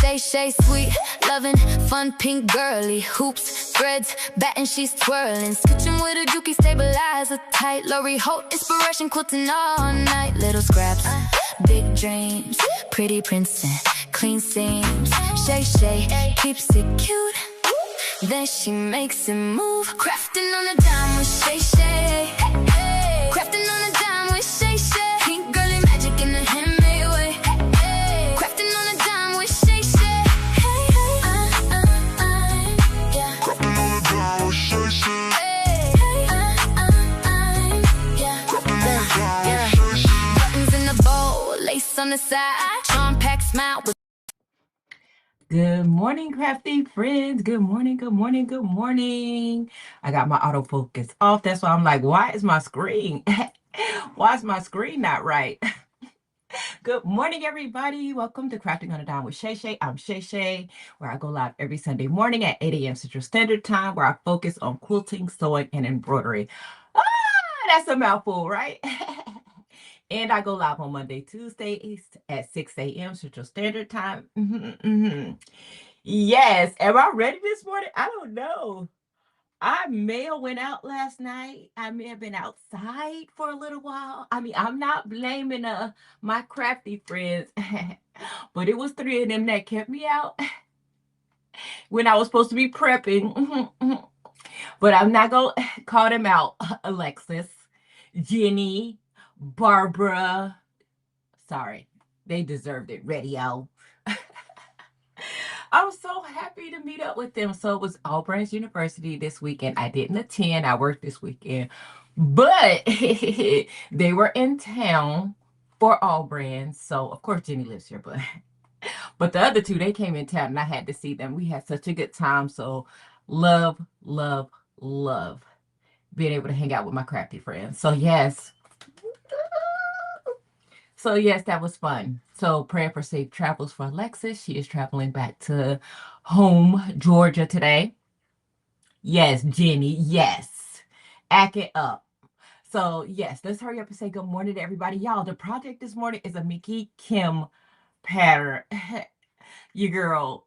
ShayShay, sweet, loving, fun, pink girly. Hoops, threads, batting, she's twirling. Sketching with a Juki stabilizer. Tight, Lori Holt, inspiration, quilting all night. Little scraps, big dreams, pretty princess, clean seams. ShayShay keeps it cute, then she makes it move. Crafting on a dime with ShayShay. Crafting on a dime with ShayShay. Pink girly magic in a handmade way. Crafting on a dime with ShayShay. Yeah. Crafting on a dime with ShayShay. Buttons in the bowl, lace on the side, charm pack smile with. Good morning, crafty friends. Good morning, good morning, good morning. I got my autofocus off. That's why I'm like, why is my screen? Why is my screen not right? Good morning, everybody. Welcome to Crafting on a Dime with ShayShay. I'm ShayShay, where I go live every Sunday morning at 8 a.m. Central Standard Time, where I focus on quilting, sewing, and embroidery. That's a mouthful, right? And I go live on Monday, Tuesdays at 6 a.m. Central Standard Time. Yes. Am I ready this morning? I don't know. I may have went out last night. I may have been outside for a little while. I mean, I'm not blaming my crafty friends, but it was 3 of them that kept me out when I was supposed to be prepping. But I'm not going to call them out. Alexis, Jenny, Barbara, sorry, they deserved it. Radio. I was so happy to meet up with them. So it was All Branch University this weekend. I didn't attend. I worked this weekend, but they were in town for All Brands. So of course Jenny lives here, but the other two, they came in town and I had to see them. We had such a good time. So love, love, love being able to hang out with my crafty friends. So yes. So yes, that was fun. So praying for safe travels for Alexis. She is traveling back to home, Georgia today. Yes, Jenny, yes. Act it up. So yes, let's hurry up and say good morning to everybody. Y'all, the project this morning is a MINKI Kim pattern. Your girl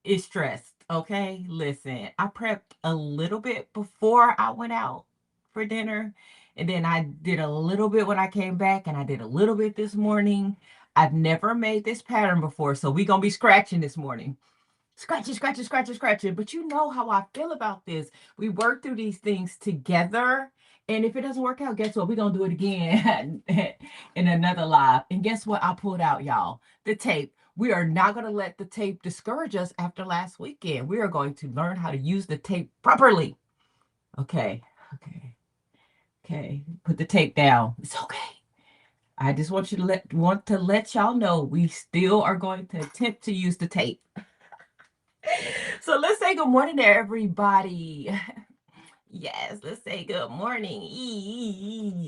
is stressed, okay? Listen, I prepped a little bit before I went out for dinner. And then I did a little bit when I came back, and I did a little bit this morning. I've never made this pattern before, so we're going to be scratching this morning. Scratching, scratching, scratching, scratching. But you know how I feel about this. We work through these things together, and if it doesn't work out, guess what? We're going to do it again in another live. And guess what I pulled out, y'all? The tape. We are not going to let the tape discourage us after last weekend. We are going to learn how to use the tape properly. Okay. Okay, put the tape down. It's okay. I just want you to let y'all know we still are going to attempt to use the tape. So let's say good morning to everybody. Yes, let's say good morning.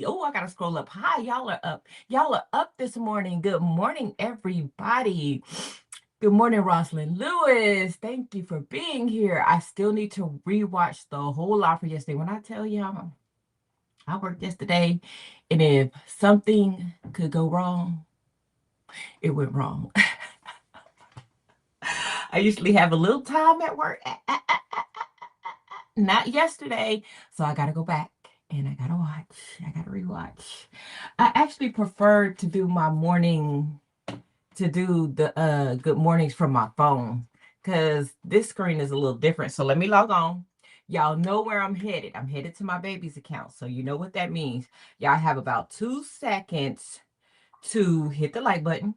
Oh, I gotta scroll up high. Y'all are up. Y'all are up this morning. Good morning, everybody. Good morning, Rosalind Lewis. Thank you for being here. I still need to rewatch the whole lot for yesterday. When I tell y'all, I worked yesterday, and if something could go wrong, it went wrong. I usually have a little time at work. Not yesterday. So I got to go back, and I got to watch. I got to rewatch. I actually prefer to do my morning, to do the good mornings from my phone, because this screen is a little different. So let me log on. Y'all know where I'm headed. I'm headed to my baby's account. So you know what that means. Y'all have about 2 seconds to hit the like button.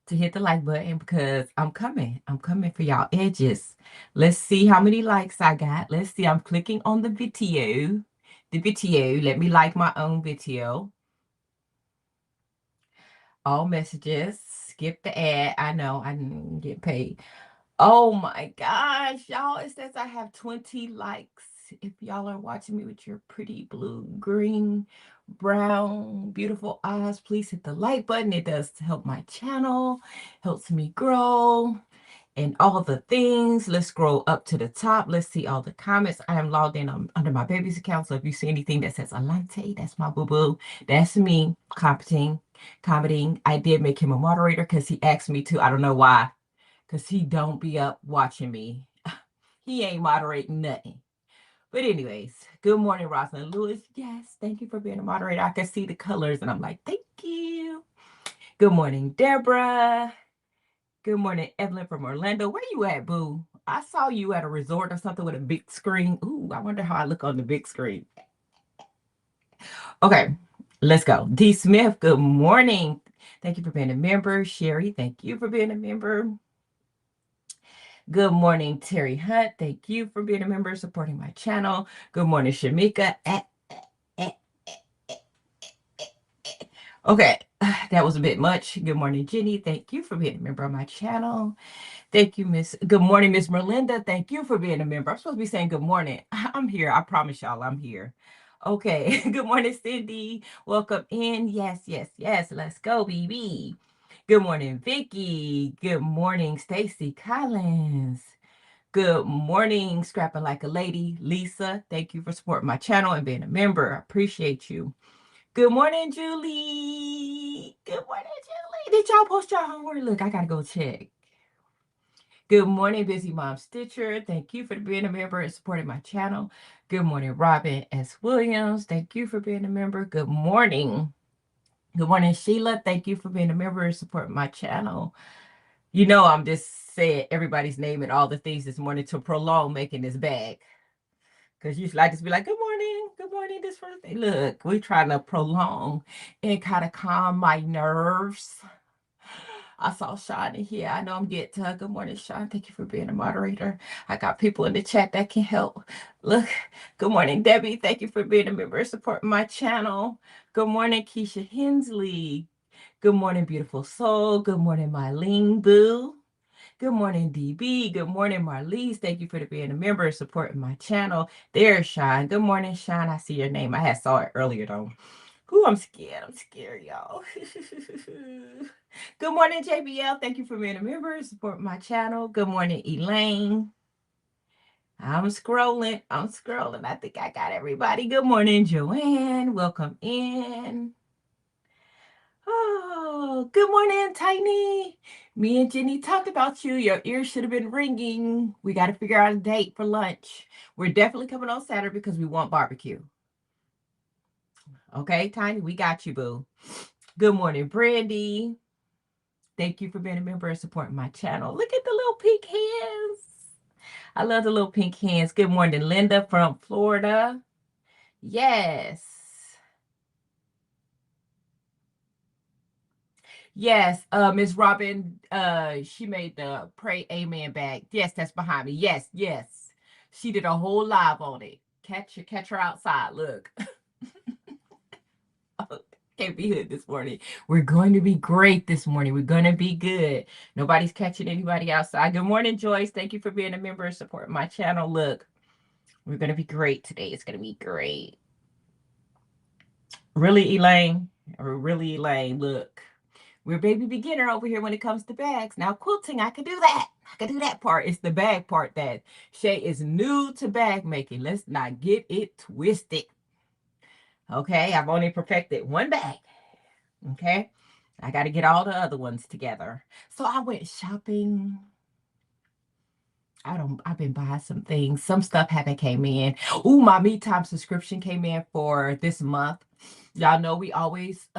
Because I'm coming. I'm coming for y'all edges. Let's see how many likes I got. Let's see. I'm clicking on the video. Let me like my own video. All messages. Skip the ad. I know I didn't get paid. Oh my gosh, y'all, it says I have 20 likes. If y'all are watching me with your pretty blue, green, brown, beautiful eyes, please hit the like button. It does help my channel, helps me grow, and all the things. Let's scroll up to the top. Let's see all the comments. I am logged in under my baby's account, so if you see anything that says Alante, that's my boo-boo. That's me, copying commenting. I did make him a moderator because he asked me to. I don't know why. Because he don't be up watching me. He ain't moderating nothing. But anyways, good morning, Rosalind Lewis. Yes, thank you for being a moderator. I can see the colors and I'm like, thank you. Good morning, Deborah. Good morning, Evelyn from Orlando. Where you at, boo? I saw you at a resort or something with a big screen. Ooh, I wonder how I look on the big screen. Okay, let's go. D. Smith, good morning. Thank you for being a member. Sherry, thank you for being a member. Good morning, Terry Hunt. Thank you for being a member, supporting my channel. Good morning, Shamika. Okay, that was a bit much. Good morning, Jenny. Thank you for being a member of my channel. Thank you, Miss. Good morning, Miss Merlinda. Thank you for being a member. I'm supposed to be saying good morning. I'm here. I promise y'all I'm here. Okay. Good morning, Cindy. Welcome in. Yes, yes, yes. Let's go, BB. Good morning, Vicky. Good morning, Stacy Collins. Good morning, Scrapping Like a Lady. Lisa, thank you for supporting my channel and being a member. I appreciate you. Good morning, Julie. Good morning, Julie. Did y'all post your homework? Look, I got to go check. Good morning, Busy Mom Stitcher. Thank you for being a member and supporting my channel. Good morning, Robin S. Williams. Thank you for being a member. Good morning. Good morning, Sheila. Thank you for being a member and supporting my channel. You know, I'm just saying everybody's name and all the things this morning to prolong making this bag. Because usually I just be like, good morning, this first thing. Look, we're trying to prolong and kind of calm my nerves. I saw Sean in here. I know I'm getting to good morning, Sean. Thank you for being a moderator. I got people in the chat that can help. Look, good morning, Debbie. Thank you for being a member and supporting my channel. Good morning, Keisha Hensley. Good morning, beautiful soul. Good morning, Mylene Boo. Good morning, DB. Good morning, Marlise. Thank you for being a member and supporting my channel. There's Sean. Good morning, Sean. I see your name. I had saw it earlier, though. Ooh, I'm scared. I'm scared, y'all. Good morning, JBL. Thank you for being a member and supporting my channel. Good morning, Elaine. I'm scrolling. I think I got everybody. Good morning, Joanne. Welcome in. Oh, good morning, Tiny. Me and Jenny talked about you. Your ears should have been ringing. We got to figure out a date for lunch. We're definitely coming on Saturday because we want barbecue. Okay, Tiny, we got you, boo. Good morning, Brandy. Thank you for being a member and supporting my channel. Look at the little pink hands. I love the little pink hands. Good morning, Linda from Florida. Yes. Yes, Miss Robin, she made the Pray Amen bag. Yes, that's behind me. Yes, yes. She did a whole live on it. Catch her outside. Look. Can't be hood this morning. We're going to be great this morning. We're going to be good. Nobody's catching anybody outside. Good morning, Joyce. Thank you for being a member and supporting my channel. Look, we're going to be great today. It's going to be great. Really, Elaine? Really, Elaine? Look. We're baby beginner over here when it comes to bags. Now, quilting, I can do that. I can do that part. It's the bag part that Shay is new to bag making. Let's not get it twisted. Okay, I've only perfected one bag. Okay, I got to get all the other ones together. So I went shopping. I've been buying some things. Some stuff haven't came in. Ooh, my Me Time subscription came in for this month. Y'all know we always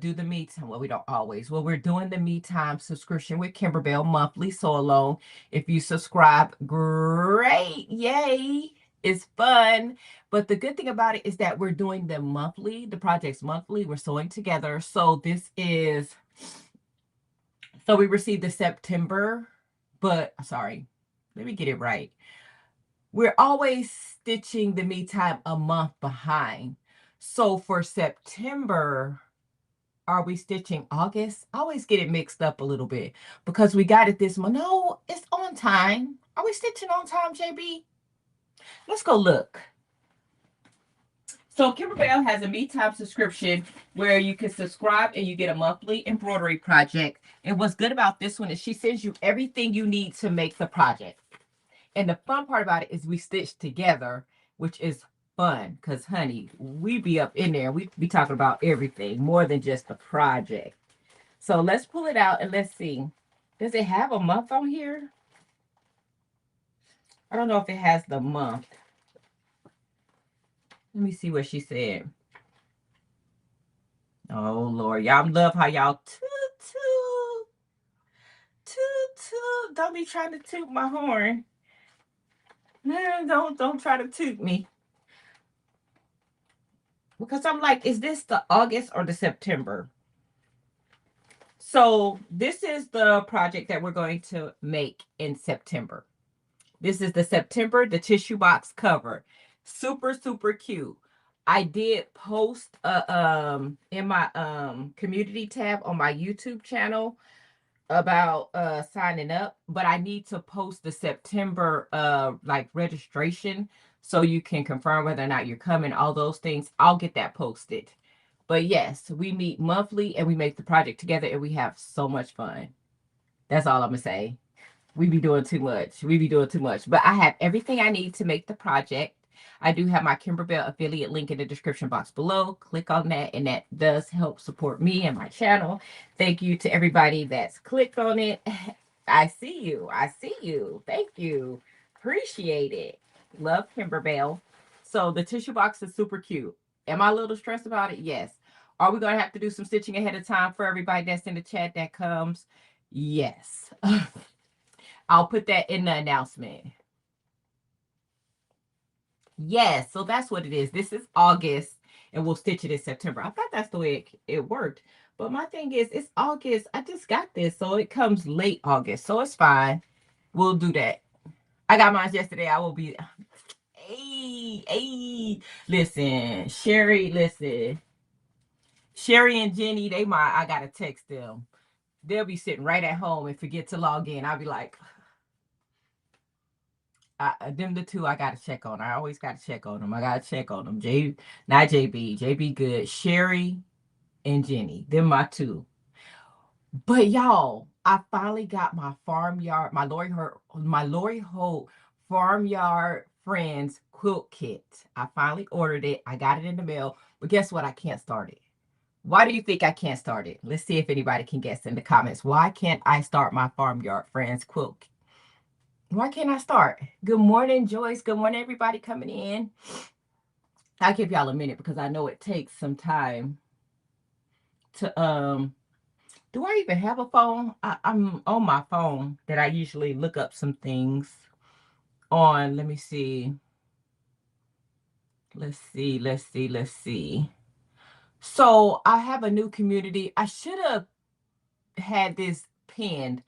do the Me Time. Well, we don't always. Well, we're doing the Me Time subscription with Kimberbell monthly. So alone, if you subscribe, great. Yay. It's fun. But the good thing about it is that we're doing them monthly. The projects monthly. We're sewing together. So this is, so we received the September, but sorry, let me get it right. We're always stitching the Me Time a month behind. So for September, are we stitching August? I always get it mixed up a little bit because we got it this month. No, it's on time. Are we stitching on time, JB? Let's go look. So Kimberbell has a Me Time subscription where you can subscribe and you get a monthly embroidery project. And what's good about this one is she sends you everything you need to make the project. And the fun part about it is we stitch together, which is fun because, honey, we be up in there. We be talking about everything more than just the project. So let's pull it out and let's see. Does it have a month on here? I don't know if it has the month. Let me see what she said. Oh, Lord. Y'all love how y'all toot. Don't be trying to toot my horn. Don't try to toot me. Because I'm like, is this the August or the September? So this is the project that we're going to make in September. This is the September, the tissue box cover. Super, super cute. I did post in my community tab on my YouTube channel about signing up, but I need to post the September like registration so you can confirm whether or not you're coming, all those things. I'll get that posted. But yes, we meet monthly and we make the project together and we have so much fun. That's all I'm gonna say. We be doing too much. We be doing too much. But I have everything I need to make the project. I do have my Kimberbell affiliate link in the description box below. Click on that, and that does help support me and my channel. Thank you to everybody that's clicked on it. I see you. I see you. Thank you. Appreciate it. Love Kimberbell. So the tissue box is super cute. Am I a little stressed about it? Yes. Are we going to have to do some stitching ahead of time for everybody that's in the chat that comes? Yes. I'll put that in the announcement. Yes, so that's what it is. This is August, and we'll stitch it in September. I thought that's the way it worked. But my thing is, it's August. I just got this, so it comes late August. So it's fine. We'll do that. I got mine yesterday. I will be... Hey. Listen, Sherry and Jenny, I got to text them. They'll be sitting right at home and forget to log in. I'll be like... them the two I gotta check on. I always gotta check on them. I gotta check on them. Not JB. JB good. Sherry and Jenny. Them my two. But y'all, I finally got my farmyard, my Lori Holt farmyard friends quilt kit. I finally ordered it. I got it in the mail. But guess what? I can't start it. Why do you think I can't start it? Let's see if anybody can guess in the comments. Why can't I start my farmyard friends quilt kit? Why can't I start? Good morning, Joyce. Good morning, everybody coming in. I'll give y'all a minute because I know it takes some time to, do I even have a phone? I'm on my phone that I usually look up some things on. Let me see. Let's see. So I have a new community. I should have had this pinned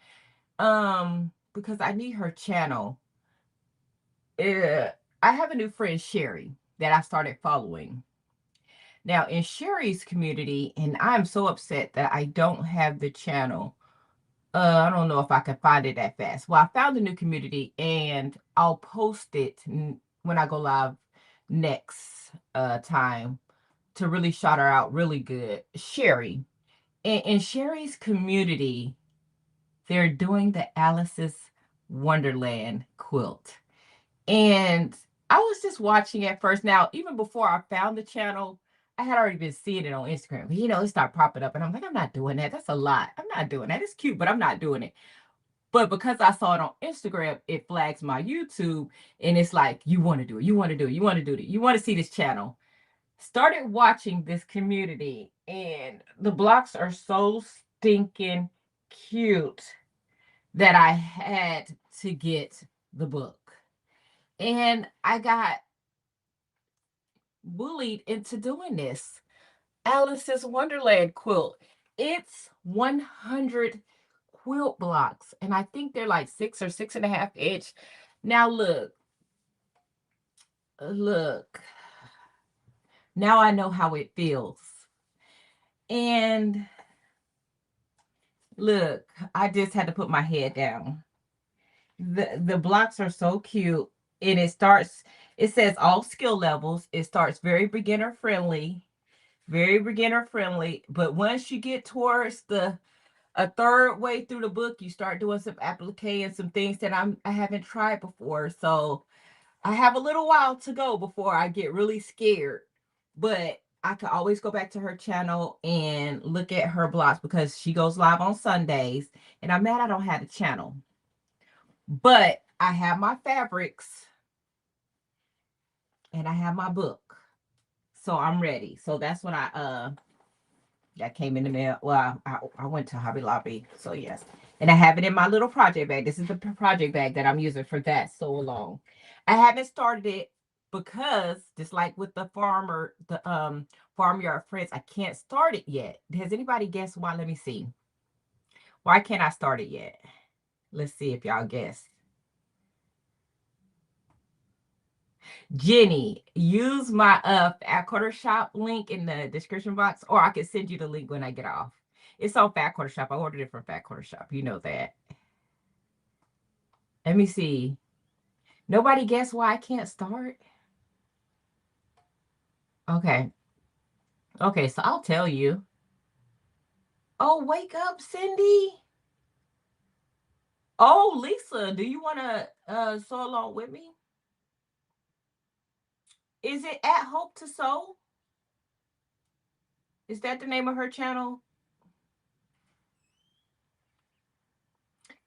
because I need her channel. I have a new friend, Sherry, that I started following. Now, in Sherry's community, and I'm so upset that I don't have the channel. I don't know if I can find it that fast. Well, I found a new community, and I'll post it when I go live next time to really shout her out really good. Sherry. In Sherry's community, they're doing the Alice's Wonderland quilt. And I was just watching at first. Now, even before I found the channel, I had already been seeing it on Instagram. But, it started popping up. And I'm like, I'm not doing that. That's a lot. I'm not doing that. It's cute, but I'm not doing it. But because I saw it on Instagram, it flags my YouTube. And it's like, you want to do it. You want to do it. You want to do it. You want to see this channel. Started watching this community. And the blocks are so stinking cute that I had to get the book. And I got bullied into doing this. Alice's Wonderland quilt. It's 100 quilt blocks. And I think they're like 6 or 6.5 inch. Now look. Now I know how it feels. And look, I just had to put my head down. The blocks are so cute. And it says all skill levels. It starts very beginner friendly. Very beginner friendly. But once you get towards a third way through the book, you start doing some applique and some things that I haven't tried before. So I have a little while to go before I get really scared, but I could always go back to her channel and look at her blogs because she goes live on Sundays, and I'm mad I don't have the channel. But I have my fabrics and I have my book. So I'm ready. So that's what that came in the mail. Well, I went to Hobby Lobby. So yes. And I have it in my little project bag. This is the project bag that I'm using for that so long. I haven't started it because just like with the farmyard friends, I can't start it yet. Has anybody guessed why? Let me see. Why can't I start it yet? Let's see if y'all guess. Jenny, use my Fat Quarter Shop link in the description box, or I can send you the link when I get off. It's on Fat Quarter Shop. I ordered it from Fat Quarter Shop. You know that. Let me see. Nobody guess why I can't start? Okay. Okay, so I'll tell you. Oh, wake up, Cindy. Oh, Lisa, do you want to sew along with me? Is it At Hope to Sew? Is that the name of her channel?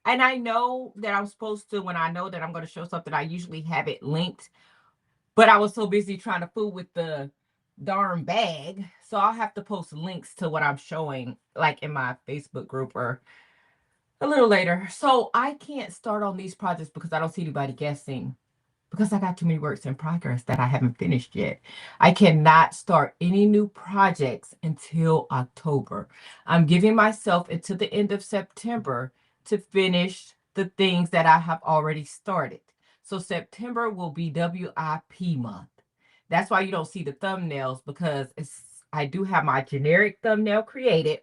And I know that I'm supposed to, when I know that I'm going to show something, I usually have it linked. But I was so busy trying to fool with the darn bag. So I'll have to post links to what I'm showing, like in my Facebook group or a little later. So I can't start on these projects because I don't see anybody guessing. Because I got too many works in progress that I haven't finished yet. I cannot start any new projects until October. I'm giving myself until the end of September to finish the things that I have already started. So September will be WIP month. That's why you don't see the thumbnails, because I do have my generic thumbnail created.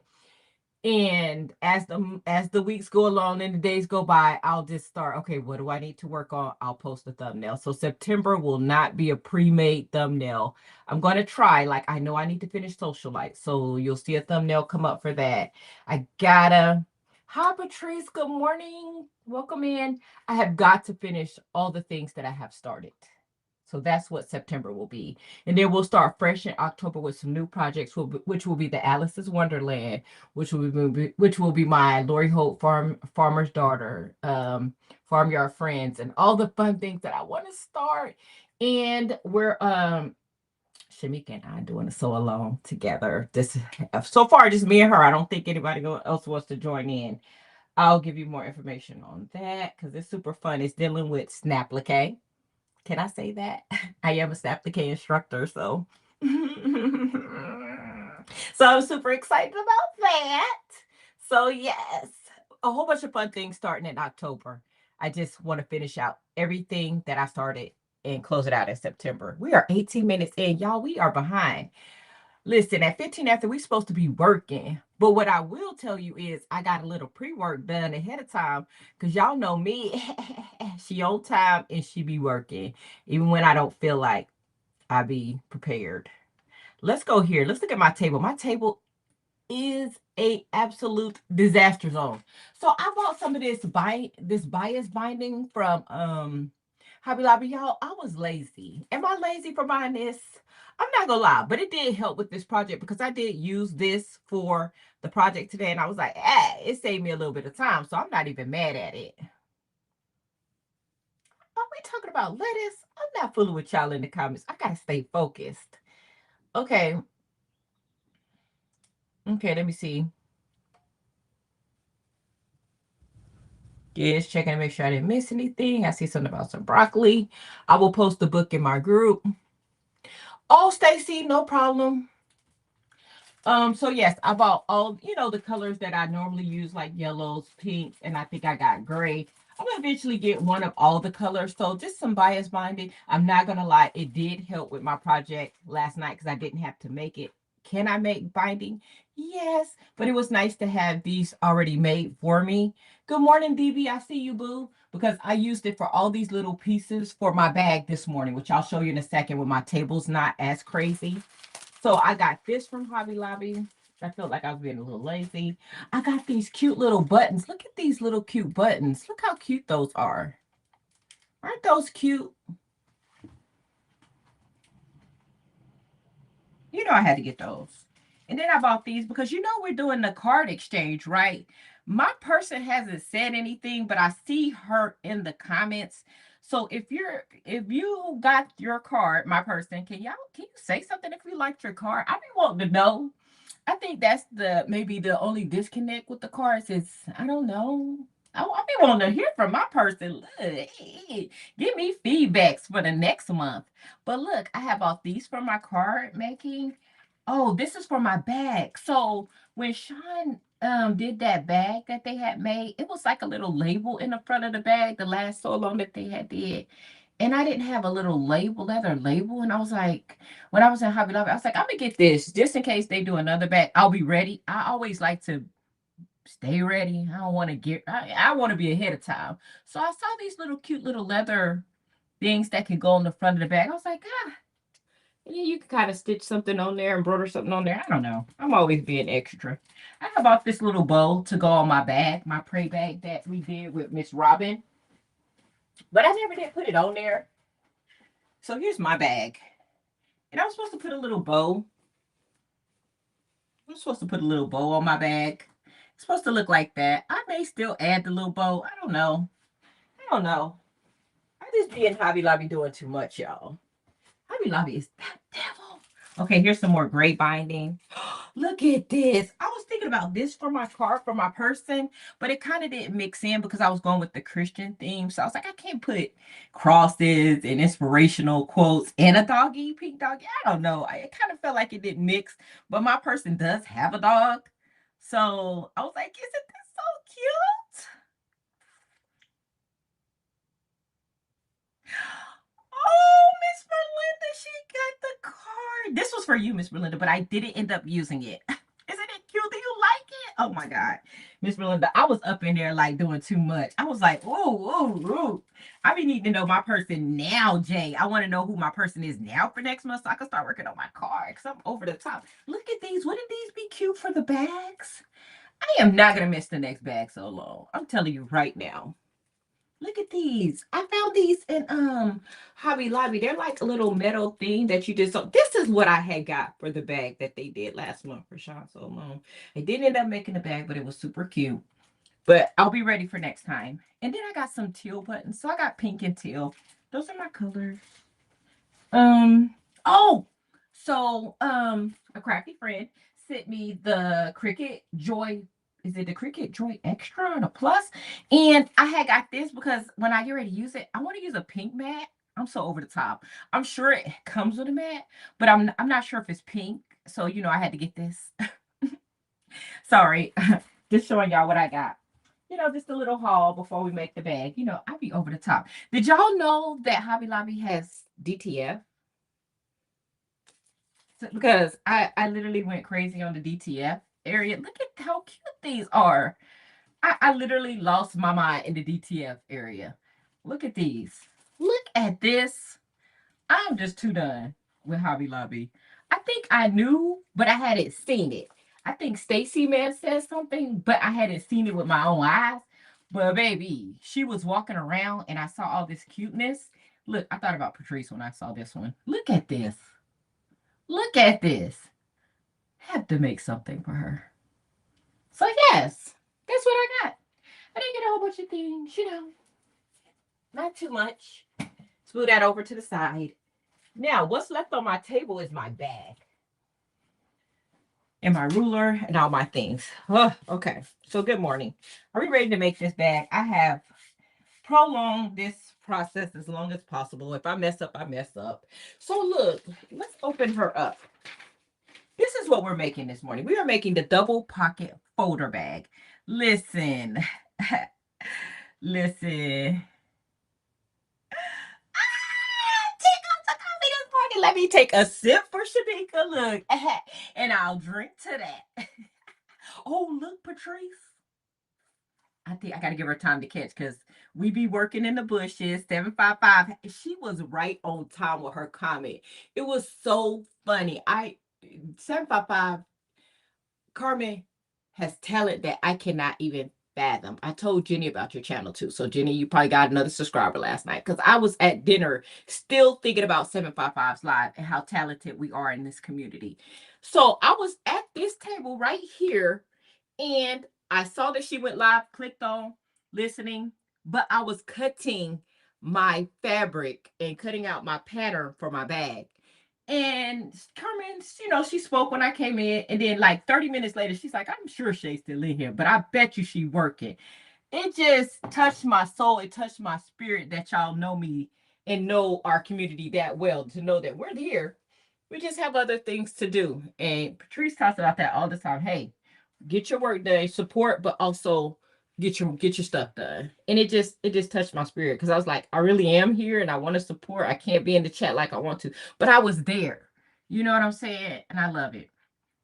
And as the weeks go along and the days go by, I'll just start, okay, what do I need to work on? I'll post a thumbnail. So September will not be a pre-made thumbnail. I'm going to try, like, I know I need to finish Socialite. So you'll see a thumbnail come up for that. Hi, Patrice, good morning. Welcome in. I have got to finish all the things that I have started. So that's what September will be. And then we'll start fresh in October with some new projects, which will be the Alice's Wonderland, which will be my Lori Hope Farmer's Daughter, Farmyard Friends, and all the fun things that I want to start. And we're Shamika and I doing a sew along together. This so far just me and her. I don't think anybody else wants to join in. I'll give you more information on that because it's super fun. It's dealing with snapplique. Can I say that? I am a SnapPK instructor, so. So I'm super excited about that. So yes, a whole bunch of fun things starting in October. I just want to finish out everything that I started and close it out in September. We are 18 minutes in, y'all. We are behind. Listen, at 15 after, we're supposed to be working. But what I will tell you is I got a little pre-work done ahead of time because y'all know me. She on time and she be working. Even when I don't feel like I be prepared. Let's go here. Let's look at my table. My table is a absolute disaster zone. So I bought some of this bias binding from Hobby Lobby. Y'all, I was lazy. Am I lazy for buying this? I'm not gonna lie, but it did help with this project because I did use this for the project today, and I was like, it saved me a little bit of time, so I'm not even mad at it. Are we talking about lettuce? I'm not fooling with y'all in the comments. I gotta stay focused. Okay. Okay, let me see. Just checking to make sure I didn't miss anything. I see something about some broccoli. I will post the book in my group. Oh, Stacy, no problem. So yes, I bought all, the colors that I normally use, like yellows, pinks, and I think I got gray. I'm gonna eventually get one of all the colors. So just some bias binding. I'm not gonna lie, it did help with my project last night because I didn't have to make it. Can I make binding? Yes, but it was nice to have these already made for me. Good morning, DB. I see you, boo. Because I used it for all these little pieces for my bag this morning, which I'll show you in a second when my table's not as crazy. So I got this from Hobby Lobby. I felt like I was being a little lazy. I got these cute little buttons. Look at these little cute buttons. Look how cute those are. Aren't those cute? You know I had to get those. And then I bought these because you know we're doing the card exchange, right? My person hasn't said anything, but I see her in the comments. So if you got your card, my person, can you say something if you liked your card? I be wanting to know. I think that's maybe the only disconnect with the cards is I don't know. I be wanting to hear from my person. Look, give me feedbacks for the next month. But look, I have all these for my card making. Oh, this is for my bag. So when Sean did that bag that they had made, it was like a little label in the front of the bag, the last solo that they had did. And I didn't have a little label, leather label. And I was like, when I was in Hobby Lobby, I was like, I'm gonna get this just in case they do another bag. I'll be ready. I always like to stay ready. I don't want to I want to be ahead of time. So I saw these little cute little leather things that could go on the front of the bag. I was like, yeah, you can kind of stitch something on there, embroider something on there. I don't know. I'm always being extra. I bought this little bow to go on my bag, my prey bag that we did with Miss Robin. But I never did put it on there. So here's my bag. And I was supposed to put a little bow. I'm supposed to put a little bow on my bag. It's supposed to look like that. I may still add the little bow. I don't know. I don't know. I just be in Hobby Lobby doing too much, y'all. Hobby Lobby is that devil. Okay, here's some more gray binding. Look at this. I was thinking about this for my card for my person, but it kind of didn't mix in because I was going with the Christian theme. So I was like, I can't put crosses and inspirational quotes and a doggy, pink doggy. I don't know. It kind of felt like it didn't mix, but my person does have a dog. So I was like, isn't this so cute? Oh, Miss Belinda, she got the card. This was for you, Miss Belinda, but I didn't end up using it. Isn't it cute? Do you like it? Oh my God. Miss Belinda, I was up in there like doing too much. I was like, ooh. I be needing to know my person now, Jay. I want to know who my person is now for next month so I can start working on my card because I'm over the top. Look at these. Wouldn't these be cute for the bags? I am not going to miss the next bag so long. I'm telling you right now. Look at these. I found these in Hobby Lobby. They're like a little metal thing that you just so this is what I had got for the bag that they did last month for Sean Solomon. They didn't end up making the bag, but it was super cute. But I'll be ready for next time. And then I got some teal buttons. So I got pink and teal. Those are my colors. Oh, so a crafty friend sent me the Cricut Joy. Is it the Cricut Joy Extra or the Plus? And I had got this because when I get ready to use it, I want to use a pink mat. I'm so over the top. I'm sure it comes with a mat, but I'm not sure if it's pink. So you know I had to get this. Sorry, just showing y'all what I got. You know, just a little haul before we make the bag. You know, I be over the top. Did y'all know that Hobby Lobby has DTF? Because I literally went crazy on the DTF area. Look at how cute these are. I literally lost my mind in the DTF area. Look at these. Look at this. I'm just too done with Hobby Lobby. I think I knew, but I hadn't seen it. I think Stacy may have said something, but I hadn't seen it with my own eyes. But baby, she was walking around and I saw all this cuteness. Look, I thought about Patrice when I saw this one. Look at this. Look at this. I have to make something for her. So yes, that's what I got. I didn't get a whole bunch of things, you know. Not too much. Smooth that over to the side. Now, what's left on my table is my bag. And my ruler and all my things. Oh, okay. So good morning. Are we ready to make this bag? I have prolonged this process as long as possible. If I mess up, I mess up. So look, let's open her up. This is what we're making this morning. We are making the double pocket folder bag. Listen. Listen. Let me take a sip for Shamika. Look. And I'll drink to that. Oh, look, Patrice. I think I got to give her time to catch because we be working in the bushes. 755. She was right on time with her comment. It was so funny. 755, Carmen has talent that I cannot even fathom. I told Jenny about your channel too. So Jenny, you probably got another subscriber last night because I was at dinner still thinking about 755's live and how talented we are in this community. So I was at this table right here and I saw that she went live, clicked on listening, but I was cutting my fabric and cutting out my pattern for my bag. And Carmen, you know, she spoke when I came in, and then like 30 minutes later, she's like, I'm sure Shay's still in here, but I bet you she working. It just touched my soul. It touched my spirit that y'all know me and know our community that well, to know that we're here. We just have other things to do. And Patrice talks about that all the time. Hey, get your work done, support, but also get your stuff done. And it just touched my spirit because I was like, I really am here and I want to support. I can't be in the chat like I want to, but I was there. You know what I'm saying? And I love it.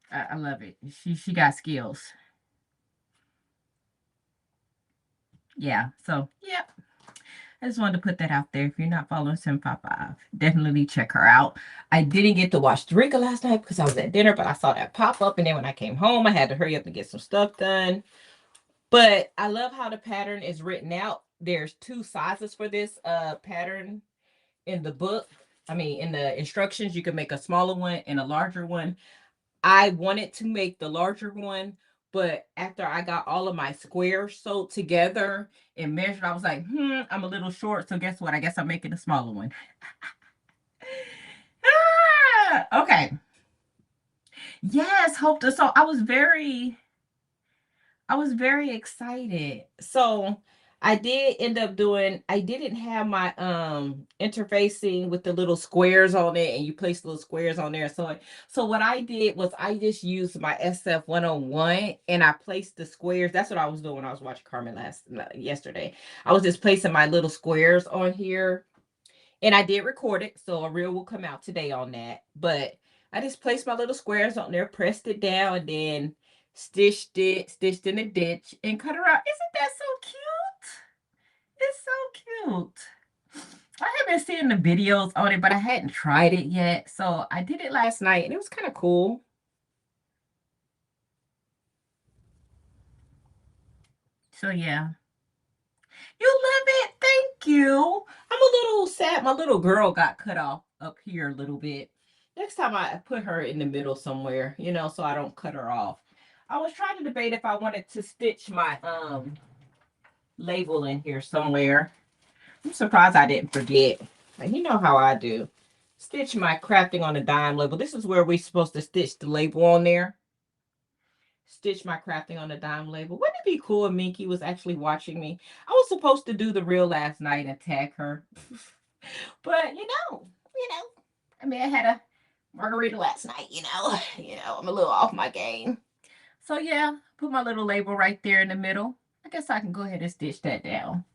I love it. She got skills. Yeah. So yeah. I just wanted to put that out there. If you're not following 755, definitely check her out. I didn't get to watch Drinka last night because I was at dinner, but I saw that pop up. And then when I came home, I had to hurry up and get some stuff done. But I love how the pattern is written out. There's 2 sizes for this pattern in the book. I mean, in the instructions, you can make a smaller one and a larger one. I wanted to make the larger one, but after I got all of my squares sewed together and measured, I was like, I'm a little short. So guess what? I guess I'm making a smaller one. Okay. Yes, hope to. So I was very excited. So I did end up doing, I didn't have my interfacing with the little squares on it, and you place little squares on there. So what I did was I just used my SF 101 and I placed the squares. That's what I was doing when I was watching Carmen yesterday. I was just placing my little squares on here, and I did record it, so a reel will come out today on that. But I just placed my little squares on there, pressed it down, and then stitched in a ditch, and cut her out. Isn't that so cute? It's so cute. I haven't seen the videos on it, but I hadn't tried it yet. So I did it last night, and it was kind of cool. So yeah. You love it? Thank you. I'm a little sad. My little girl got cut off up here a little bit. Next time I put her in the middle somewhere, you know, so I don't cut her off. I was trying to debate if I wanted to stitch my label in here somewhere. I'm surprised I didn't forget. You know how I do. Stitch my crafting on a dime label. This is where we're supposed to stitch the label on there. Stitch my crafting on a dime label. Wouldn't it be cool if MINKI was actually watching me? I was supposed to do the reel last night and tag her. But you know, I mean, I had a margarita last night, you know, I'm a little off my game. So yeah, put my little label right there in the middle. I guess I can go ahead and stitch that down.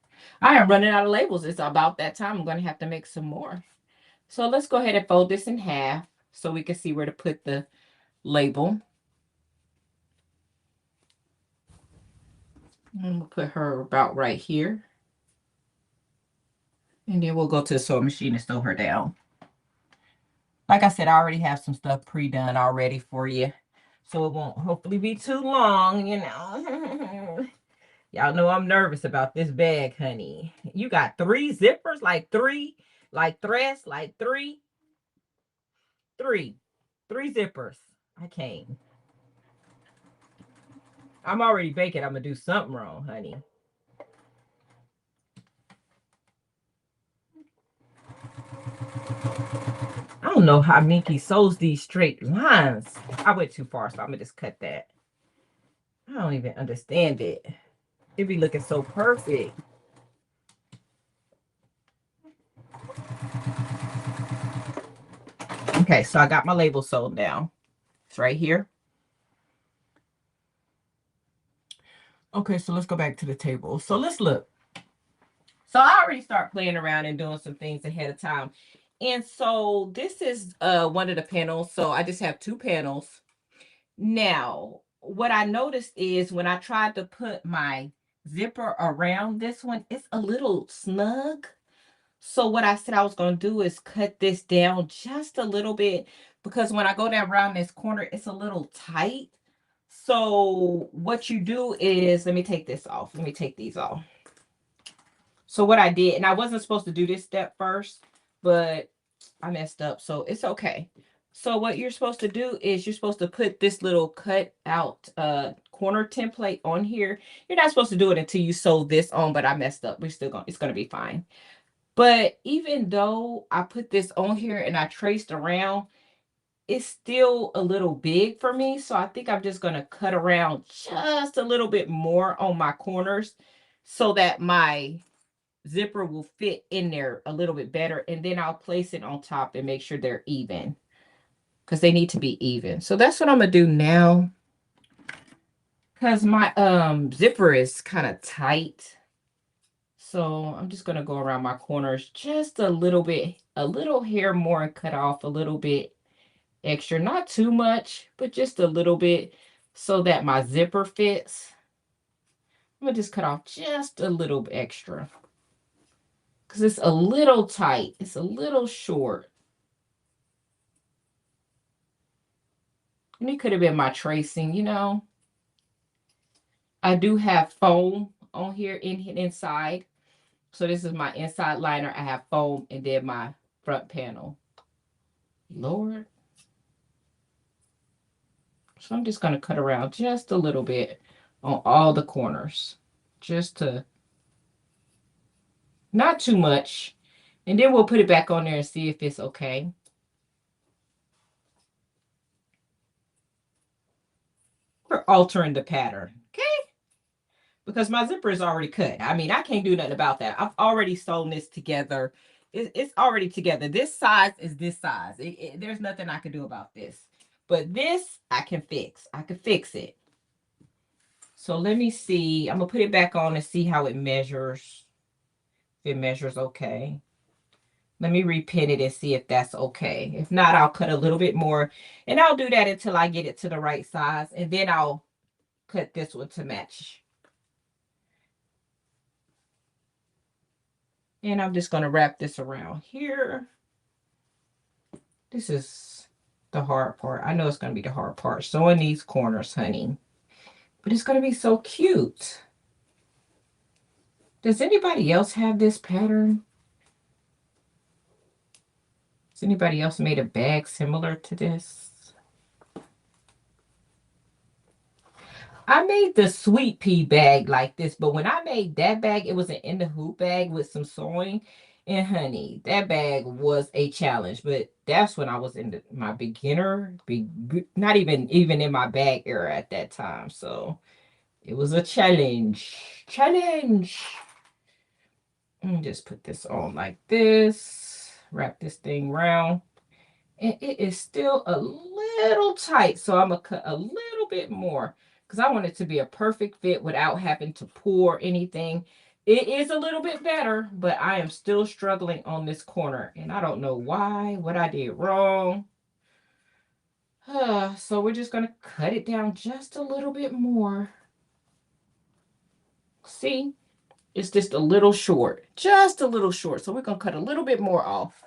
I am running out of labels. It's about that time. I'm going to have to make some more. So let's go ahead and fold this in half so we can see where to put the label. I'm going to put her about right here. And then we'll go to the sewing machine and sew her down. Like I said, I already have some stuff pre-done already for you. So it won't hopefully be too long, you know. Y'all know I'm nervous about this bag, honey. You got 3 zippers, like 3, like threads, like 3 zippers. I can't. I'm already baking. I'm going to do something wrong, honey. I don't know how MINKI sews these straight lines. I went too far, so I'm going to just cut that. I don't even understand it. It be looking so perfect. Okay, so I got my label sewn down. It's right here. Okay, so let's go back to the table. So let's look. So I already start playing around and doing some things ahead of time. And so this is one of the panels. So I just have 2 panels. Now, what I noticed is when I tried to put my zipper around this one, it's a little snug. So what I said I was going to do is cut this down just a little bit, because when I go down around this corner, it's a little tight. So what you do is, let me take this off. Let me take these off. So what I did, and I wasn't supposed to do this step first, but I messed up, so it's okay. So what you're supposed to do is you're supposed to put this little cut out corner template on here. You're not supposed to do it until you sew this on, but I messed up. We're still going, it's going to be fine. But even though I put this on here and I traced around, it's still a little big for me. So I think I'm just going to cut around just a little bit more on my corners so that my zipper will fit in there a little bit better. And then I'll place it on top and make sure they're even, because they need to be even. So that's what I'm going to do now, because my zipper is kind of tight. So I'm just going to go around my corners just a little bit, a little hair more, and cut off a little bit extra, not too much, but just a little bit so that my zipper fits. I'm gonna just cut off just a little bit extra because it's a little tight. It's a little short. And it could have been my tracing, you know. I do have foam on here inside. So this is my inside liner. I have foam and then my front panel. Lord. So I'm just going to cut around just a little bit on all the corners. Just to, not too much. And then we'll put it back on there and see if it's okay. We're altering the pattern, okay? Because my zipper is already cut. I mean, I can't do nothing about that. I've already sewn this together. It's already together. This size is this size. There's nothing I can do about this. But this, I can fix. I can fix it. So let me see. I'm going to put it back on and see how it measures. If it measures okay. Let me repin it and see if that's okay. If not, I'll cut a little bit more. And I'll do that until I get it to the right size. And then I'll cut this one to match. And I'm just going to wrap this around here. This is the hard part. I know it's going to be the hard part. Sewing these corners, honey. But it's going to be so cute. Does anybody else have this pattern? Has anybody else made a bag similar to this? I made the sweet pea bag like this, but when I made that bag, it was an in the hoop bag with some sewing. And honey, that bag was a challenge, but that's when I was in my beginner, not even in my bag era at that time. So it was a challenge. Challenge. Let me just put this on like this. Wrap this thing around. And it is still a little tight, so I'm going to cut a little bit more because I want it to be a perfect fit without having to pour anything. It is a little bit better, but I am still struggling on this corner, and I don't know why, what I did wrong. So we're just going to cut it down just a little bit more. See, it's just a little short, just a little short. So we're going to cut a little bit more off.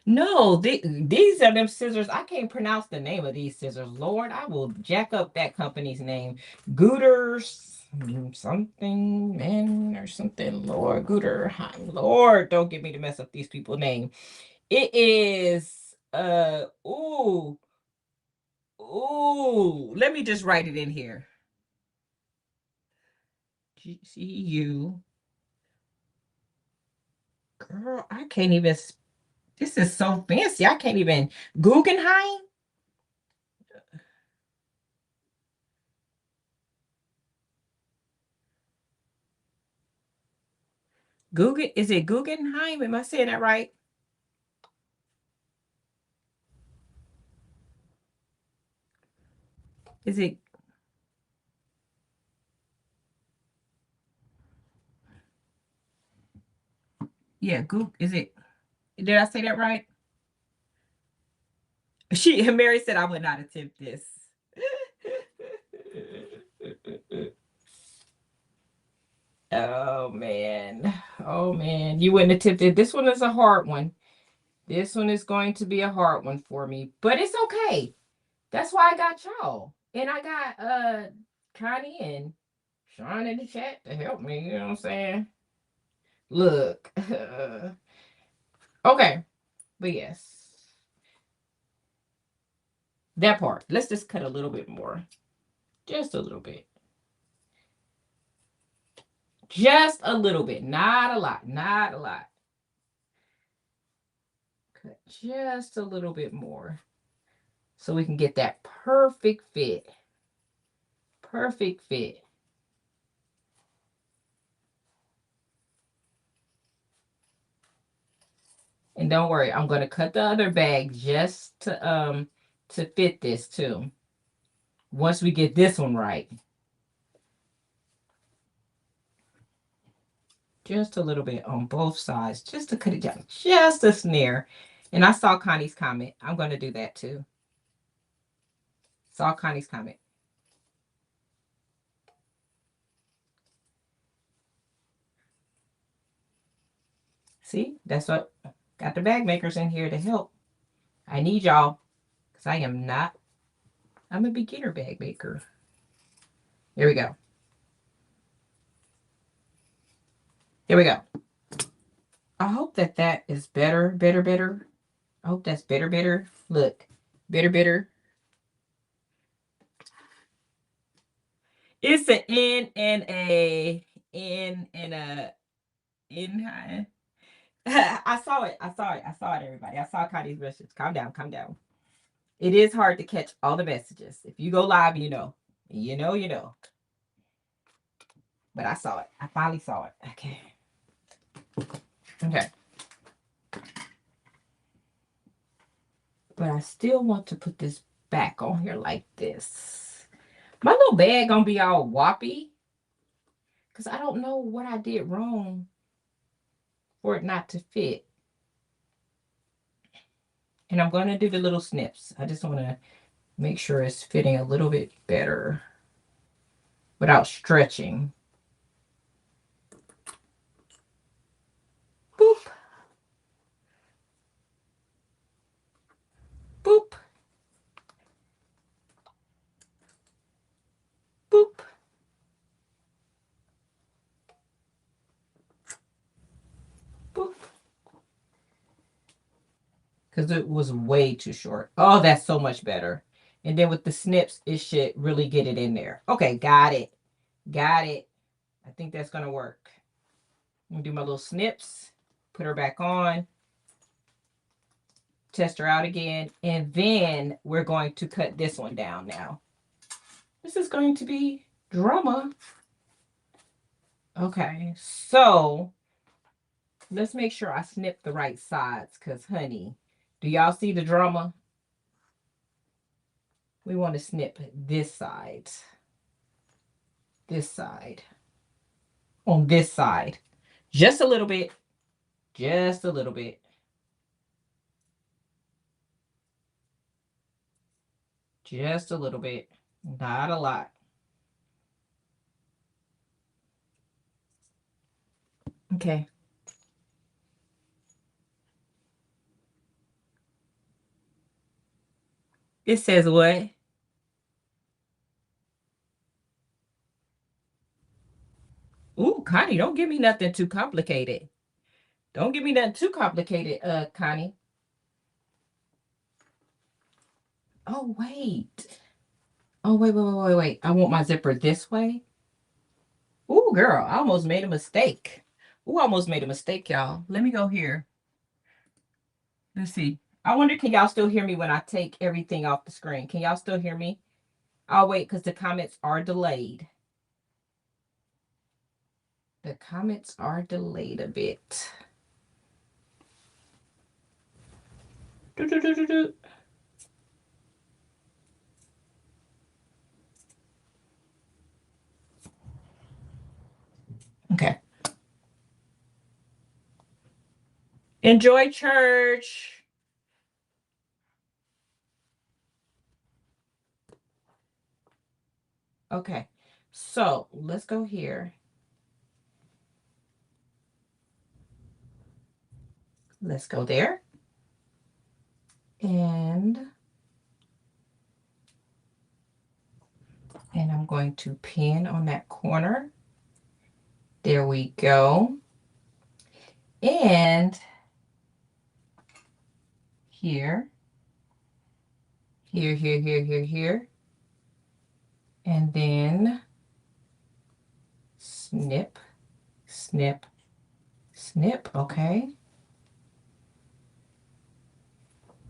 No, these are them scissors. I can't pronounce the name of these scissors. Lord, I will jack up that company's name. Gooters, something, man, or something. Lord, Gooter. Lord, don't get me to mess up these people's name. It is, ooh, let me just write it in here. GCU. Girl, I can't even, this is so fancy. I can't even, Guggenheim? Is it Guggenheim? Am I saying that right? Is it? Yeah, is it? Did I say that right? Mary said I would not attempt this. Oh man. Oh man. You wouldn't attempt it. This one is a hard one. This one is going to be a hard one for me, but it's okay. That's why I got y'all. And I got Connie and Sean in the chat to help me, you know what I'm saying? Look. Okay. But yes. That part. Let's just cut a little bit more. Just a little bit. Just a little bit. Not a lot. Not a lot. Cut just a little bit more. So we can get that perfect fit. Perfect fit. And don't worry, I'm going to cut the other bag just to fit this too. Once we get this one right. Just a little bit on both sides, just to cut it down just a snare. And I saw Connie's comment. I'm going to do that too. Saw Connie's comment. See, that's what got the bag makers in here to help. I need y'all because I'm a beginner bag maker. Here we go. Here we go. I hope that is better. I hope that's better. Look, better. It's an N and a N and a N high. I saw it, everybody. I saw Connie's message. Calm down. It is hard to catch all the messages. If you go live, you know. You know. But I saw it. I finally saw it. Okay. But I still want to put this back on here like this. My little bag gonna be all whoppy. Because I don't know what I did wrong for it not to fit. And I'm going to do the little snips. I just want to make sure it's fitting a little bit better without stretching. Boop. Boop. Boop. Boop. Because it was way too short. Oh, that's so much better. And then with the snips, it should really get it in there. Okay, got it. I think that's going to work. I'm going to do my little snips. Put her back on. Test her out again. And then we're going to cut this one down now. This is going to be drama. Okay, so let's make sure I snip the right sides because, honey, do y'all see the drama? We want to snip this side. This side. On this side. Just a little bit. Just a little bit. Just a little bit. Not a lot. Okay. It says what? Ooh, Connie, don't give me nothing too complicated. Don't give me nothing too complicated, Connie. Oh, wait. Oh, wait. I want my zipper this way. Ooh, girl, I almost made a mistake. Ooh, I almost made a mistake, y'all. Let me go here. Let's see. I wonder, can y'all still hear me when I take everything off the screen? Can y'all still hear me? I'll wait because the comments are delayed. The comments are delayed a bit. Okay. Enjoy church. Okay. So let's go here. Let's go there. And I'm going to pin on that corner. There we go. And here, here. And then snip, snip, snip, okay.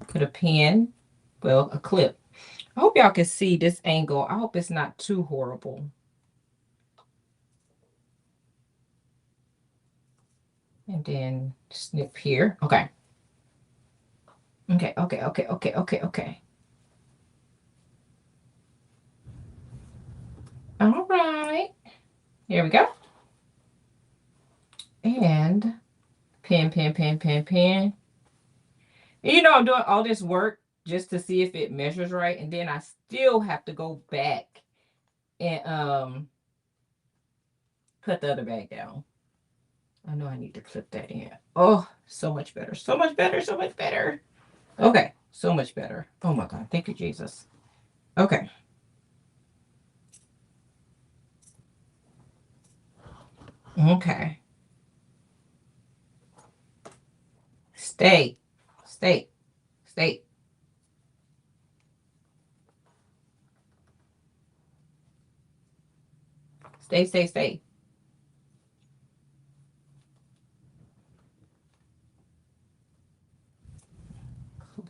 Put a pin, well, a clip. I hope y'all can see this angle. I hope it's not too horrible. And then snip here. Okay. Okay. All right. Here we go. And pin. You know, I'm doing all this work just to see if it measures right. And then I still have to go back and put the other bag down. I know I need to clip that in. Oh, so much better. So much better. So much better. Okay. So much better. Oh my God. Thank you, Jesus. Okay. Okay. Stay. Stay. Stay. Stay, stay, stay.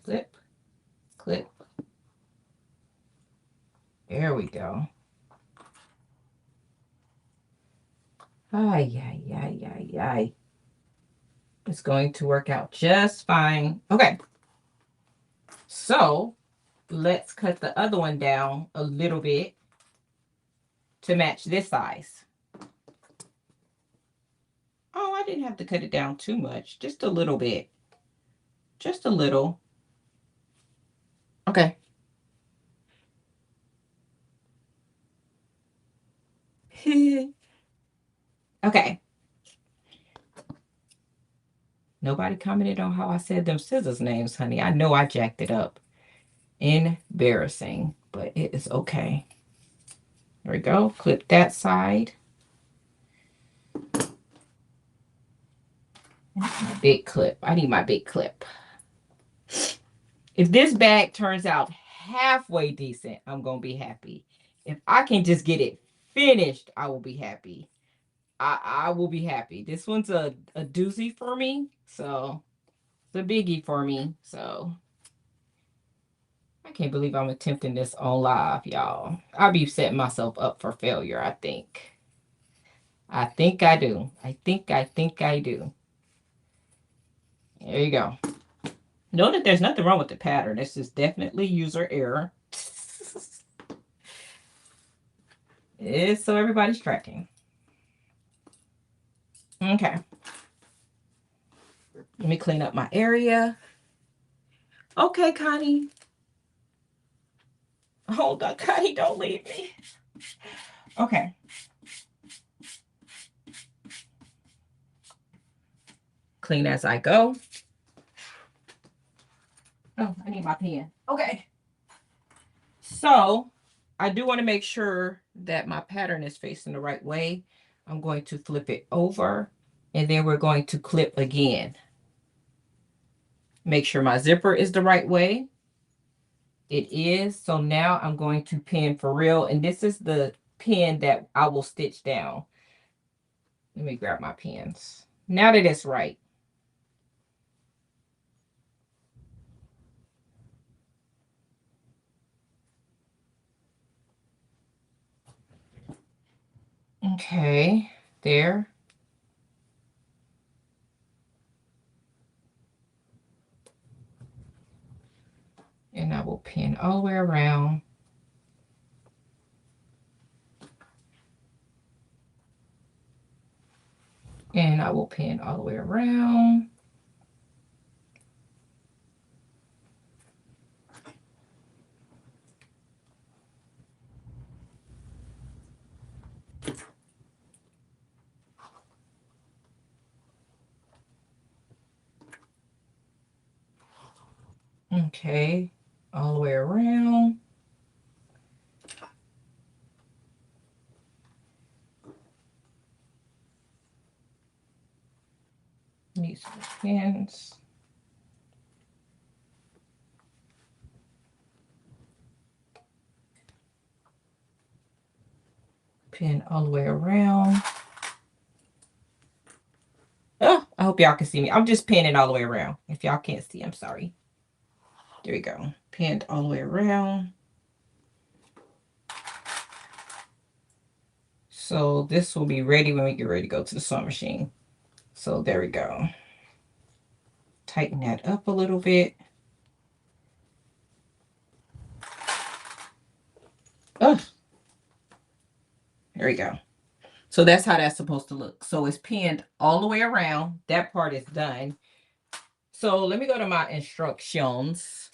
Clip. Clip. There we go. Ay, ay, ay, ay, ay. It's going to work out just fine. Okay. So let's cut the other one down a little bit to match this size. Oh, I didn't have to cut it down too much. Just a little bit. Just a little. Okay. Okay. Nobody commented on how I said them scissors names, honey. I know I jacked it up. Embarrassing, but it is okay. There we go. Clip that side. Big clip. I need my big clip. If this bag turns out halfway decent, I'm going to be happy. If I can just get it finished, I will be happy. I will be happy. This one's a doozy for me, so it's a biggie for me. So I can't believe I'm attempting this on live, y'all. I'll be setting myself up for failure, I think. I think I do. I think I do. There you go. Know that there's nothing wrong with the pattern. This is definitely user error. It's so everybody's tracking. Okay. Let me clean up my area. Okay, Connie. Hold on, Connie. Don't leave me. Okay. Clean as I go. Oh, I need my pen. Okay. So I do want to make sure that my pattern is facing the right way. I'm going to flip it over and then we're going to clip again. Make sure my zipper is the right way. It is. So now I'm going to pin for real. And this is the pin that I will stitch down. Let me grab my pins. Now that it's right. Okay, there. And I will pin all the way around. And I will pin all the way around. Okay, all the way around. Need some pins. Pin all the way around. Oh, I hope y'all can see me. I'm just pinning all the way around. If y'all can't see, I'm sorry. There we go. Pinned all the way around. So this will be ready when we get ready to go to the sewing machine. So there we go. Tighten that up a little bit. Oh, there we go. So that's how that's supposed to look. So it's pinned all the way around. That part is done. So let me go to my instructions.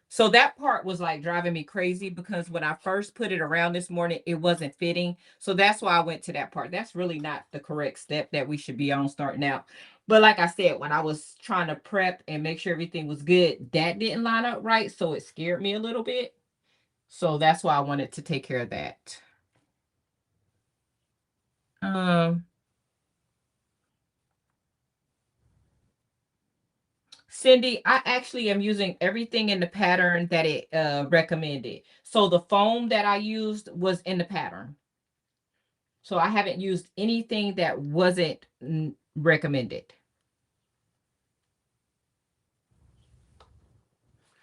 So that part was like driving me crazy because when I first put it around this morning, it wasn't fitting. So that's why I went to that part. That's really not the correct step that we should be on starting out. But like I said, when I was trying to prep and make sure everything was good, that didn't line up right. So it scared me a little bit. So that's why I wanted to take care of that. Cindy, I actually am using everything in the pattern that it recommended. So the foam that I used was in the pattern. So I haven't used anything that wasn't recommended.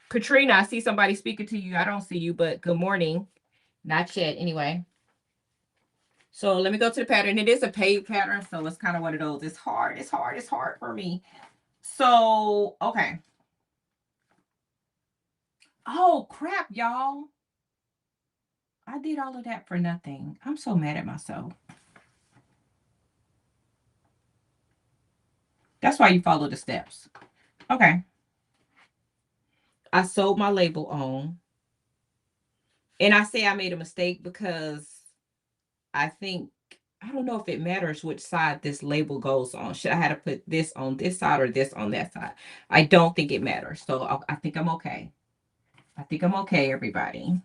Katrina, I see somebody speaking to you. I don't see you, but good morning. Not yet, anyway. So let me go to the pattern. It is a paid pattern, so it's kind of one of those. It's hard. It's hard. It's hard for me. So, okay. Oh, crap, y'all. I did all of that for nothing. I'm so mad at myself. That's why you follow the steps. Okay. I sewed my label on. And I say I made a mistake because I don't know if it matters which side this label goes on. Should I have to put this on this side or this on that side? I don't think it matters. So I think I'm okay. I think I'm okay, everybody.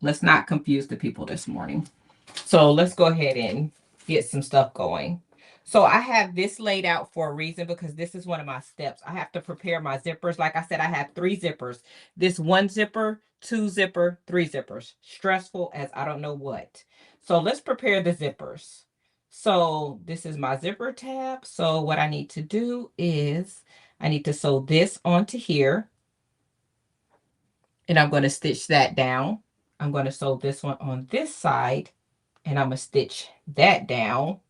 Let's not confuse the people this morning. So let's go ahead and get some stuff going. So I have this laid out for a reason because this is one of my steps. I have to prepare my zippers. Like I said, I have 3 zippers. This 1 zipper, 2 zipper, 3 zippers. Stressful as I don't know what. So let's prepare the zippers. So this is my zipper tab. So what I need to do is I need to sew this onto here. And I'm going to stitch that down. I'm going to sew this one on this side. And I'm going to stitch that down.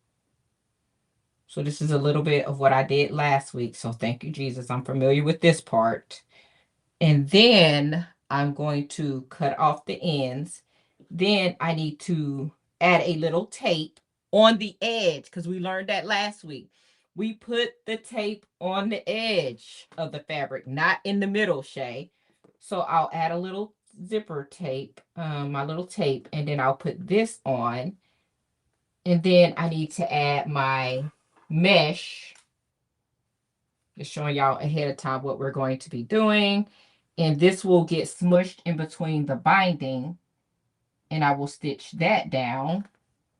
So this is a little bit of what I did last week. So thank you, Jesus. I'm familiar with this part. And then I'm going to cut off the ends. Then I need to add a little tape on the edge because we learned that last week. We put the tape on the edge of the fabric, not in the middle, Shay. So I'll add a little zipper tape, my little tape, and then I'll put this on. And then I need to add my mesh. Just showing y'all ahead of time what we're going to be doing. And this will get smushed in between the binding. And I will stitch that down.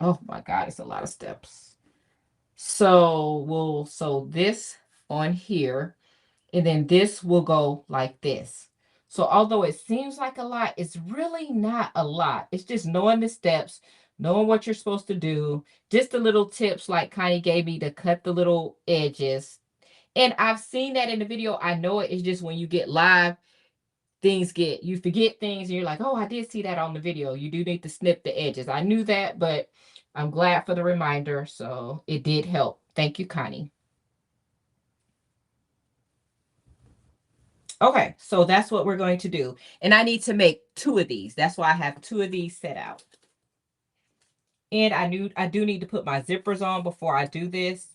Oh my God, it's a lot of steps. So we'll sew this on here. And then this will go like this. So although it seems like a lot, it's really not a lot. It's just knowing the steps, knowing what you're supposed to do. Just the little tips like Connie gave me to cut the little edges. And I've seen that in the video. I know it. It's just when you get live, you forget things and you're like, oh, I did see that on the video. You do need to snip the edges. I knew that, but I'm glad for the reminder. So it did help. Thank you, Connie. Okay, so that's what we're going to do. And I need to make 2 of these. That's why I have 2 of these set out. And I do need to put my zippers on before I do this.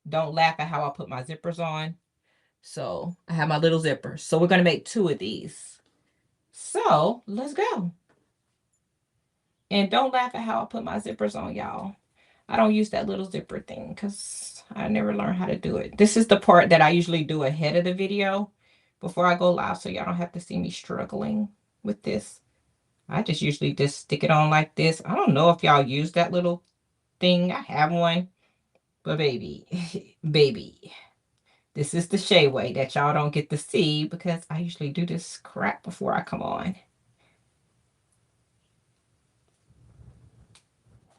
Don't laugh at how I put my zippers on. So I have my little zippers. So we're going to make 2 of these. So let's go. And don't laugh at how I put my zippers on, y'all. I don't use that little zipper thing because I never learned how to do it. This is the part that I usually do ahead of the video before I go live, so y'all don't have to see me struggling with this. I just usually just stick it on like this. I don't know if y'all use that little thing. I have one, but baby, baby, this is the Shay way that y'all don't get to see because I usually do this crap before I come on.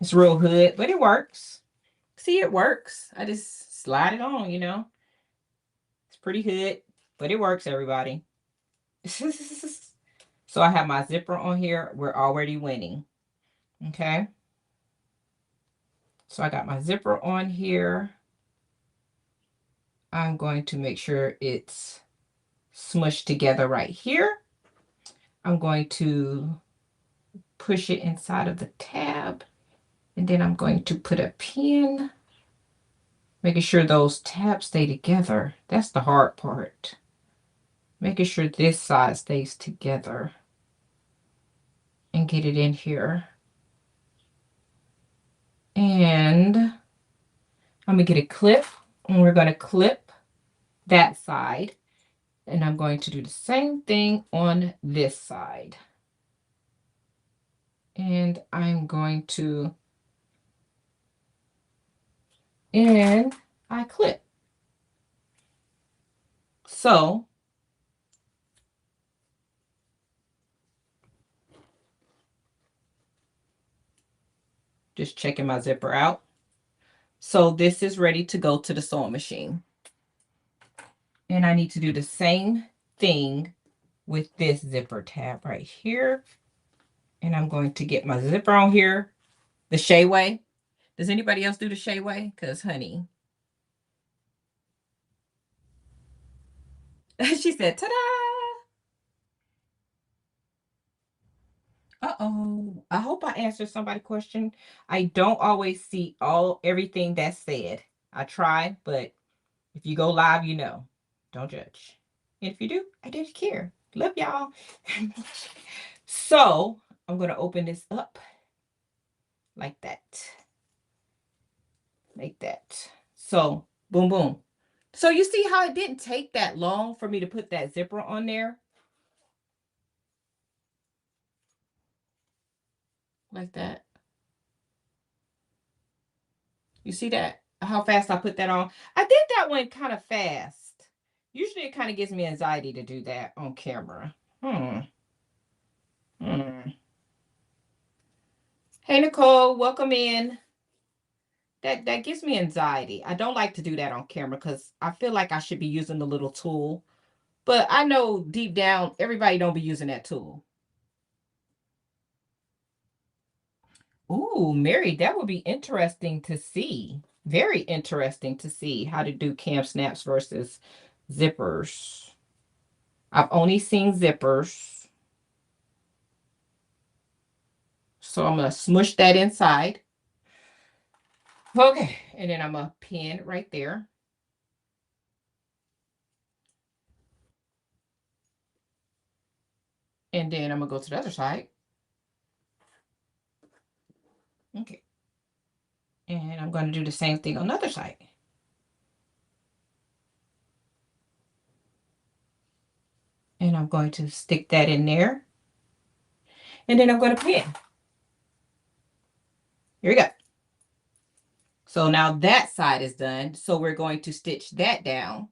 It's real hood, but it works. See, it works. I just slide it on, you know. It's pretty hood, but it works, everybody. So I have my zipper on here. We're already winning. Okay. So I got my zipper on here. I'm going to make sure it's smushed together right here. I'm going to push it inside of the tab. And then I'm going to put a pin, making sure those tabs stay together. That's the hard part. Making sure this side stays together. And get it in here. And I'm going to get a clip. And we're going to clip that side. And I'm going to do the same thing on this side. And I'm going to, and I clip. So, just checking my zipper out. So this is ready to go to the sewing machine. And I need to do the same thing with this zipper tab right here. And I'm going to get my zipper on here, the Shay way. Does anybody else do the Shay way? Because, honey. She said, ta-da! Uh-oh. I hope I answered somebody's question. I don't always see everything that's said. I try, but if you go live, you know. Don't judge. And if you do, I didn't care. Love y'all. So, I'm going to open this up like that. Like that. So, boom, boom. So, you see how it didn't take that long for me to put that zipper on there? Like that. You see that? How fast I put that on? I did that one kind of fast. Usually it kind of gives me anxiety to do that on camera. Hey, Nicole, welcome in. That gives me anxiety. I don't like to do that on camera because I feel like I should be using the little tool. But I know deep down, everybody don't be using that tool. Ooh, Mary, that would be interesting to see. Very interesting to see how to do cam snaps versus zippers. I've only seen zippers. So I'm going to smush that inside. Okay, and then I'm going to pin right there. And then I'm going to go to the other side. Okay. And I'm going to do the same thing on the other side. And I'm going to stick that in there. And then I'm going to pin. Here we go. So now that side is done. So we're going to stitch that down.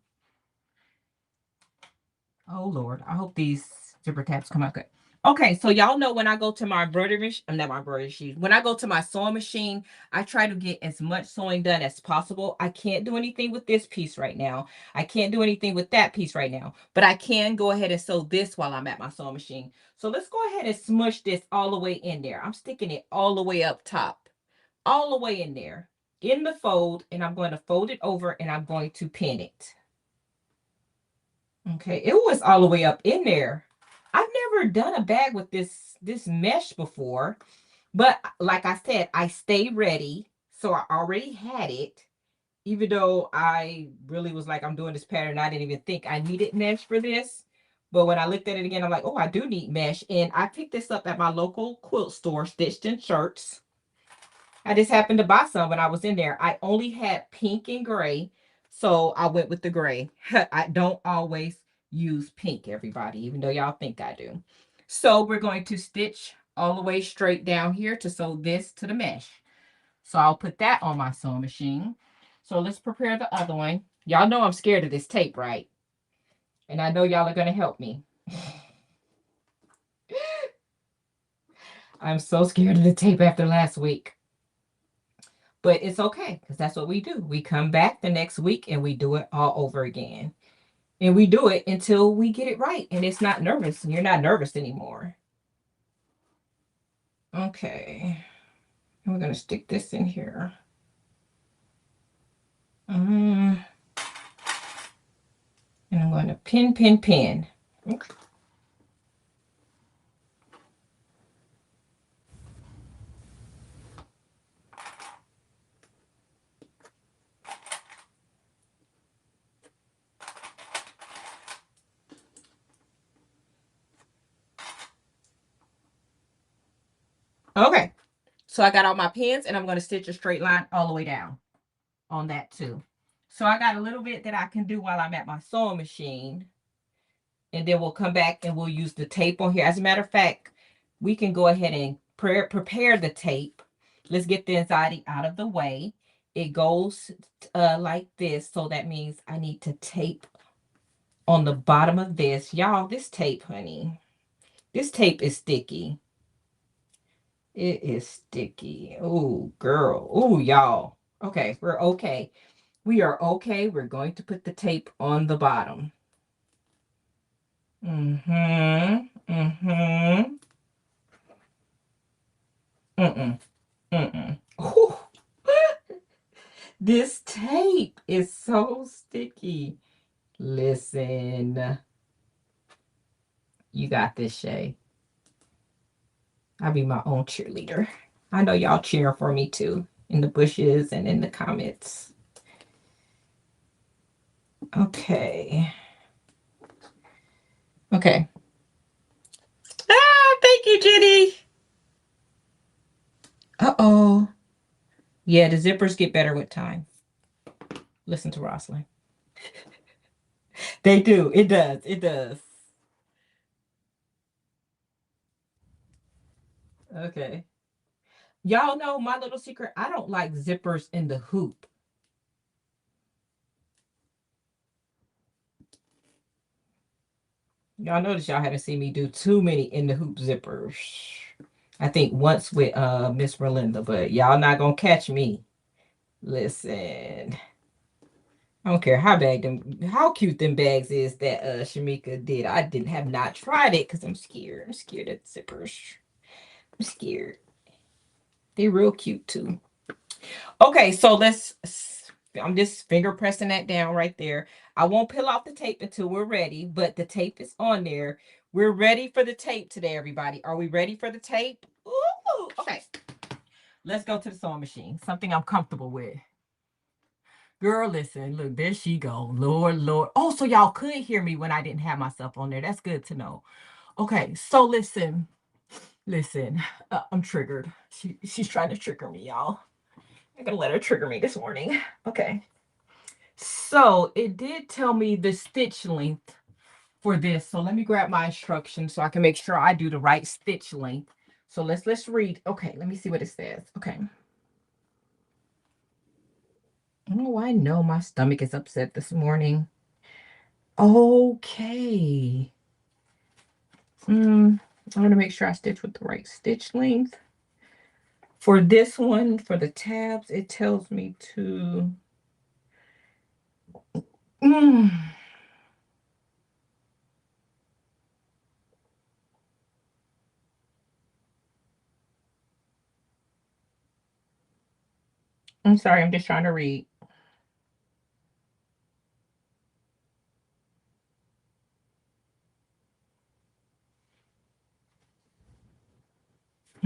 Oh, Lord. I hope these zipper tabs come out good. Okay, so y'all know when I go to my embroidery machine, not my embroidery machine. When I go to my sewing machine, I try to get as much sewing done as possible. I can't do anything with this piece right now. I can't do anything with that piece right now. But I can go ahead and sew this while I'm at my sewing machine. So let's go ahead and smush this all the way in there. I'm sticking it all the way up top. All the way in there. In the fold. And I'm going to fold it over and I'm going to pin it. Okay, it was all the way up in there. I've never done a bag with this mesh before, but like I said, I stay ready. So I already had it, even though I really was like, I'm doing this pattern. I didn't even think I needed mesh for this. But when I looked at it again, I'm like, oh, I do need mesh. And I picked this up at my local quilt store, Stitched in Shirts. I just happened to buy some when I was in there. I only had pink and gray, so I went with the gray. I don't always use pink, everybody, even though y'all think I do. So we're going to stitch all the way straight down here to sew this to the mesh. So I'll put that on my sewing machine. So let's prepare the other one. Y'all know I'm scared of this tape, right? And I know y'all are going to help me. I'm so scared of the tape after last week. But it's okay, because that's what we do. We come back the next week and we do it all over again. And we do it until we get it right. And it's not nervous. You're not nervous anymore. Okay. And we're going to stick this in here. And I'm going to pin, pin, pin. Okay. Okay. So I got all my pins and I'm going to stitch a straight line all the way down on that too. So I got a little bit that I can do while I'm at my sewing machine. And then we'll come back and we'll use the tape on here. As a matter of fact, we can go ahead and prepare the tape. Let's get the anxiety out of the way. It goes like this. So that means I need to tape on the bottom of this. Y'all, this tape, honey, this tape is sticky. It is sticky. Oh, girl. Oh, y'all. Okay, we're okay. We are okay. We're going to put the tape on the bottom. Mm-mm. Ooh. This tape is so sticky. Listen. You got this, Shay. I'll be my own cheerleader. I know y'all cheering for me too, in the bushes and in the comments. Okay. Okay. Ah, thank you, Jenny. Uh-oh. Yeah, the zippers get better with time. Listen to Rosalind. They do. It does. It does. Okay. Y'all know my little secret. I don't like zippers in the hoop. Y'all notice y'all haven't seen me do too many in the hoop zippers. I think once with Miss Merlinda, but y'all not gonna catch me. Listen. I don't care how cute them bags is that Shamika did. I didn't have not tried it because I'm scared. I'm scared of zippers. I'm scared. They're real cute too. Okay, so I'm just finger pressing that down right there. I won't peel off the tape until we're ready, but the tape is on there. We're ready for the tape today, everybody. Are we ready for the tape? Ooh, okay. Let's go to the sewing machine. Something I'm comfortable with. Girl, listen, look, there she go. Lord, Lord. Oh, so y'all could hear me when I didn't have myself on there. That's good to know. Okay, so listen. I'm triggered. She's trying to trigger me, y'all. I'm gonna let her trigger me this morning. Okay. So it did tell me the stitch length for this. So let me grab my instructions so I can make sure I do the right stitch length. So let's read. Okay, let me see what it says. Okay. Oh, I know my stomach is upset this morning. Okay. I want to make sure I stitch with the right stitch length. For this one, for the tabs, it tells me to... I'm sorry, I'm just trying to read.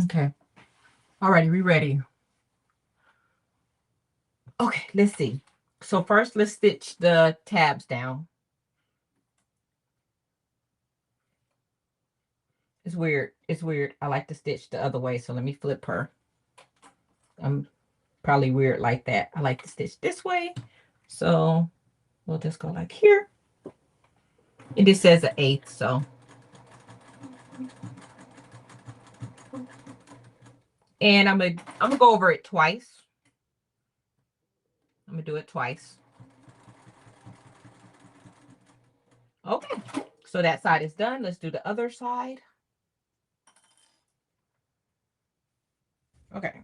Okay. Alrighty, we ready. Okay, let's see. So first, let's stitch the tabs down. It's weird. It's weird. I like to stitch the other way, so let me flip her. I'm probably weird like that. I like to stitch this way. So we'll just go like here. And it says an 1/8, so. And I'm gonna go over it twice. I'm gonna do it twice. Okay, so that side is done. Let's do the other side. Okay.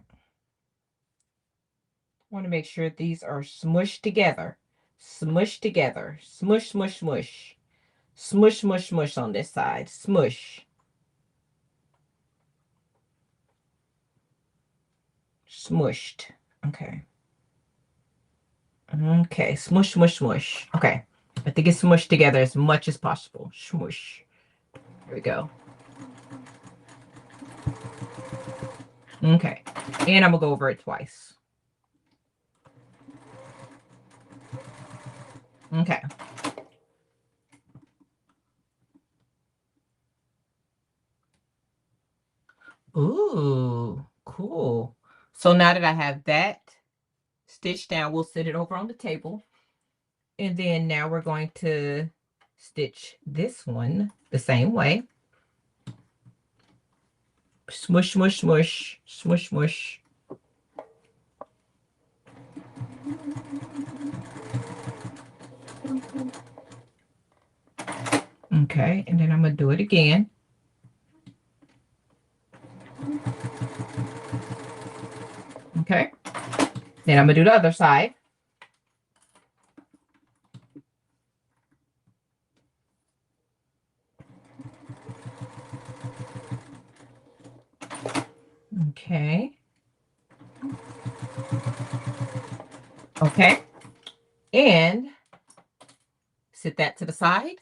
I want to make sure these are smushed together. Smushed together. Smush, smush, smush. Smush, smush, smush on this side. Smush. Smushed. Okay. Okay. Smush, smush, smush. Okay. I think it's smushed together as much as possible. Smush. Here we go. Okay. And I'm going to go over it twice. Okay. Ooh, cool. So now that I have that stitched down, we'll set it over on the table. And then now we're going to stitch this one the same way. Smush, smush, smush, smush, smush. Okay, and then I'm going to do it again. Okay, then I'm going to do the other side. Okay. Okay, and set that to the side.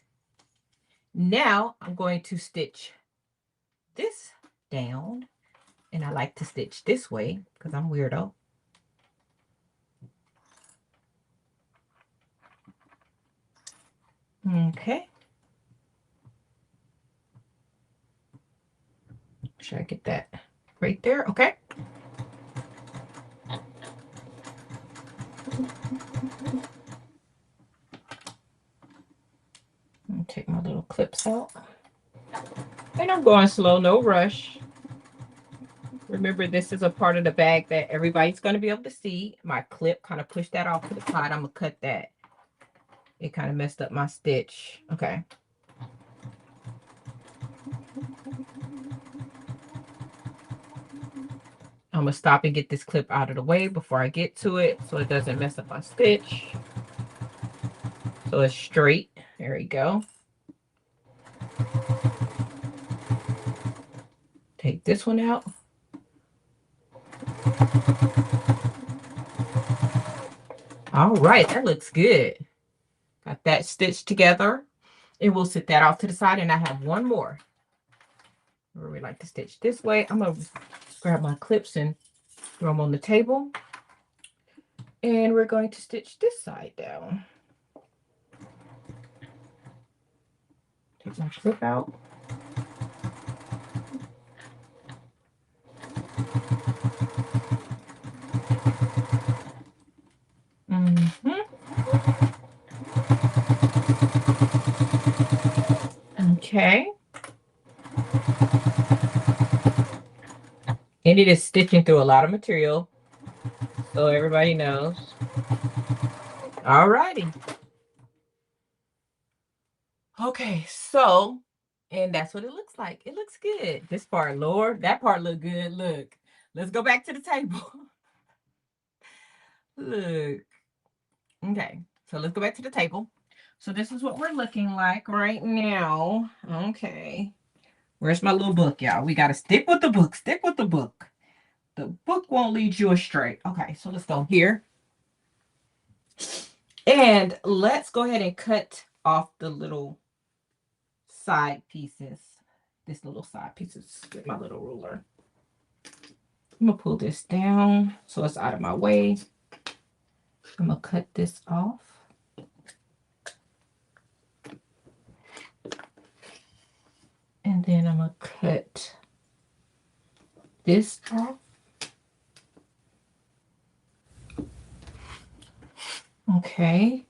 Now I'm going to stitch this down, and I like to stitch this way because I'm weirdo. Okay. Should I get that right there? Okay. Take my little clips out. And I'm going slow, no rush. Remember, this is a part of the bag that everybody's going to be able to see. My clip kind of pushed that off to the side. I'm going to cut that. It kind of messed up my stitch. Okay. I'm going to stop and get this clip out of the way before I get to it so it doesn't mess up my stitch. So it's straight. There we go. Take this one out. All right, that looks good. Got that stitched together. And we'll set that off to the side. And I have one more. Where we like to stitch this way. I'm going to grab my clips and throw them on the table. And we're going to stitch this side down. Take my clip out. Okay. And it is stitching through a lot of material, so everybody knows. All righty. Okay, so, and that's what it looks like. It looks good. This part, Lord, that part look good. Look, let's go back to the table. Look. Okay, so let's go back to the table. So this is what we're looking like right now. Okay. Where's my little book, y'all? We got to stick with the book. Stick with the book. The book won't lead you astray. Okay, so let's go here. And let's go ahead and cut off the little side pieces. This little side pieces with my little ruler. I'm going to pull this down so it's out of my way. I'm going to cut this off. And then I'm going to cut this off. Okay.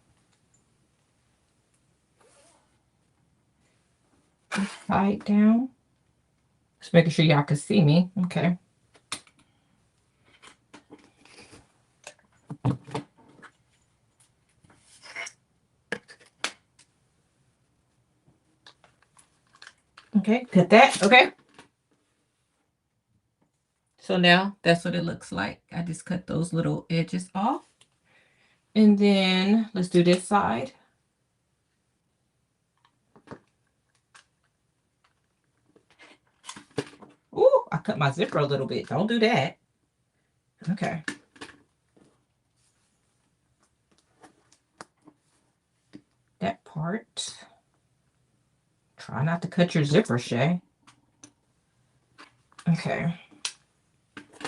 Side down. Just making sure y'all can see me. Okay. Okay, cut that. Okay. So now that's what it looks like. I just cut those little edges off. And then let's do this side. Ooh, I cut my zipper a little bit. Don't do that. Okay. That part. Try not to cut your zipper, Shay. Okay.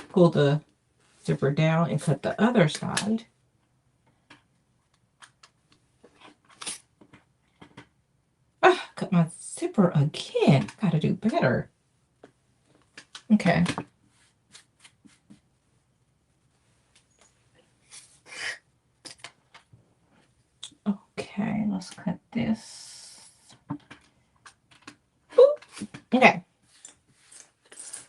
Pull the zipper down and cut the other side. Ah, cut my zipper again. Gotta do better. Okay. Okay, let's cut this. Boop. Okay.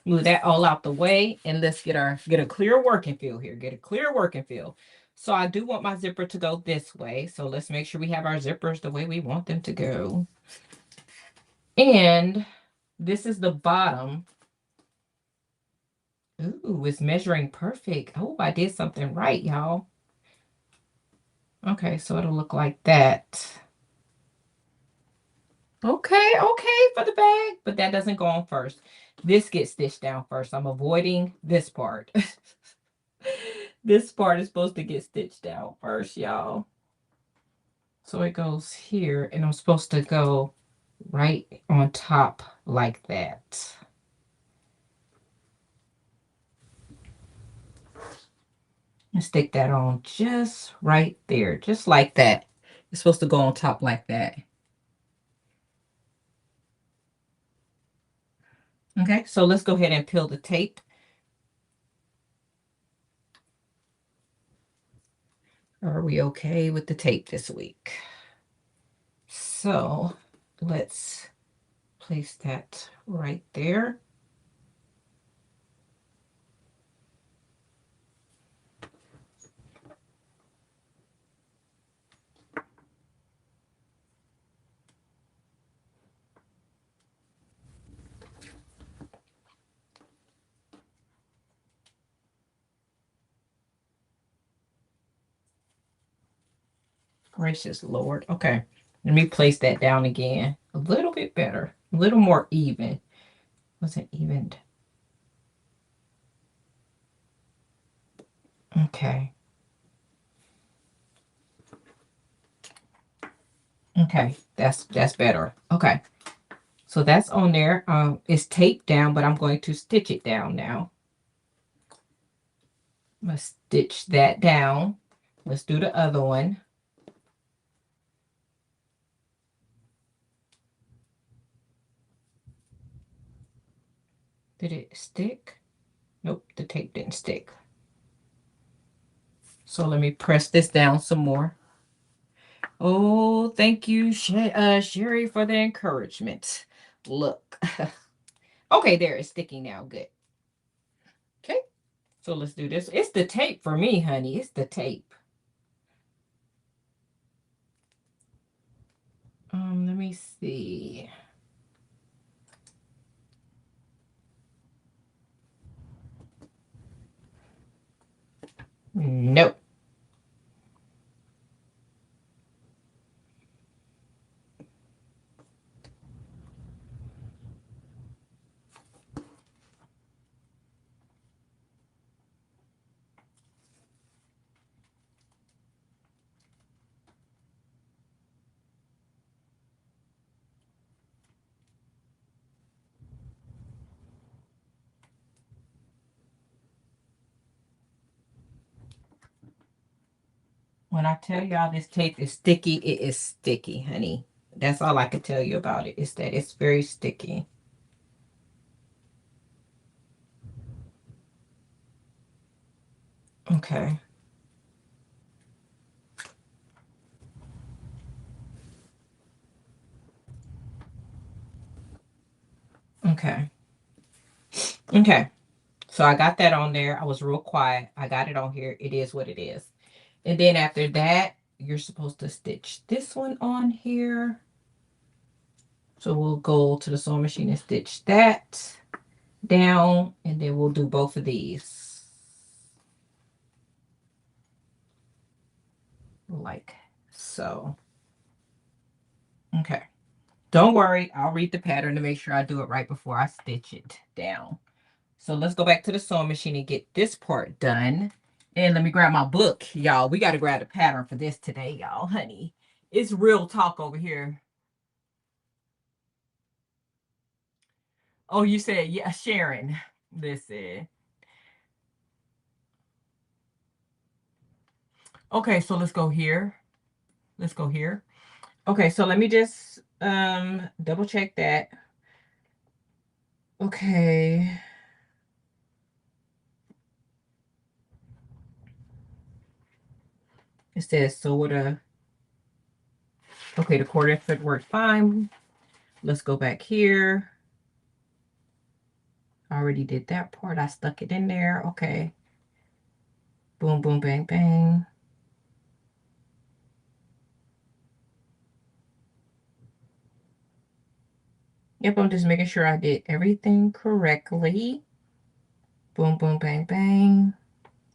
Move that all out the way, and let's get a clear working field here. Get a clear working field. So I do want my zipper to go this way. So let's make sure we have our zippers the way we want them to go. And this is the bottom. Ooh, it's measuring perfect. Oh, I did something right, y'all. Okay, so it'll look like that. Okay, okay for the bag, but that doesn't go on first. This gets stitched down first. I'm avoiding this part. This part is supposed to get stitched down first, y'all. So it goes here, and I'm supposed to go right on top like that. And stick that on just right there, just like that. It's supposed to go on top like that. Okay, so let's go ahead and peel the tape. Are we okay with the tape this week? So let's place that right there. Gracious Lord. Okay, let me place that down again. A little bit better, a little more even. Wasn't evened. Okay. Okay, that's better. Okay, so that's on there. It's taped down, but I'm going to stitch it down now. Let's stitch that down. Let's do the other one. Did it stick? Nope, the tape didn't stick. So let me press this down some more. Oh, thank you, Sherry, for the encouragement. Look. Okay, there, it's sticking now. Good. Okay, so let's do this. It's the tape for me, honey. It's the tape. Let me see. Nope. When I tell y'all this tape is sticky, it is sticky, honey. That's all I can tell you about it, is that it's very sticky. Okay. Okay, so I got that on there. I was real quiet. I got it on here. It is what it is. And then after that, you're supposed to stitch this one on here. So we'll go to the sewing machine and stitch that down, and then we'll do both of these. Like so. Okay. Don't worry, I'll read the pattern to make sure I do it right before I stitch it down. So let's go back to the sewing machine and get this part done. And let me grab my book, y'all. We got to grab the pattern for this today, y'all, honey. It's real talk over here. Oh, you said, yeah, Sharon. Listen. Okay, so let's go here. Let's go here. Okay, so let me just double check that. Okay. It says so with a, okay, the quarter foot worked fine. Let's go back here. I already did that part. I stuck it in there. Okay. Boom, boom, bang, bang. Yep, I'm just making sure I did everything correctly. Boom, boom, bang, bang.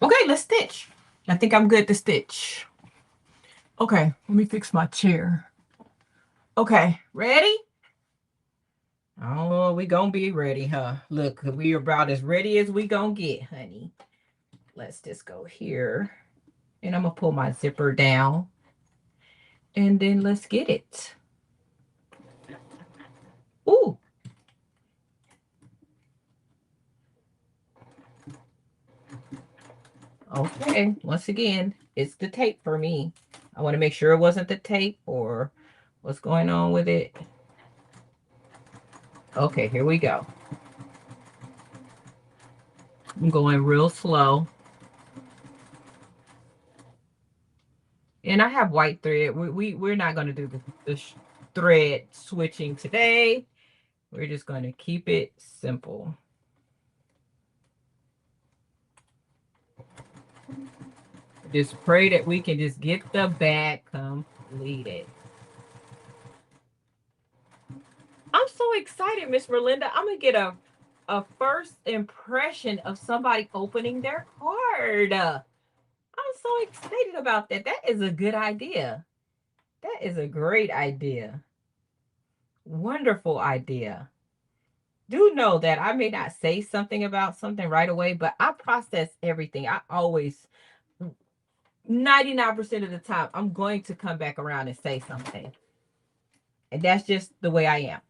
Okay, let's stitch. I think I'm good to stitch. Okay, let me fix my chair. Okay, ready? Oh, we gonna be ready, huh? Look, we are about as ready as we gonna get, honey. Let's just go here. And I'm gonna pull my zipper down. And then let's get it. Ooh. Okay, once again, it's the tape for me. I want to make sure it wasn't the tape or what's going on with it. Okay, here we go. I'm going real slow. And I have white thread. We're not going to do the thread switching today. We're just going to keep it simple. Just pray that we can just get the bag completed. I'm so excited, Miss Merlinda. I'm going to get a first impression of somebody opening their card. I'm so excited about that. That is a good idea. That is a great idea. Wonderful idea. Do know that I may not say something about something right away, but I process everything. I always, 99% of the time, I'm going to come back around and say something. And that's just the way I am.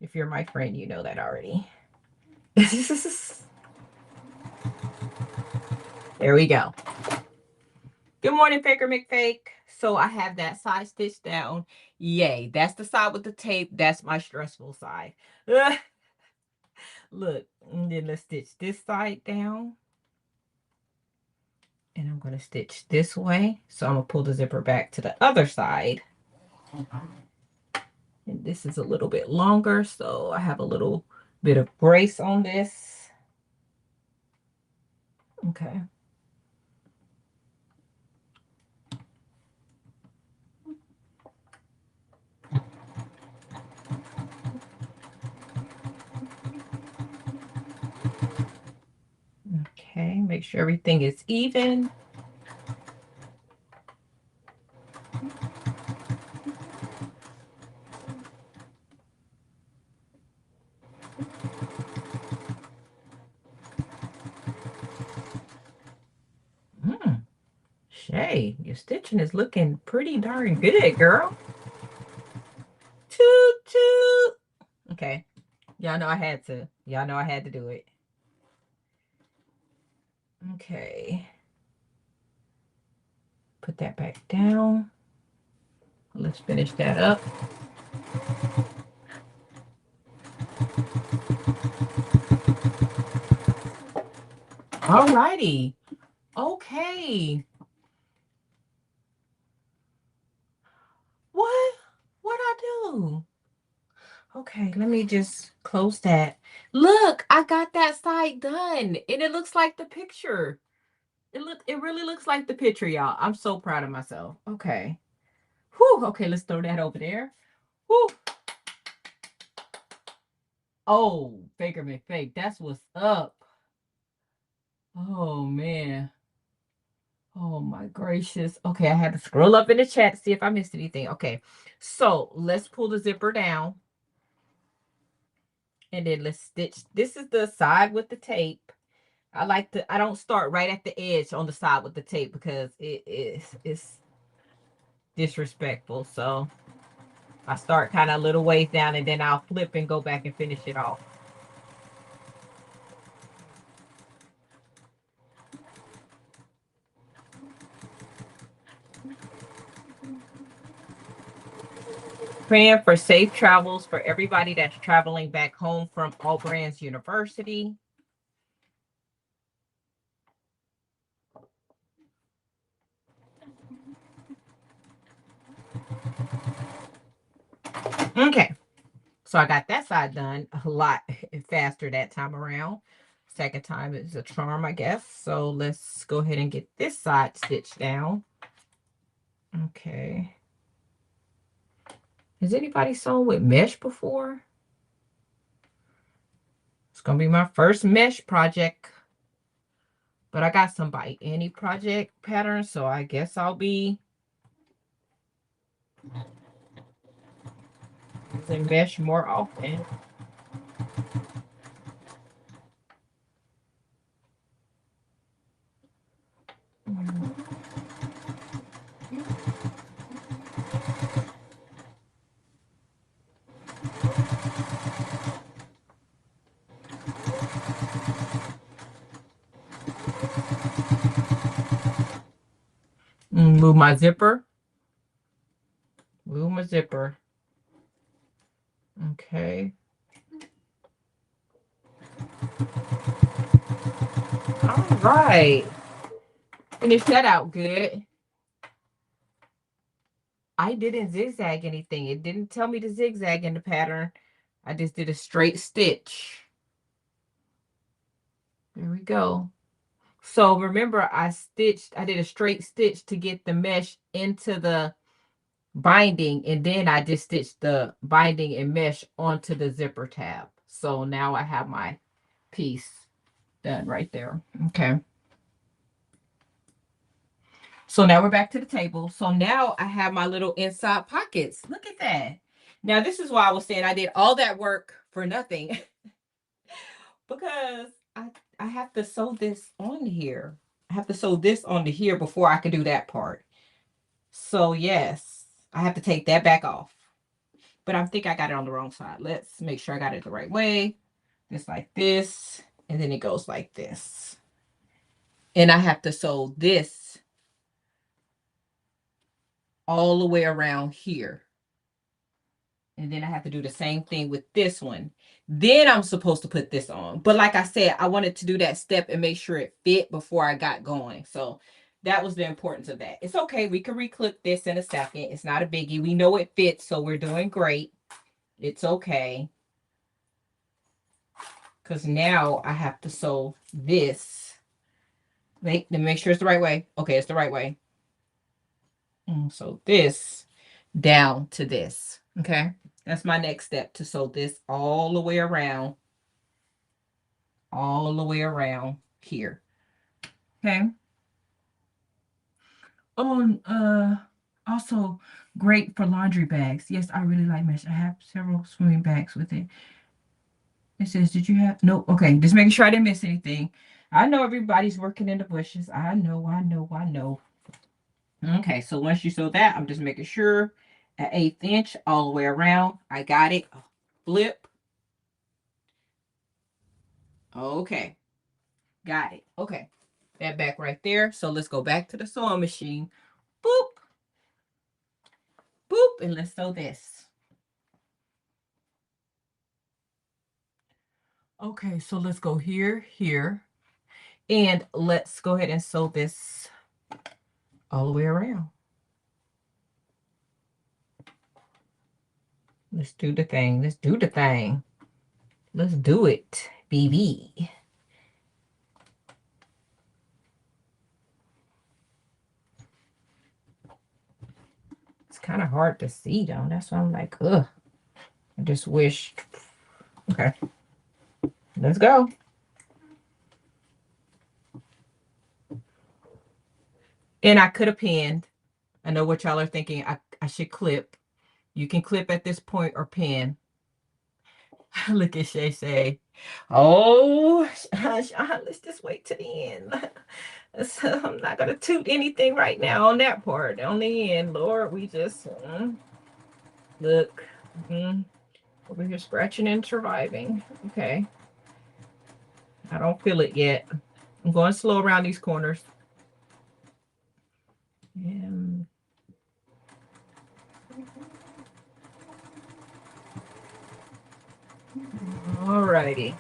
If you're my friend, you know that already. There we go. Good morning, Faker McFake. So I have that side stitched down. Yay. That's the side with the tape. That's my stressful side. Look, and then let's stitch this side down. And I'm going to stitch this way. So I'm going to pull the zipper back to the other side. And this is a little bit longer, so I have a little bit of brace on this. Okay. Okay, make sure everything is even. Shay, your stitching is looking pretty darn good, girl. Toot toot. Okay. Y'all know I had to. Y'all know I had to do it. Okay. Put that back down. Let's finish that up. Alrighty. Okay. What? What'd I do? Okay, let me just close that. Look, I got that side done, and it looks like the picture. It really looks like the picture, y'all. I'm so proud of myself. Okay. Whew, okay, let's throw that over there. Whew. Oh, faker me fake. That's what's up. Oh man. Oh my gracious. Okay, I had to scroll up in the chat to see if I missed anything. Okay. So let's pull the zipper down. And then let's stitch. This is the side with the tape. I don't start right at the edge on the side with the tape because it's disrespectful. So I start kind of a little ways down and then I'll flip and go back and finish it off. Praying for safe travels for everybody that's traveling back home from All Brands University. Okay. So I got that side done a lot faster that time around. Second time is a charm, I guess. So let's go ahead and get this side stitched down. Okay. Has anybody sewn with mesh before? It's going to be my first mesh project. But I got some by any project pattern, so I guess I'll be using mesh more often. Move my zipper. Move my zipper. Okay. All right. Finish that out good. I didn't zigzag anything. It didn't tell me to zigzag in the pattern. I just did a straight stitch. There we go. So remember, I did a straight stitch to get the mesh into the binding, and then I just stitched the binding and mesh onto the zipper tab. So now I have my piece done right there. Okay. So now we're back to the table. So now I have my little inside pockets. Look at that. Now this is why I was saying I did all that work for nothing because I have to sew this on here. I have to sew this onto here before I can do that part. So yes, I have to take that back off. But I think I got it on the wrong side. Let's make sure I got it the right way. It's like this, and then it goes like this. And I have to sew this all the way around here. And then I have to do the same thing with this one. Then I'm supposed to put this on. But like I said, I wanted to do that step and make sure it fit before I got going. So that was the importance of that. It's okay. We can reclip this in a second. It's not a biggie. We know it fits, so we're doing great. It's okay. Because now I have to sew this. Make sure it's the right way. Okay, it's the right way. So this down to this. Okay, that's my next step, to sew this all the way around. All the way around here. Okay. Oh, also great for laundry bags. Yes, I really like mesh. I have several swimming bags with it. It says, did you have? No. Okay, just making sure I didn't miss anything. I know everybody's working in the bushes. I know. Okay, so once you sew that, I'm just making sure at 1/8 inch all the way around. I got it. Flip. Okay, got it. Okay, that back right there. So let's go back to the sewing machine. Boop. Boop, and let's sew this. Okay, so let's go here, and let's go ahead and sew this all the way around. Let's do the thing. Let's do the thing. Let's do it, BB. It's kind of hard to see, though. That's why I'm like, ugh. I just wish. Okay. Let's go. And I could have pinned. I know what y'all are thinking. I should clip. You can clip at this point or pin. Look at ShayShay. Oh, let's just wait to the end. So I'm not going to toot anything right now on that part. On the end, Lord, we just look. Over here scratching and surviving. Okay. I don't feel it yet. I'm going slow around these corners. And alrighty.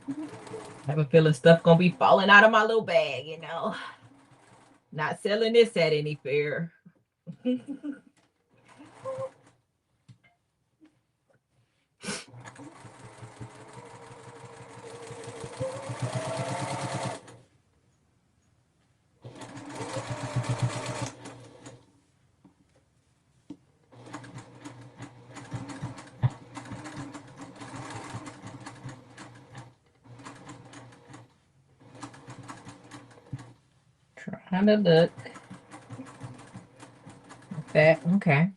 I have a feeling stuff gonna be falling out of my little bag, you know. Not selling this at any fair. Trying to look at that. Okay.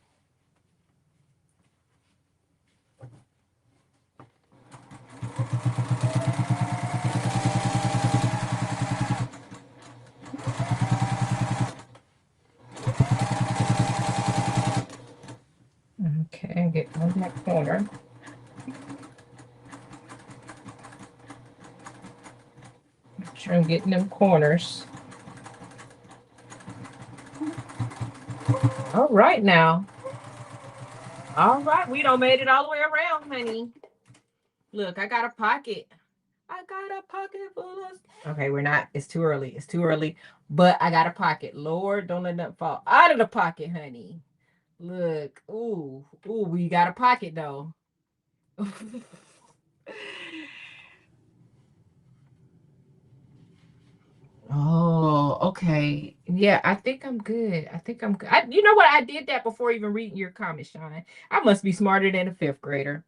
Okay, get on that corner. Make sure I'm getting them corners. All right now. All right, we done made it all the way around, honey. Look, I got a pocket. I got a pocket full of... Okay, we're not. It's too early. It's too early. But I got a pocket. Lord, don't let nothing fall out of the pocket, honey. Look. Ooh. Ooh, we got a pocket, though. Oh, okay. Yeah, I think I'm good. I think I'm good. You know what? I did that before even reading your comments, Sean. I must be smarter than a 5th grader.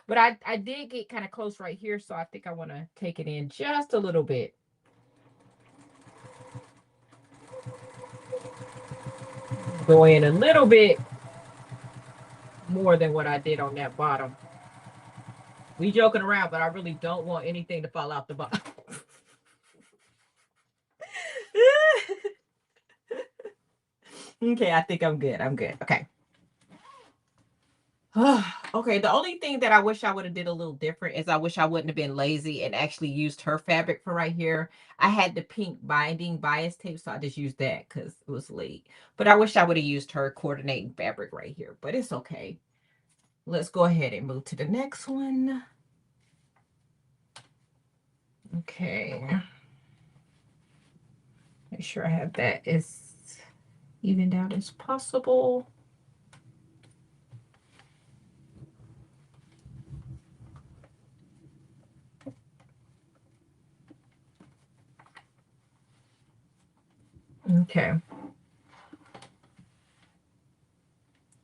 But I did get kind of close right here, so I think I want to take it in just a little bit. Go in a little bit more than what I did on that bottom. We joking around, but I really don't want anything to fall out the bottom. Okay, I think I'm good. I'm good. Okay. Okay, the only thing that I wish I would have did a little different is I wish I wouldn't have been lazy and actually used her fabric for right here. I had the pink binding bias tape, so I just used that because it was late. But I wish I would have used her coordinating fabric right here, but it's okay. Let's go ahead and move to the next one. Okay. Make sure I have that as evened out as possible. Okay. I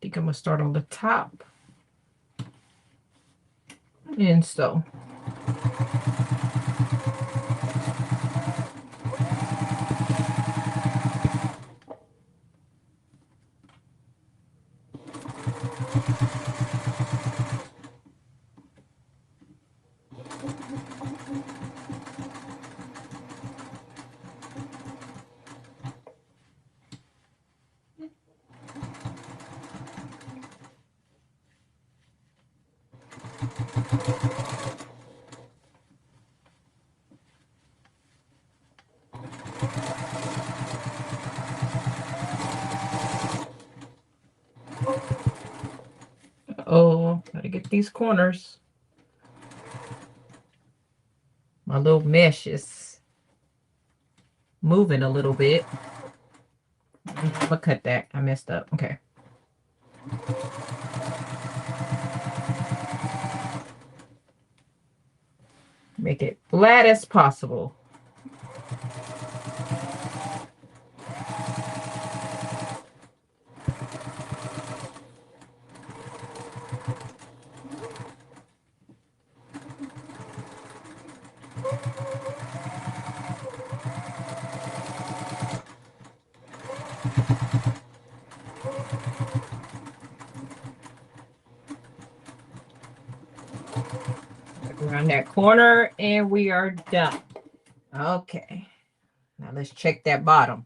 think I'm going to start on the top. And so. Oh, gotta get these corners. My little mesh is moving a little bit. I'm gonna cut that. I messed up. Okay. Make it flat as possible. Around that corner, and we are done. Okay. Now let's check that bottom.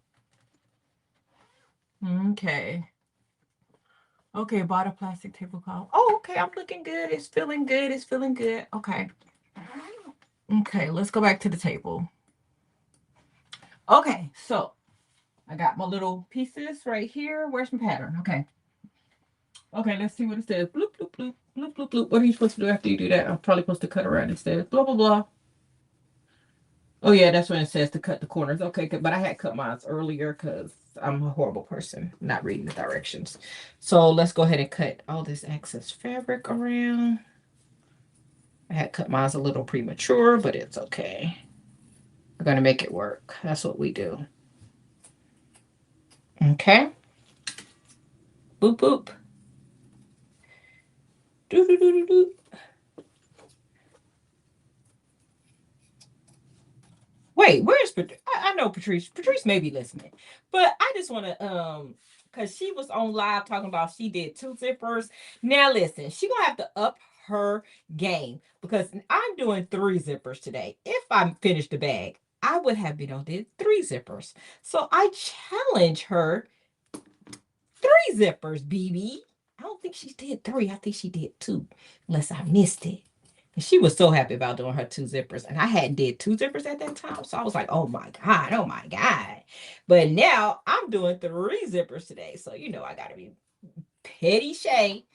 Okay. Okay, bottom plastic tablecloth. Oh, okay. I'm looking good. It's feeling good. It's feeling good. Okay. Okay, let's go back to the table. Okay, so I got my little pieces right here. Where's my pattern? Okay. Okay, let's see what it says. Bloop, bloop, bloop, bloop, bloop, bloop. What are you supposed to do after you do that? I'm probably supposed to cut around instead. Blah, blah, blah. Oh, yeah, that's when it says to cut the corners. Okay, but I had cut mine earlier because I'm a horrible person, not reading the directions. So let's go ahead and cut all this excess fabric around. I had cut mine a little premature, but it's okay. We're going to make it work. That's what we do. Okay. Boop, boop. Doo, doo, doo, doo, doo. Wait, where's Patrice? I know Patrice. Patrice may be listening, but I just want to because she was on live talking about she did 2 zippers. Now listen, she gonna have to up her game because I'm doing 3 zippers today. If I finished the bag, I would have been on did 3 zippers. So I challenge her 3 zippers, BB. I don't think she did 3. I think she did 2, unless I missed it. And she was so happy about doing her 2 zippers. And I hadn't did 2 zippers at that time. So I was like, oh my God, oh my God. But now I'm doing 3 zippers today. So, you know, I got to be petty Shay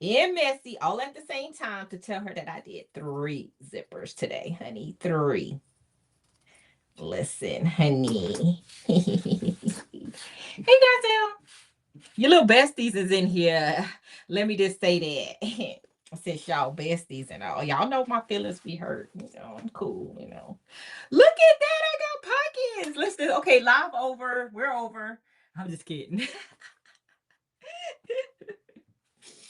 and messy all at the same time to tell her that I did 3 zippers today, honey. 3. Listen, honey. Hey, Garcelle. Your little besties is in here. Let me just say that. Since y'all besties and all, y'all know my feelings be hurt. You know, I'm cool, you know. Look at that. I got pockets. Let's do, okay, live over. We're over. I'm just kidding.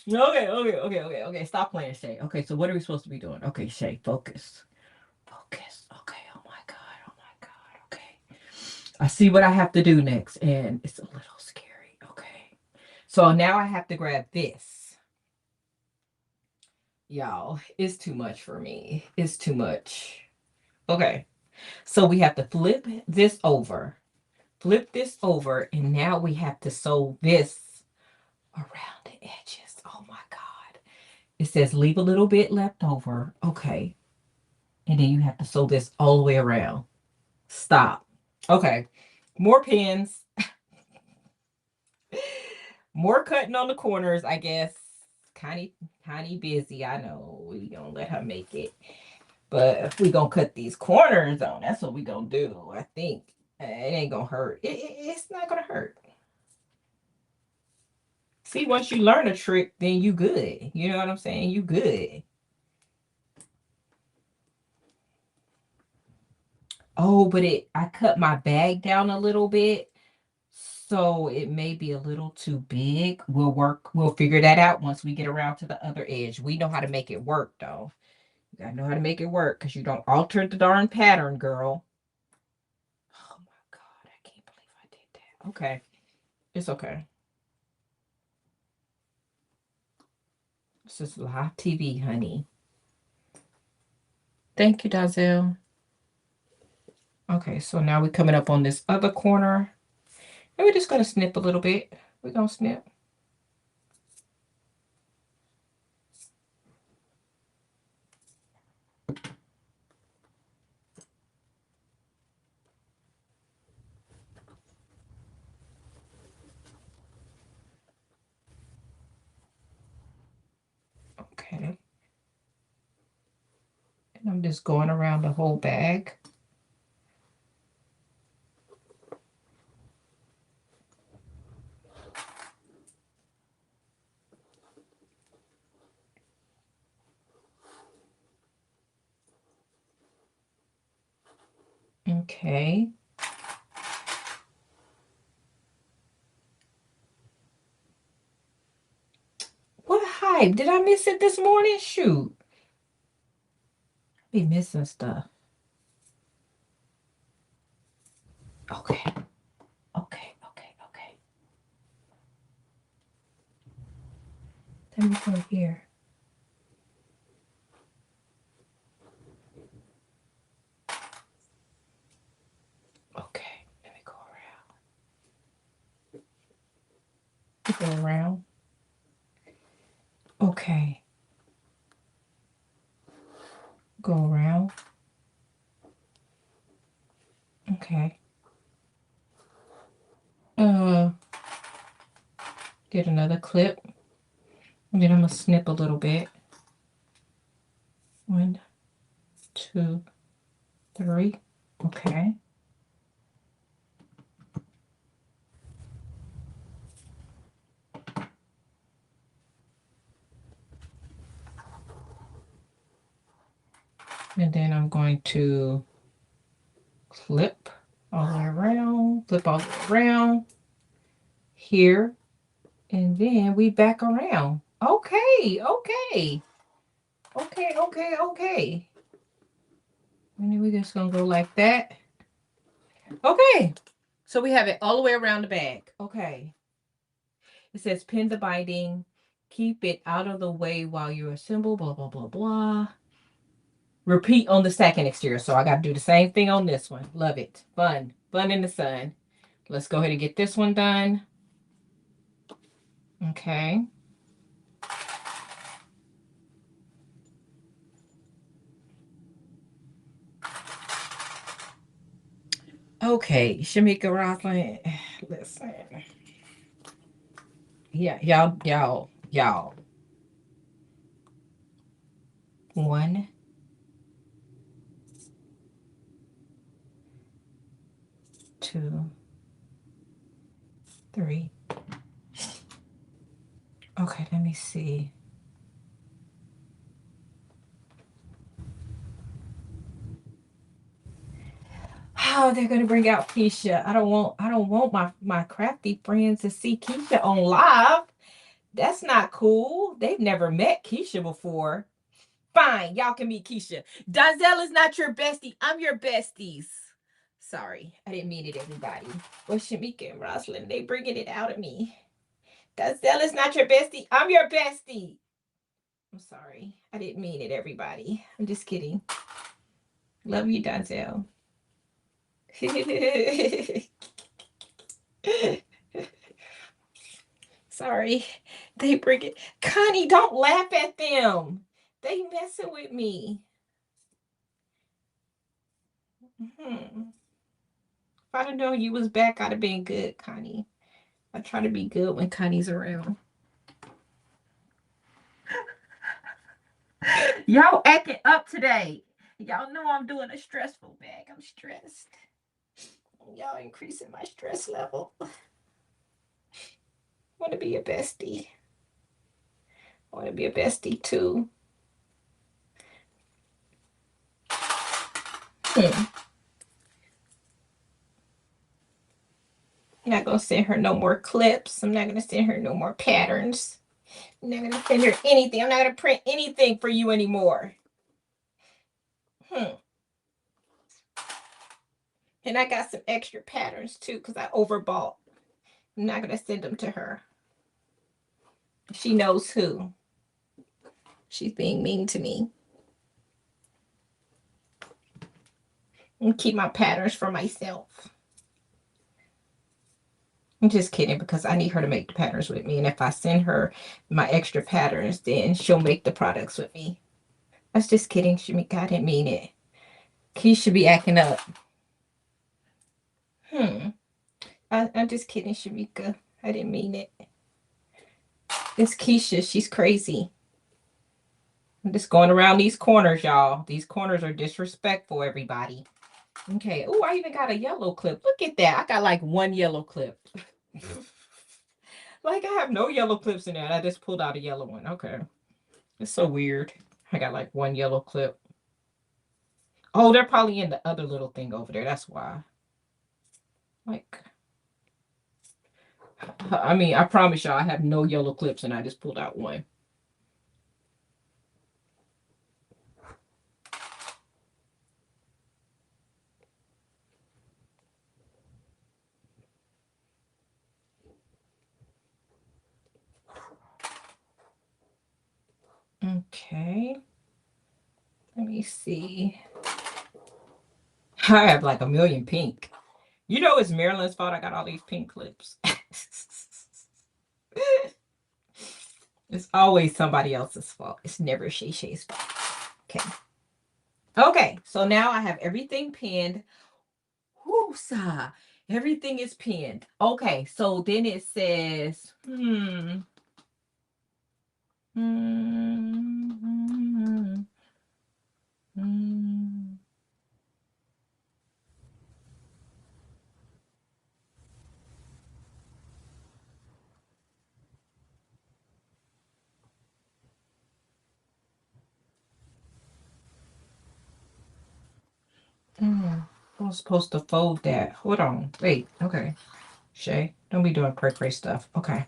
Okay. Stop playing, Shay. Okay, so what are we supposed to be doing? Okay, Shay, focus. Focus. Okay, oh my God. Okay. I see what I have to do next, and it's a little scary. Okay. So now I have to grab this. Y'all, it's too much for me. It's too much. Okay. So we have to flip this over. Flip this over, and now we have to sew this around the edges. Oh my God. It says leave a little bit left over. Okay. And then you have to sew this all the way around. Stop. Okay. More pins. More cutting on the corners, I guess. Kind of busy. I know. We gonna let her make it. But if we gonna cut these corners on, that's what we gonna do. I think it ain't gonna hurt. It's not gonna hurt. See, once you learn a trick, then you good. You know what I'm saying? You good. Oh, but I cut my bag down a little bit, so it may be a little too big. We'll figure that out once we get around to the other edge. We know how to make it work, though. You gotta know how to make it work, because you don't alter the darn pattern, girl. Oh my God, I can't believe I did that. Okay. It's okay. This is live TV, honey. Thank you, Dazelle. Okay, so now we're coming up on this other corner. And we're just going to snip a little bit. We're going to snip. Okay. And I'm I'm just going around the whole bag. Okay. What hype? Did I miss it this morning? Shoot. Be missing stuff. Okay. Okay. Let me go here. Okay. Let me go around. Go around. Okay. Go around. Okay. Get another clip. And then I'm going to snip a little bit. 1, 2, 3. Okay. And then I'm going to clip all the way around, flip all the way around here, and then we back around. Okay. And then we're just gonna go like that. Okay, so we have it all the way around the bag. Okay, it says pin the binding, keep it out of the way while you assemble, blah blah blah blah. Repeat on the second exterior. So I got to do the same thing on this one. Love it. Fun in the sun. Let's go ahead and get this one done. Okay. Okay, Shamika Roslin, listen. Yeah, y'all. 1, 2, 3. Okay, let me see. Oh, they're gonna bring out Keisha. I don't want my crafty friends to see Keisha on live. That's not cool. They've never met Keisha before. Fine, y'all can meet Keisha. Donzelle is not your bestie. I'm your besties. Sorry, I didn't mean it, everybody. Well, Shamika and Rosalind, they bringing it out of me. Donzelle is not your bestie. I'm your bestie. I'm sorry. I didn't mean it, everybody. I'm just kidding. Love you, Donzelle. Sorry. They bring it. Connie, don't laugh at them. They messing with me. If I'd have known you was back, I'd have been good, Connie. I try to be good when Connie's around. Y'all acting up today. Y'all know I'm doing a stressful bag. I'm stressed. Y'all increasing my stress level. Want to be a bestie. I want to be a bestie too. I'm not going to send her no more clips. I'm not going to send her no more patterns. I'm not going to send her anything. I'm not going to print anything for you anymore. And I got some extra patterns too because I overbought. I'm not going to send them to her. She knows who. She's being mean to me. And keep my patterns for myself. I'm just kidding because I need her to make the patterns with me. And if I send her my extra patterns, then she'll make the products with me. I was just kidding, Shamika. I didn't mean it. Keisha be acting up. I'm just kidding, Shamika. I didn't mean it. It's Keisha. She's crazy. I'm just going around these corners, y'all. These corners are disrespectful, everybody. Okay. Oh, I even got a yellow clip. Look at that. I got like one yellow clip. Like I have no yellow clips in there. And I just pulled out a yellow one. Okay. It's so weird. I got like one yellow clip. Oh, they're probably in the other little thing over there. That's why. Like, I mean, I promise y'all I have no yellow clips and I just pulled out one. Okay. Let me see. I have like a million pink. You know it's Marilyn's fault I got all these pink clips. It's always somebody else's fault. It's never ShayShay's fault. Okay. Okay, so now I have everything pinned. Whoosah. Everything is pinned. Okay, so then it says, I'm supposed to fold that. Hold on. Wait. Okay. Shay, don't be doing cray stuff. Okay.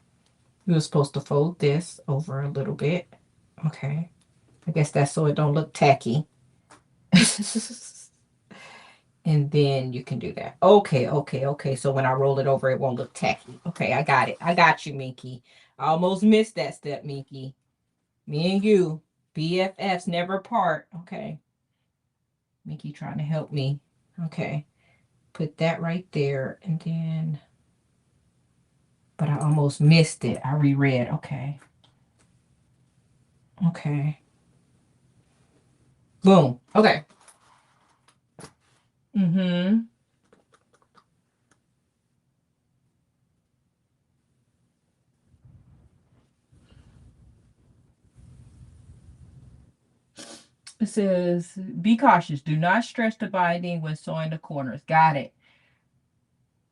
You were supposed to fold this over a little bit. Okay. I guess that's so it don't look tacky. And then you can do that. Okay, okay, okay. So when I roll it over, it won't look tacky. Okay, I got it. I got you, MINKI. I almost missed that step, MINKI. Me and you, BFFs never part. Okay. MINKI trying to help me. Okay. Put that right there. And then, but I almost missed it. I reread. Okay. Okay. Boom. Okay. It says, be cautious. Do not stretch the binding when sewing the corners. Got it.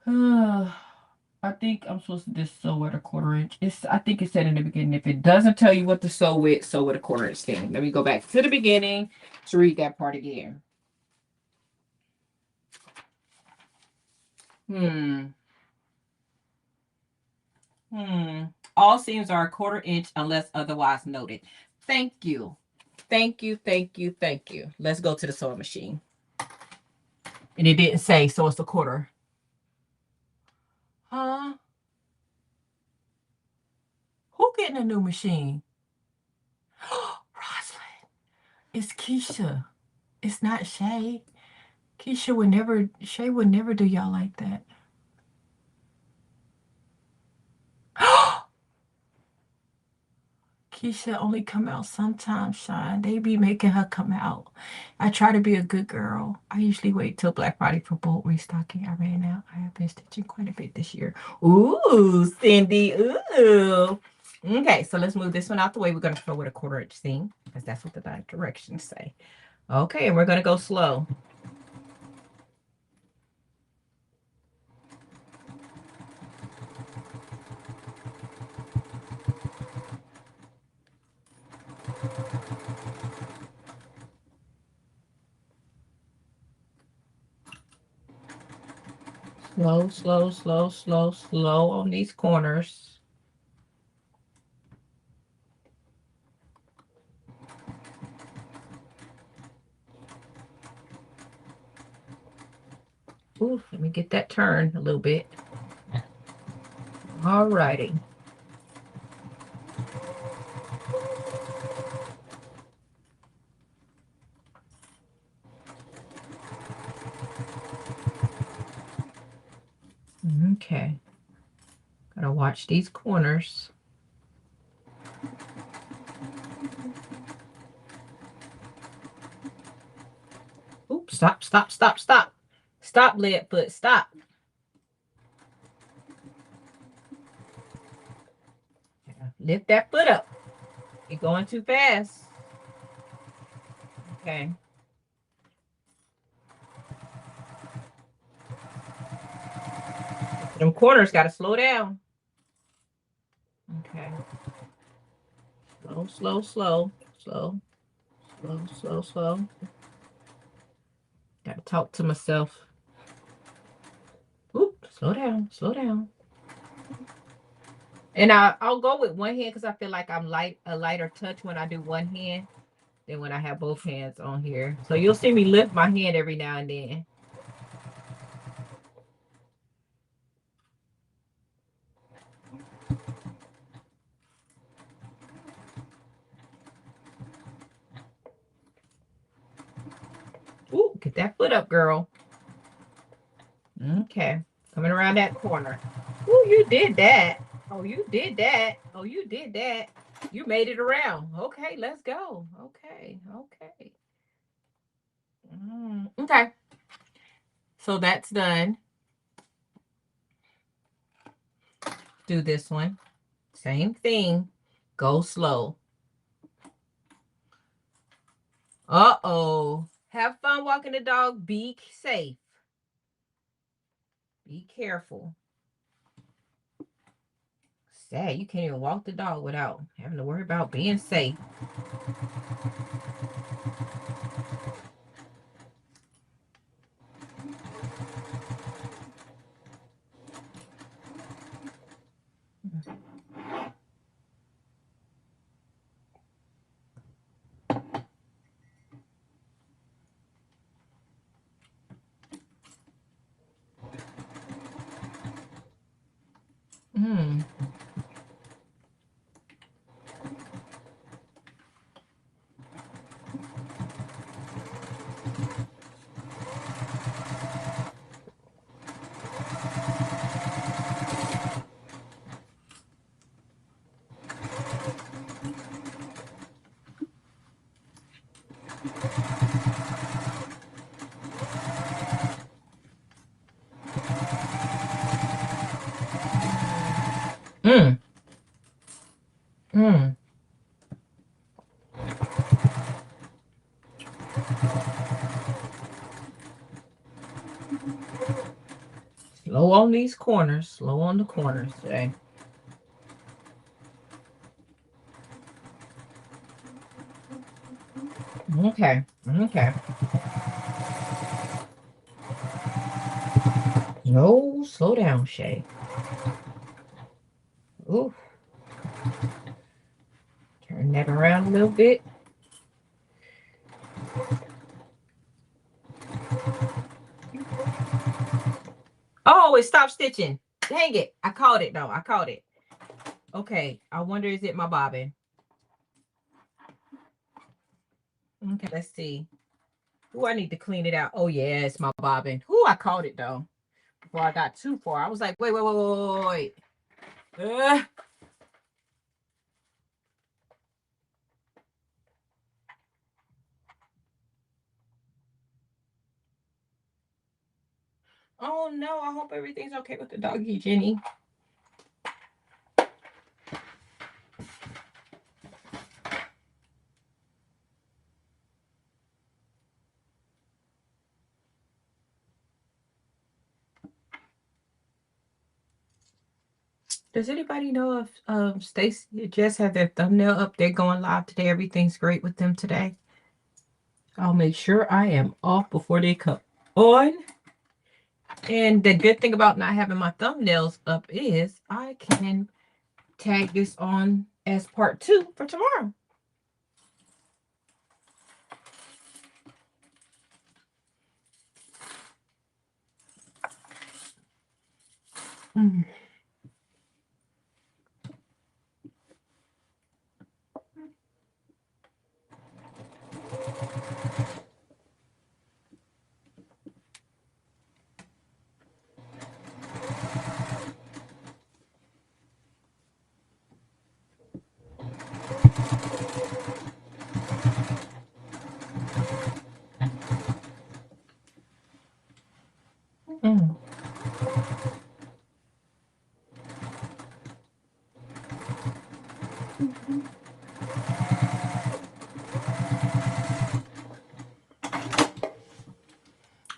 I think I'm supposed to just sew with a 1/4 inch. I think it said in the beginning, if it doesn't tell you what to sew with a 1/4 inch thing. Let me go back to the beginning to read that part again. All seams are a 1/4 inch unless otherwise noted. Thank you. Thank you, thank you, thank you. Let's go to the sewing machine. And it didn't say, so it's a 1/4. Huh? Who getting a new machine? Rosalind. It's Keisha. It's not Shay. Keisha would never, Shay would never do y'all like that. Keisha only come out sometimes, Shine. They be making her come out. I try to be a good girl. I usually wait till Black Friday for bulk restocking. I ran out. I have been stitching quite a bit this year. Ooh, Cindy. Ooh. Okay, so let's move this one out the way. We're going to sew with a 1/4 inch seam because that's what the directions say. Okay, and we're going to go slow. Slow, slow, slow, slow, slow on these corners. Ooh, let me get that turn a little bit. All righty. Okay. Gotta watch these corners. Oops, stop, stop, stop, stop. Stop, lead foot, stop. Lift that foot up. You're going too fast. Okay. Them corners got to slow down. Okay. Slow, slow, slow, slow, slow, slow, slow. Got to talk to myself. Oop, slow down, slow down. And I'll go with one hand because I feel like I'm a lighter touch when I do one hand than when I have both hands on here. So you'll see me lift my hand every now and then. Ooh, get that foot up, girl. Okay, coming around that corner. Ooh, you did that. Oh, you did that. Oh, you did that. You made it around. Okay, let's go. Okay, okay. Okay. So that's done. Do this one. Same thing. Go slow. Uh-oh. Have fun walking the dog. Be safe. Be careful. Sad, you can't even walk the dog without having to worry about being safe. Slow on these corners. Slow on the corners today. Okay. Okay. No, slow down, Shay. Ooh. Turn that around a little bit. Oh, it stopped stitching. Dang it. I caught it, though. I caught it. Okay. I wonder, is it my bobbin? Okay, let's see. Ooh, I need to clean it out. Oh, yeah, it's my bobbin. Ooh, I caught it, though. Before I got too far. I was like, wait. Oh, no. I hope everything's okay with the doggy, Jenny. Does anybody know if Stacy and Jess have their thumbnail up? They're going live today. Everything's great with them today. I'll make sure I am off before they come on. And the good thing about not having my thumbnails up is I can tag this on as part 2 for tomorrow.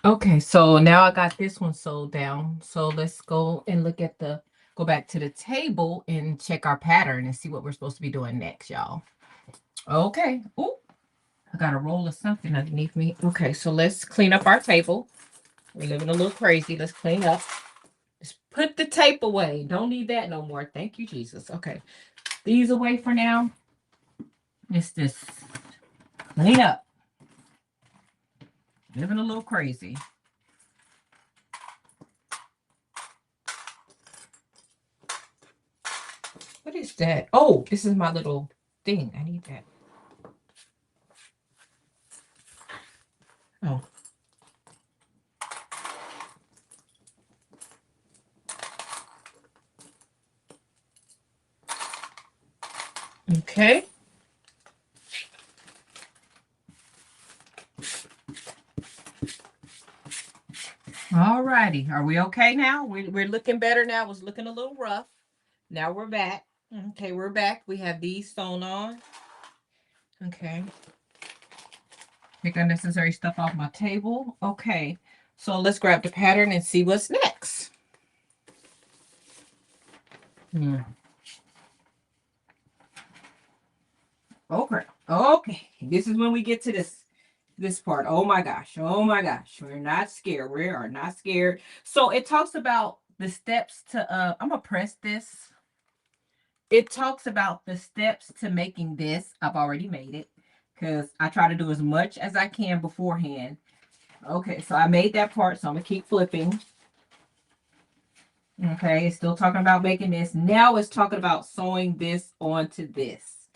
Okay, so now I got this one sewed down. So let's go and look at go back to the table and check our pattern and see what we're supposed to be doing next, y'all. Okay. Oh, I got a roll of something underneath me. Okay, so let's clean up our table. We're living a little crazy. Let's clean up. Just put the tape away. Don't need that no more. Thank you, Jesus. Okay. These away for now. Let's just clean up. Living a little crazy. What is that? Oh, this is my little thing. I need that. Oh. Okay. All righty. Are we okay now? We're looking better now. It was looking a little rough. Now we're back. Okay, we're back. We have these sewn on. Okay. Take unnecessary stuff off my table. Okay. So let's grab the pattern and see what's next. Okay. Okay. This is when we get to this part. Oh my gosh. Oh my gosh. We're not scared. We are not scared. So it talks about the steps to I'm gonna press this. It talks about the steps to making this. I've already made it because I try to do as much as I can beforehand. Okay, so I made that part, so I'm gonna keep flipping. Okay, it's still talking about making this. Now it's talking about sewing this onto this.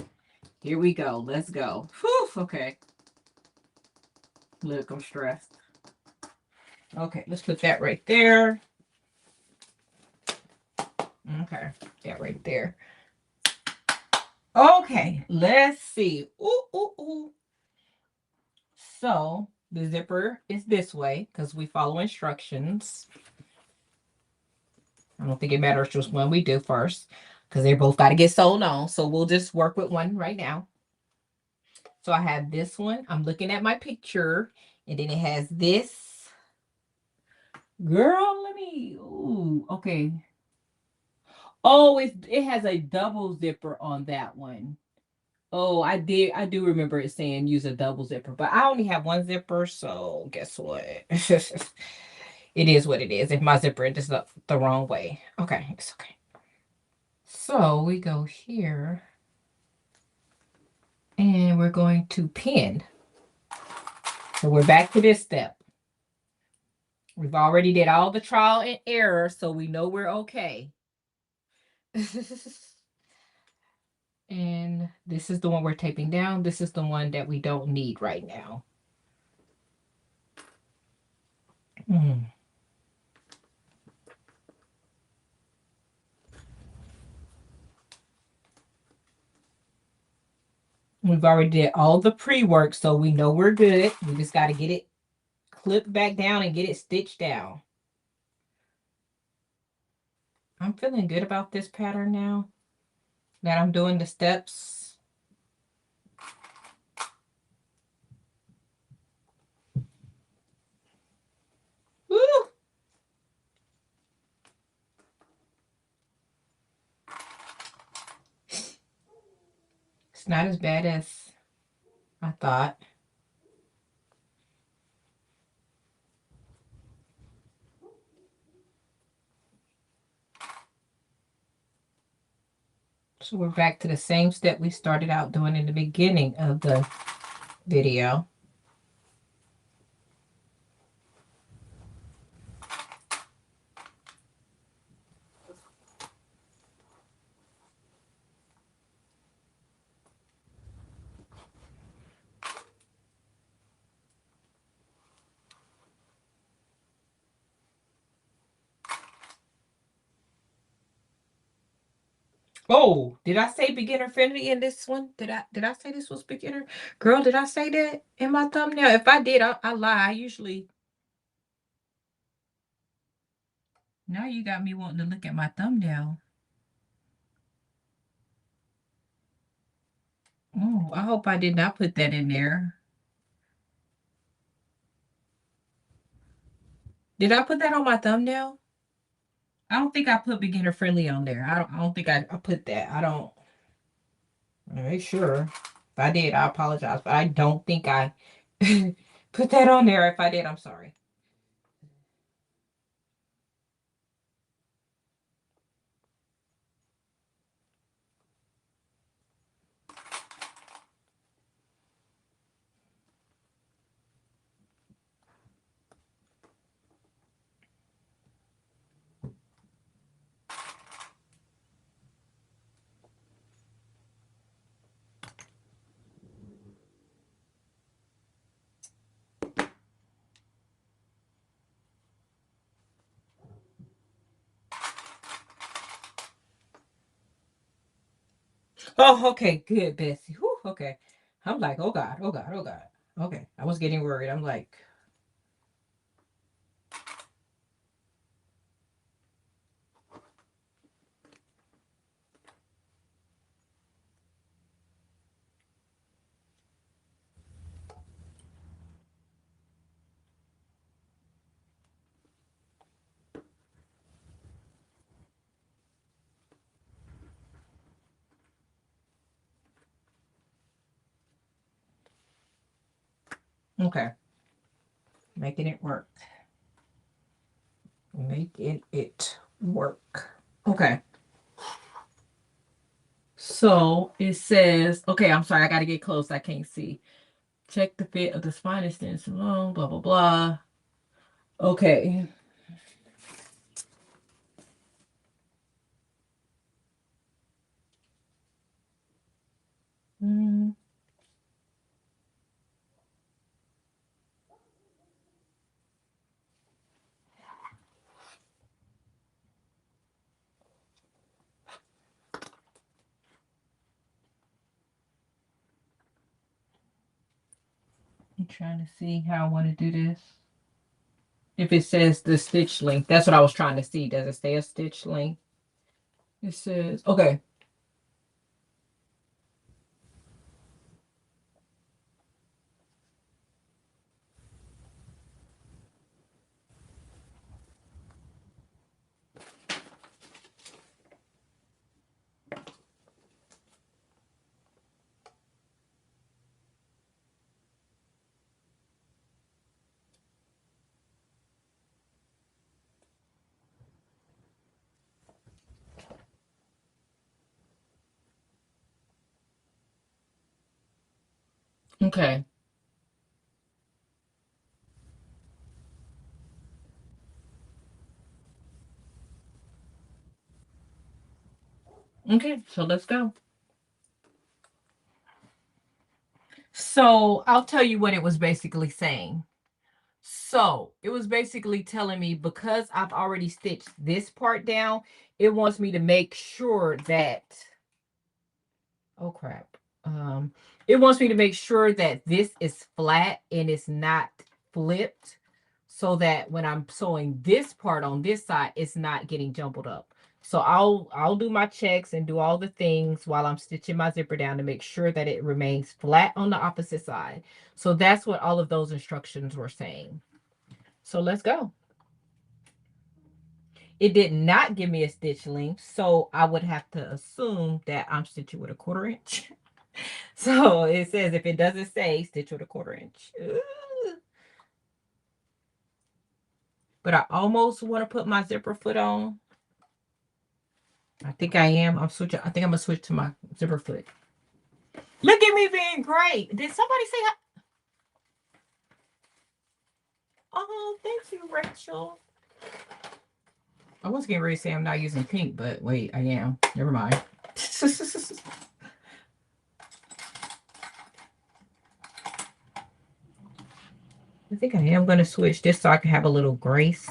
Here we go. Let's go. Whew, okay. Look, I'm stressed. Okay, let's put that right there. Okay, that right there. Okay, let's see. Ooh, ooh, ooh. So the zipper is this way because we follow instructions. I don't think it matters which one we do first because they both got to get sewn on. So we'll just work with one right now. So I have this one. I'm looking at my picture, and then it has this. Girl, let me. Ooh, okay. Oh, it has a double zipper on that one. Oh, I do remember it saying use a double zipper, but I only have one zipper, so guess what? It is what it is. If my zipper is the wrong way. Okay, it's okay. So we go here and we're going to pin. So we're back to this step. We've already did all the trial and error, so we know we're okay. And this is the one we're taping down. This is the one that we don't need right now. We've already did all the pre-work, so we know we're good. We just got to get it clipped back down and get it stitched down. I'm feeling good about this pattern now that I'm doing the steps. Woo! It's not as bad as I thought. So we're back to the same step we started out doing in the beginning of the video. Oh, did I say beginner friendly in this one? Did I say this was beginner? Girl, did I say that in my thumbnail? If I did, I lie. I usually. Now you got me wanting to look at my thumbnail. Oh, I hope I did not put that in there. Did I put that on my thumbnail? I don't think I put beginner friendly on there. I don't think I put that. I don't. Make sure. If I did, I apologize. But I don't think I put that on there. If I did, I'm sorry. Oh, okay. Good, Bessie. Whew, okay. I'm like, oh God, oh God, oh God. Okay. I was getting worried. I'm like, okay. Making it work. Making it work. Okay. So it says, okay, I'm sorry. I got to get close. I can't see. Check the fit of the spine extension long, blah, blah, blah. Okay. Mm. I'm trying to see how I want to do this. If it says the stitch length, that's what I was trying to see. Does it say a stitch length? It says, okay. Okay. Okay, so let's go. So I'll tell you what it was basically saying. So it was basically telling me because I've already stitched this part down, it wants me to make sure that, oh crap. It wants me to make sure that this is flat and it's not flipped so that when I'm sewing this part on this side, it's not getting jumbled up. So I'll do my checks and do all the things while I'm stitching my zipper down to make sure that it remains flat on the opposite side. So that's what all of those instructions were saying. So let's go. It did not give me a stitch length, so I would have to assume that I'm stitching with a 1/4 inch. So it says if it doesn't say, stitch with a 1/4 inch. But I almost want to put my zipper foot on. I think I am. I'm switching. I think I'm gonna switch to my zipper foot. Look at me being great. Did somebody say hi? Oh, thank you, Rachel. I was getting ready to say I'm not using pink, but wait, I am. Never mind. I think I am going to switch this so I can have a little grace,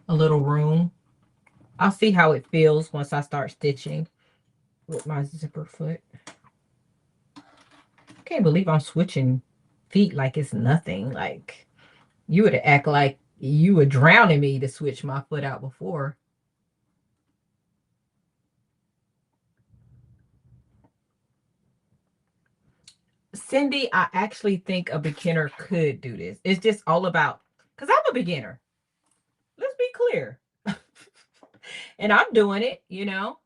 a little room. I'll see how it feels once I start stitching with my zipper foot. I can't believe I'm switching feet like it's nothing. Like, you would act like you were drowning me to switch my foot out before. Cindy, I actually think a beginner could do this. It's just all about because I'm a beginner. Let's be clear. And I'm doing it, you know.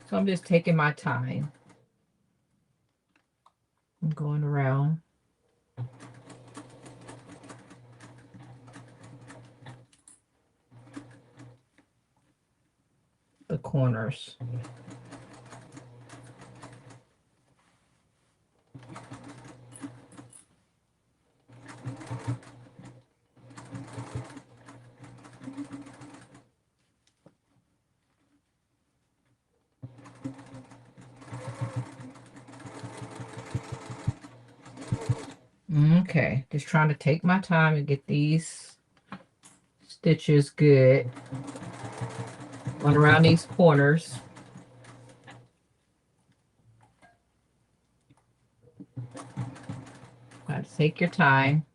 So I'm just taking my time. I'm going around. The corners. Okay, just trying to take my time and get these stitches good. Going around these corners. Got to take your time.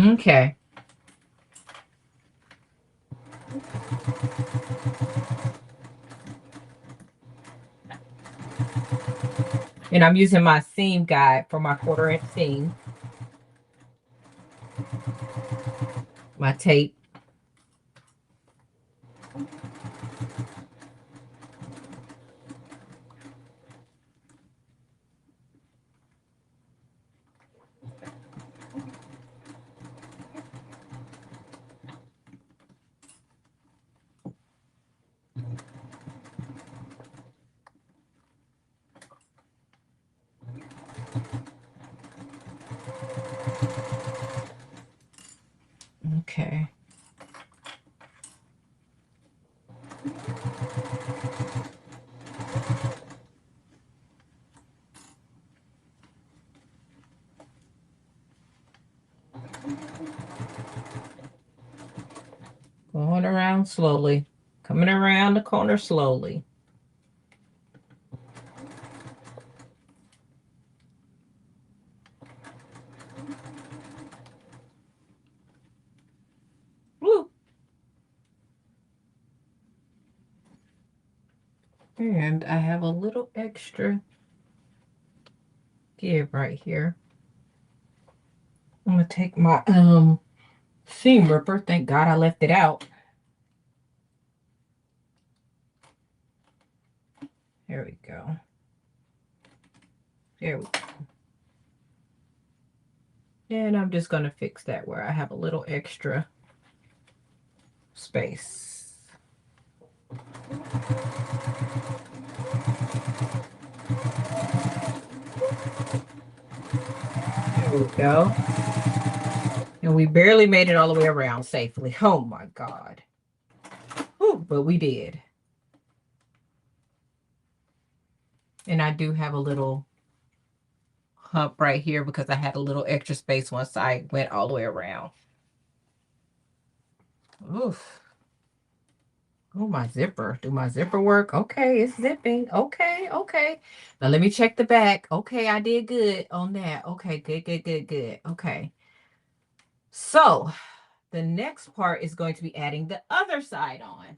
Okay. And I'm using my seam guide for my 1/4 inch seam. My tape. Okay. Going around slowly. Coming around the corner slowly. Woo. And I have a little extra give right here. I'm going to take my seam ripper. Thank God I left it out. There we go. There we go. And I'm just going to fix that where I have a little extra space. There we go. And we barely made it all the way around safely. Oh my God. Ooh, but we did. And I do have a little hump right here because I had a little extra space once I went all the way around. Oof. Oh, my zipper. Do my zipper work? Okay, it's zipping. Okay, okay. Now let me check the back. Okay, I did good on that. Okay, good, good, good, good. Okay. So the next part is going to be adding the other side on.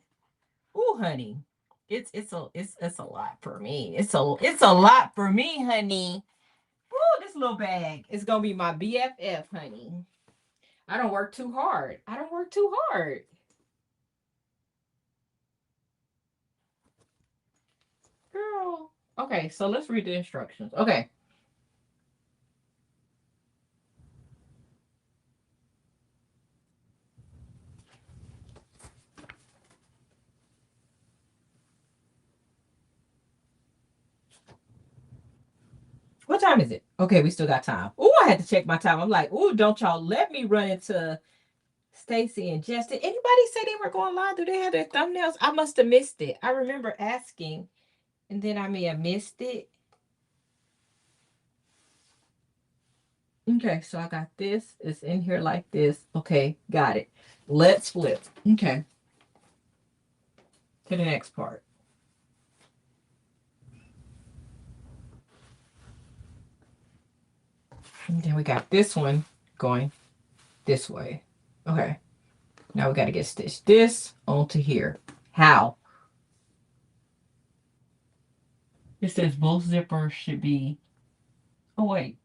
Ooh, honey. It's a lot for me. It's a lot for me, honey. Ooh, this little bag is gonna be my BFF, honey. I don't work too hard. I don't work too hard. Girl. Okay, so let's read the instructions. Okay. What time is it? Okay, we still got time. Oh, I had to check my time. I'm like, oh, don't y'all let me run into Stacy and Jess. Did anybody say they were going live? Do they have their thumbnails? I must have missed it. I remember asking, and then I may have missed it. Okay, so I got this. It's in here like this. Okay, got it. Let's flip. Okay. To the next part. And then we got this one going this way. Okay. Now we got to get stitched this onto here. How? It says both zippers should be... Oh, wait.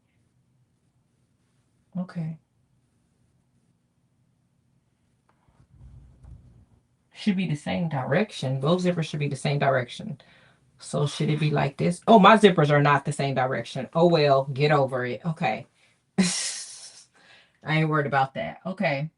Okay. Should be the same direction. Both zippers should be the same direction. So should it be like this? Oh, my zippers are not the same direction. Oh, well, get over it. Okay. I ain't worried about that. Okay.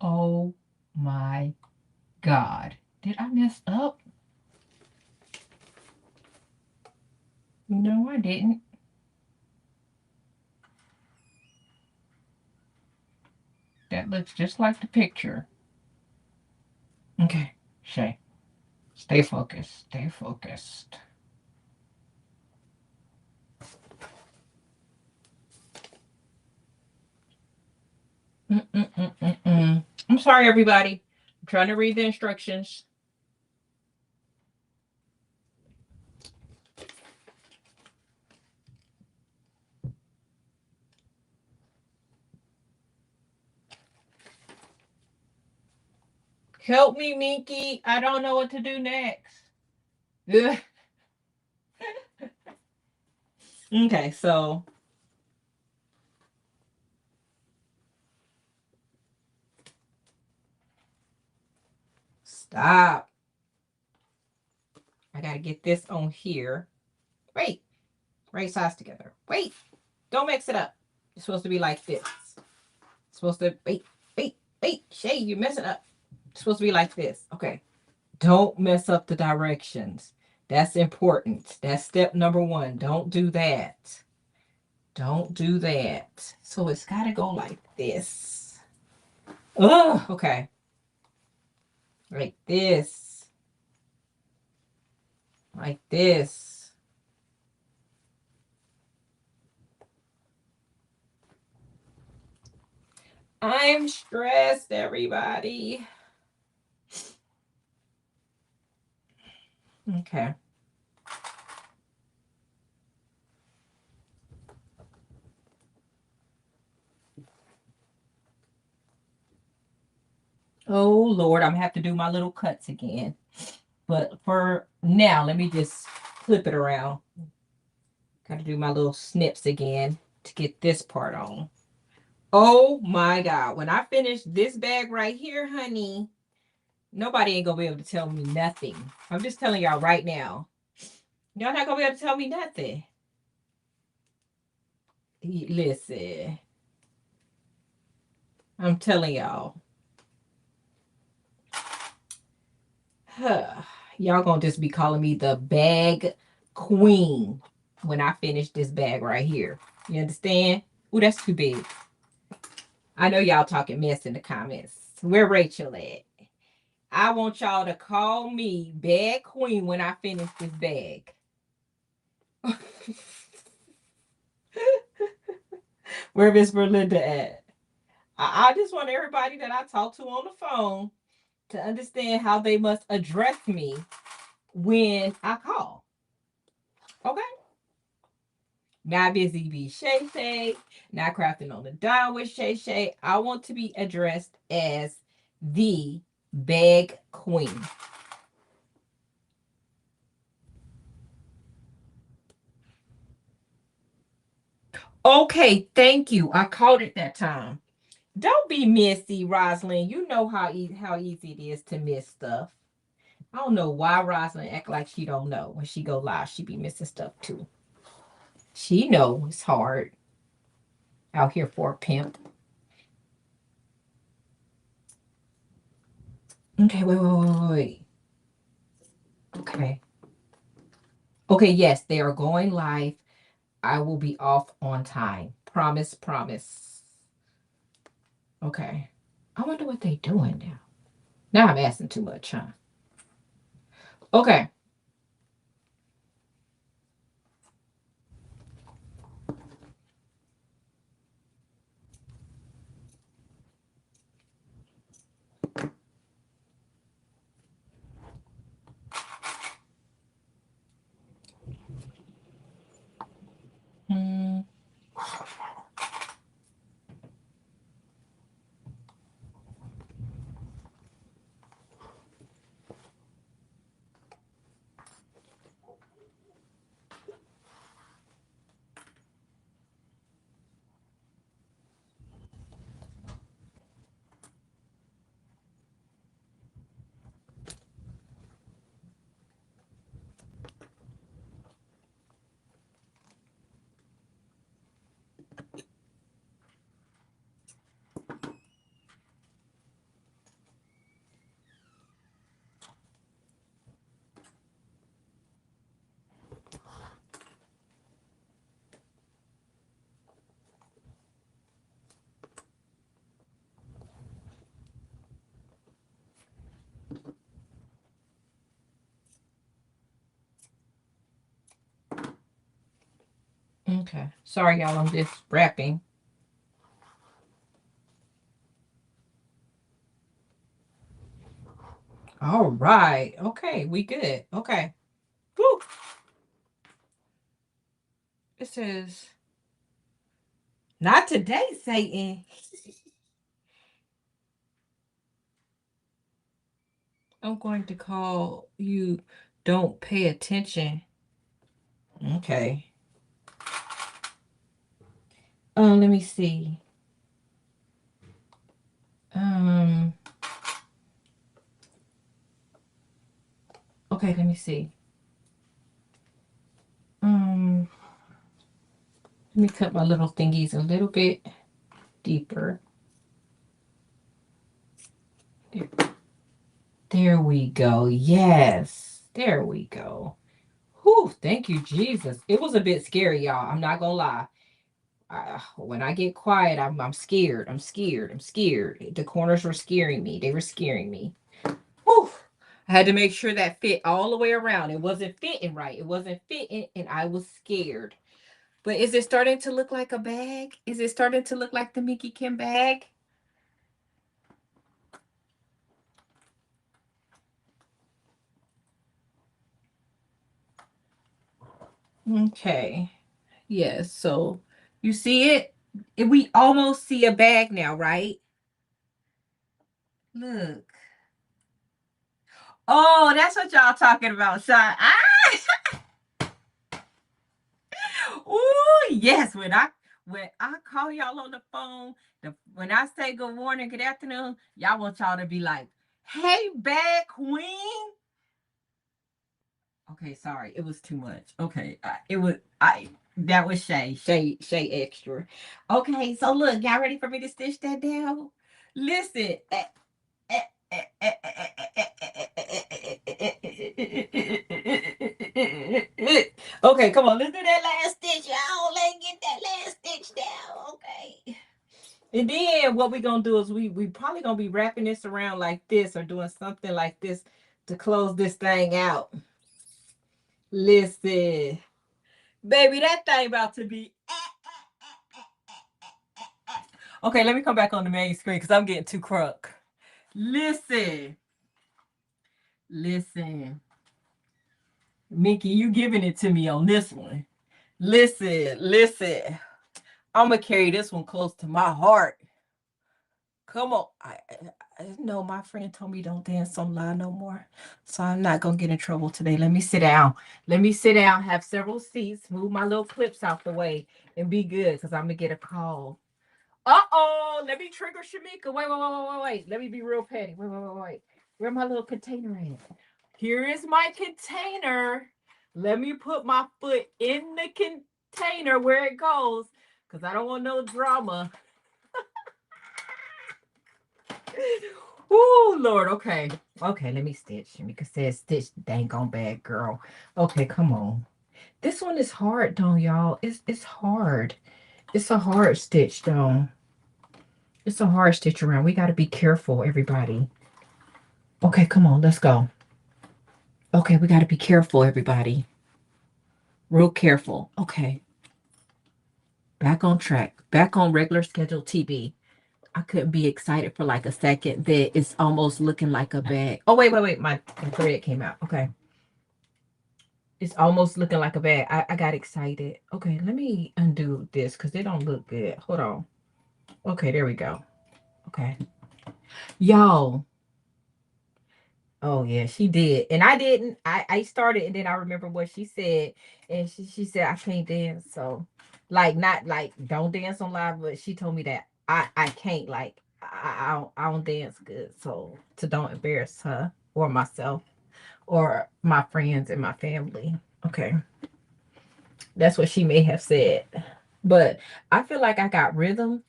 Oh my God. Did I mess up? No, I didn't. That looks just like the picture. Okay, Shay. Stay focused. Stay focused. I'm sorry, everybody. I'm trying to read the instructions. Help me, Minky. I don't know what to do next. Okay, so stop. I gotta get this on here. Wait, right sides together. Wait, don't mix it up. It's supposed to be like this. It's supposed to wait, Shay, you mess it up. It's supposed to be like this. Okay. Don't mess up the directions. That's important. That's step number 1. Don't do that. Don't do that. So it's got to go like this. Oh, okay. Like this. Like this. I'm stressed, everybody. Okay. Oh, Lord, I'm going to have to do my little cuts again. But for now, let me just flip it around. Got to do my little snips again to get this part on. Oh my God. When I finish this bag right here, honey, nobody ain't gonna be able to tell me nothing. I'm just telling y'all right now. Y'all not gonna be able to tell me nothing. Listen. I'm telling y'all. Y'all gonna just be calling me the bag queen when I finish this bag right here. You understand? Ooh, that's too big. I know y'all talking mess in the comments. Where Rachel at? I want y'all to call me bag queen when I finish this bag. Where Miss Berlinda at? I just want everybody that I talk to on the phone to understand how they must address me when I call. Okay? Not busy be Shay, not crafting on the dime with Shay. I want to be addressed as the bag queen. Okay, thank you. I caught it that time. Don't be messy, Rosalind. You know how easy it is to miss stuff. I don't know why Rosalind act like she don't know. When she go live, she be missing stuff too. She know it's hard out here for a pimp. Okay, wait. Okay. Okay, yes, they are going live. I will be off on time. Promise, promise. Okay. I wonder what they're doing now. Now I'm asking too much, huh? Okay. Hmm. Okay. Sorry, y'all. I'm just wrapping. All right. Okay, we good. Okay. Woo. It says, not today, Satan. I'm going to call you. Don't pay attention. Okay. Let me see. Okay, let me see. Let me cut my little thingies a little bit deeper. There we go. Yes. There we go. Whew, thank you, Jesus. It was a bit scary, y'all. I'm not gonna lie. When I get quiet, I'm scared. I'm scared. I'm scared. The corners were scaring me. They were scaring me. Whew. I had to make sure that fit all the way around. It wasn't fitting right. It wasn't fitting, and I was scared. But is it starting to look like a bag? Is it starting to look like the Mickey Kim bag? Okay. Yes. So you see it? We almost see a bag now, right? Look. Oh, that's what y'all talking about, Sean. Oh, yes. When I call y'all on the phone, when I say good morning, good afternoon, y'all want y'all to be like, "Hey, bag queen." Okay, sorry, it was too much. Okay, that was Shay extra. Okay, so look, y'all ready for me to stitch that down? Listen. Okay, come on, let's do that last stitch, y'all. Let's get that last stitch down. Okay. And then what we're gonna do is we probably gonna be wrapping this around like this or doing something like this to close this thing out. Listen, baby, that thing about to be. Okay, let me come back on the main screen because I'm getting too crunk. Listen. Listen. Minky, you giving it to me on this one. Listen. I'm going to carry this one close to my heart. Come on. I know my friend told me don't dance on live no more. So I'm not going to get in trouble today. Let me sit down. Have several seats, move my little clips out the way, and be good because I'm going to get a call. Uh-oh. Let me trigger Shamika. Wait. Let me be real petty. Wait. Where my little container at? Here is my container. Let me put my foot in the container where it goes because I don't want no drama. Oh, Lord. Okay. Okay, let me stitch. Because says stitch dang on bad girl. Okay, come on. This one is hard though, y'all. It's hard. It's a hard stitch though. It's a hard stitch around. We got to be careful, everybody. Okay, come on. Let's go. Okay, we got to be careful, everybody. Real careful. Okay. Back on track. Back on regular schedule TV. I couldn't be excited for like a second that it's almost looking like a bag. Oh, wait. My thread came out. Okay. It's almost looking like a bag. I got excited. Okay, let me undo this because they don't look good. Hold on. Okay, there we go. Okay. Y'all. Oh, yeah, she did. And I didn't. I started and then I remember what she said. And she said, I can't dance. So, like, not like don't dance on live, but she told me that I can't, like, I don't dance good. So, to don't embarrass her or myself or my friends and my family. Okay. That's what she may have said. But I feel like I got rhythm.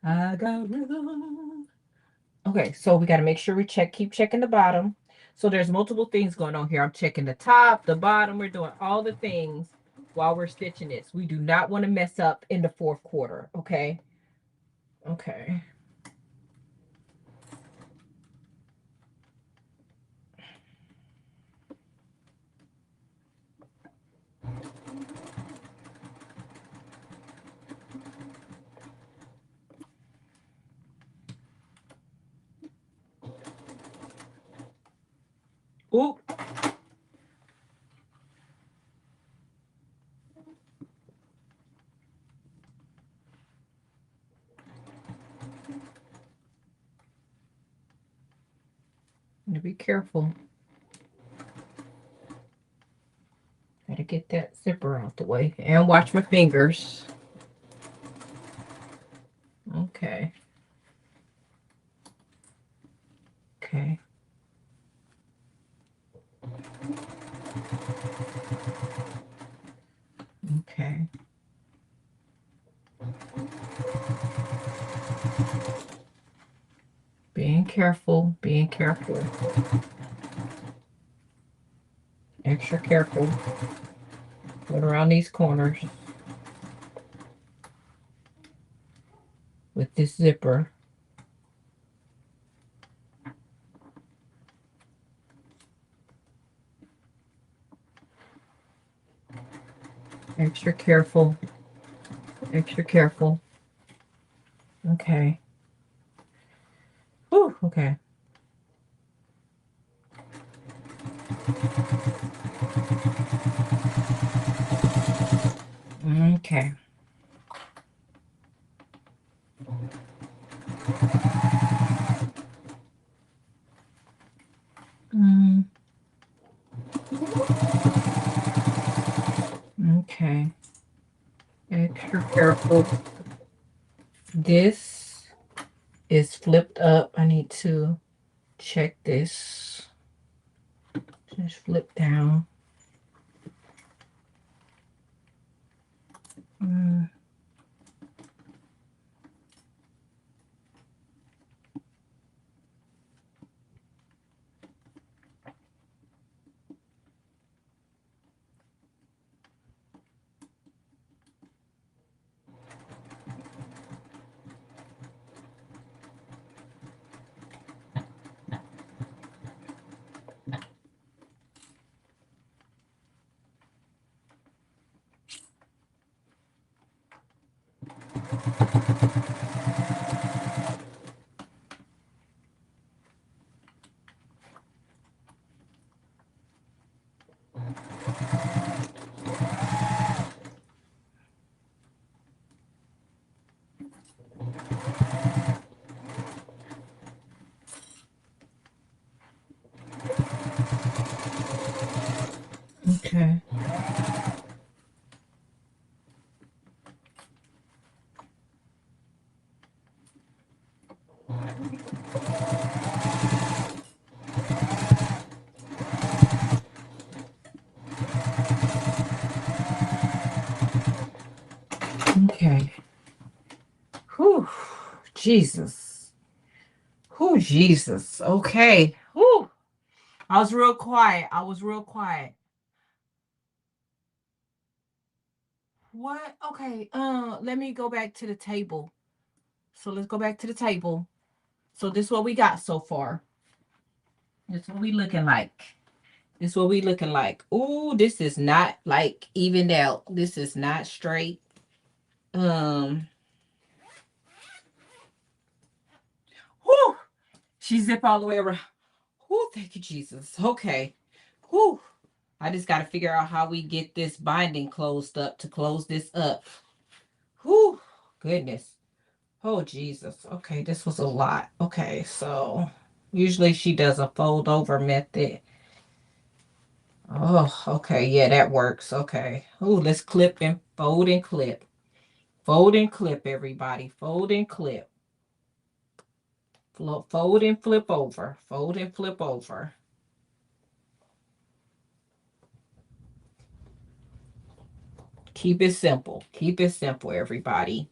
I got rhythm. Okay, so we got to make sure we keep checking the bottom. So there's multiple things going on here. I'm checking the top, the bottom. We're doing all the things while we're stitching this. We do not want to mess up in the fourth quarter, okay? Okay. Ooh. Be careful. Gotta get that zipper out the way and watch my fingers. Okay. Okay. Okay. Being careful, being careful. Extra careful. Going around these corners with this zipper. Extra careful. Extra careful. Okay. Whew, okay. Okay. Okay. Extra careful. This is flipped up. I need to check this. Just flip down. Okay. Okay. Whew. Jesus. Whew. Oh, Jesus. Okay. Whew. I was real quiet. I was real quiet. What? Okay. Let me go back to the table. So let's go back to the table. So this is what we got so far. This is what we looking like. This is what we looking like. Ooh, this is not like evened out. This is not straight. Whew. She zip all the way around. Whew, thank you, Jesus. Okay. Whew. I just got to figure out how we get this binding closed up to close this up. Whew. Goodness. Oh, Jesus. Okay, this was a lot. Okay, so usually she does a fold over method. Oh, okay. Yeah, that works. Okay. Oh, let's clip and fold and clip. Fold and clip, everybody. Fold and clip. Fold and flip over. Fold and flip over. Keep it simple. Keep it simple, everybody.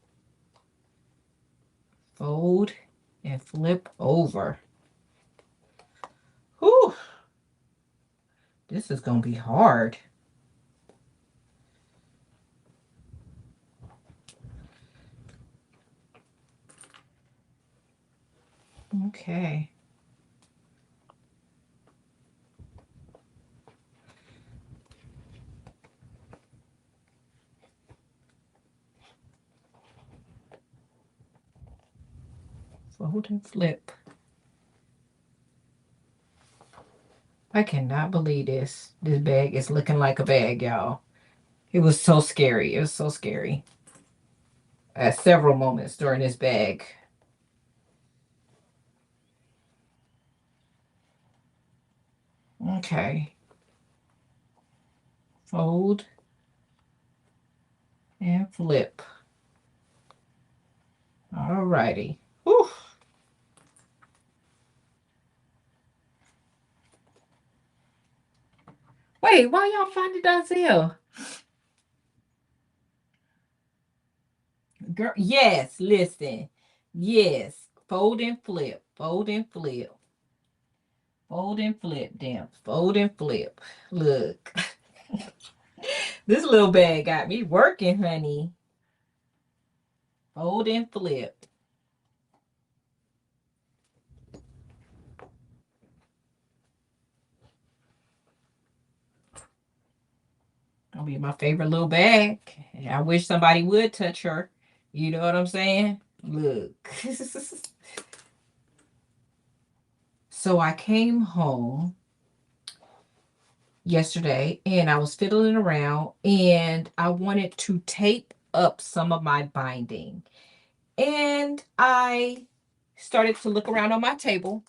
Fold and flip over. Whew. This is going to be hard. Okay. Fold and flip. I cannot believe this. This bag is looking like a bag, y'all. It was so scary. It was so scary. At several moments during this bag. Okay. Fold and flip. All righty. Whew. Wait, why y'all find it Isaiah? Girl, yes, listen. Yes. Fold and flip. Fold and flip. Fold and flip, damn. Fold and flip. Look. This little bag got me working, honey. Fold and flip. Gonna be my favorite little bag. I wish somebody would touch her. You know what I'm saying? Look. So I came home yesterday and I was fiddling around and I wanted to tape up some of my binding. And I started to look around on my table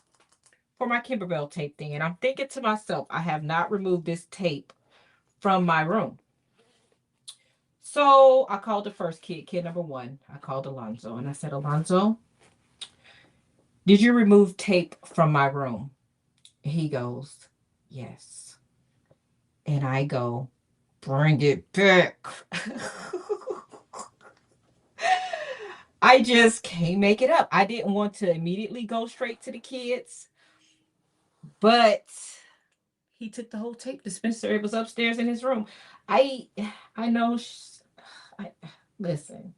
for my Kimberbell tape thing. And I'm thinking to myself, I have not removed this tape from my room. So I called the first kid number one. I called Alonzo and I said, Alonzo, did you remove tape from my room? He goes, yes. And I go, bring it back. I just can't make it up. I didn't want to immediately go straight to the kids, but he took the whole tape dispenser. It was upstairs in his room. I know. Listen,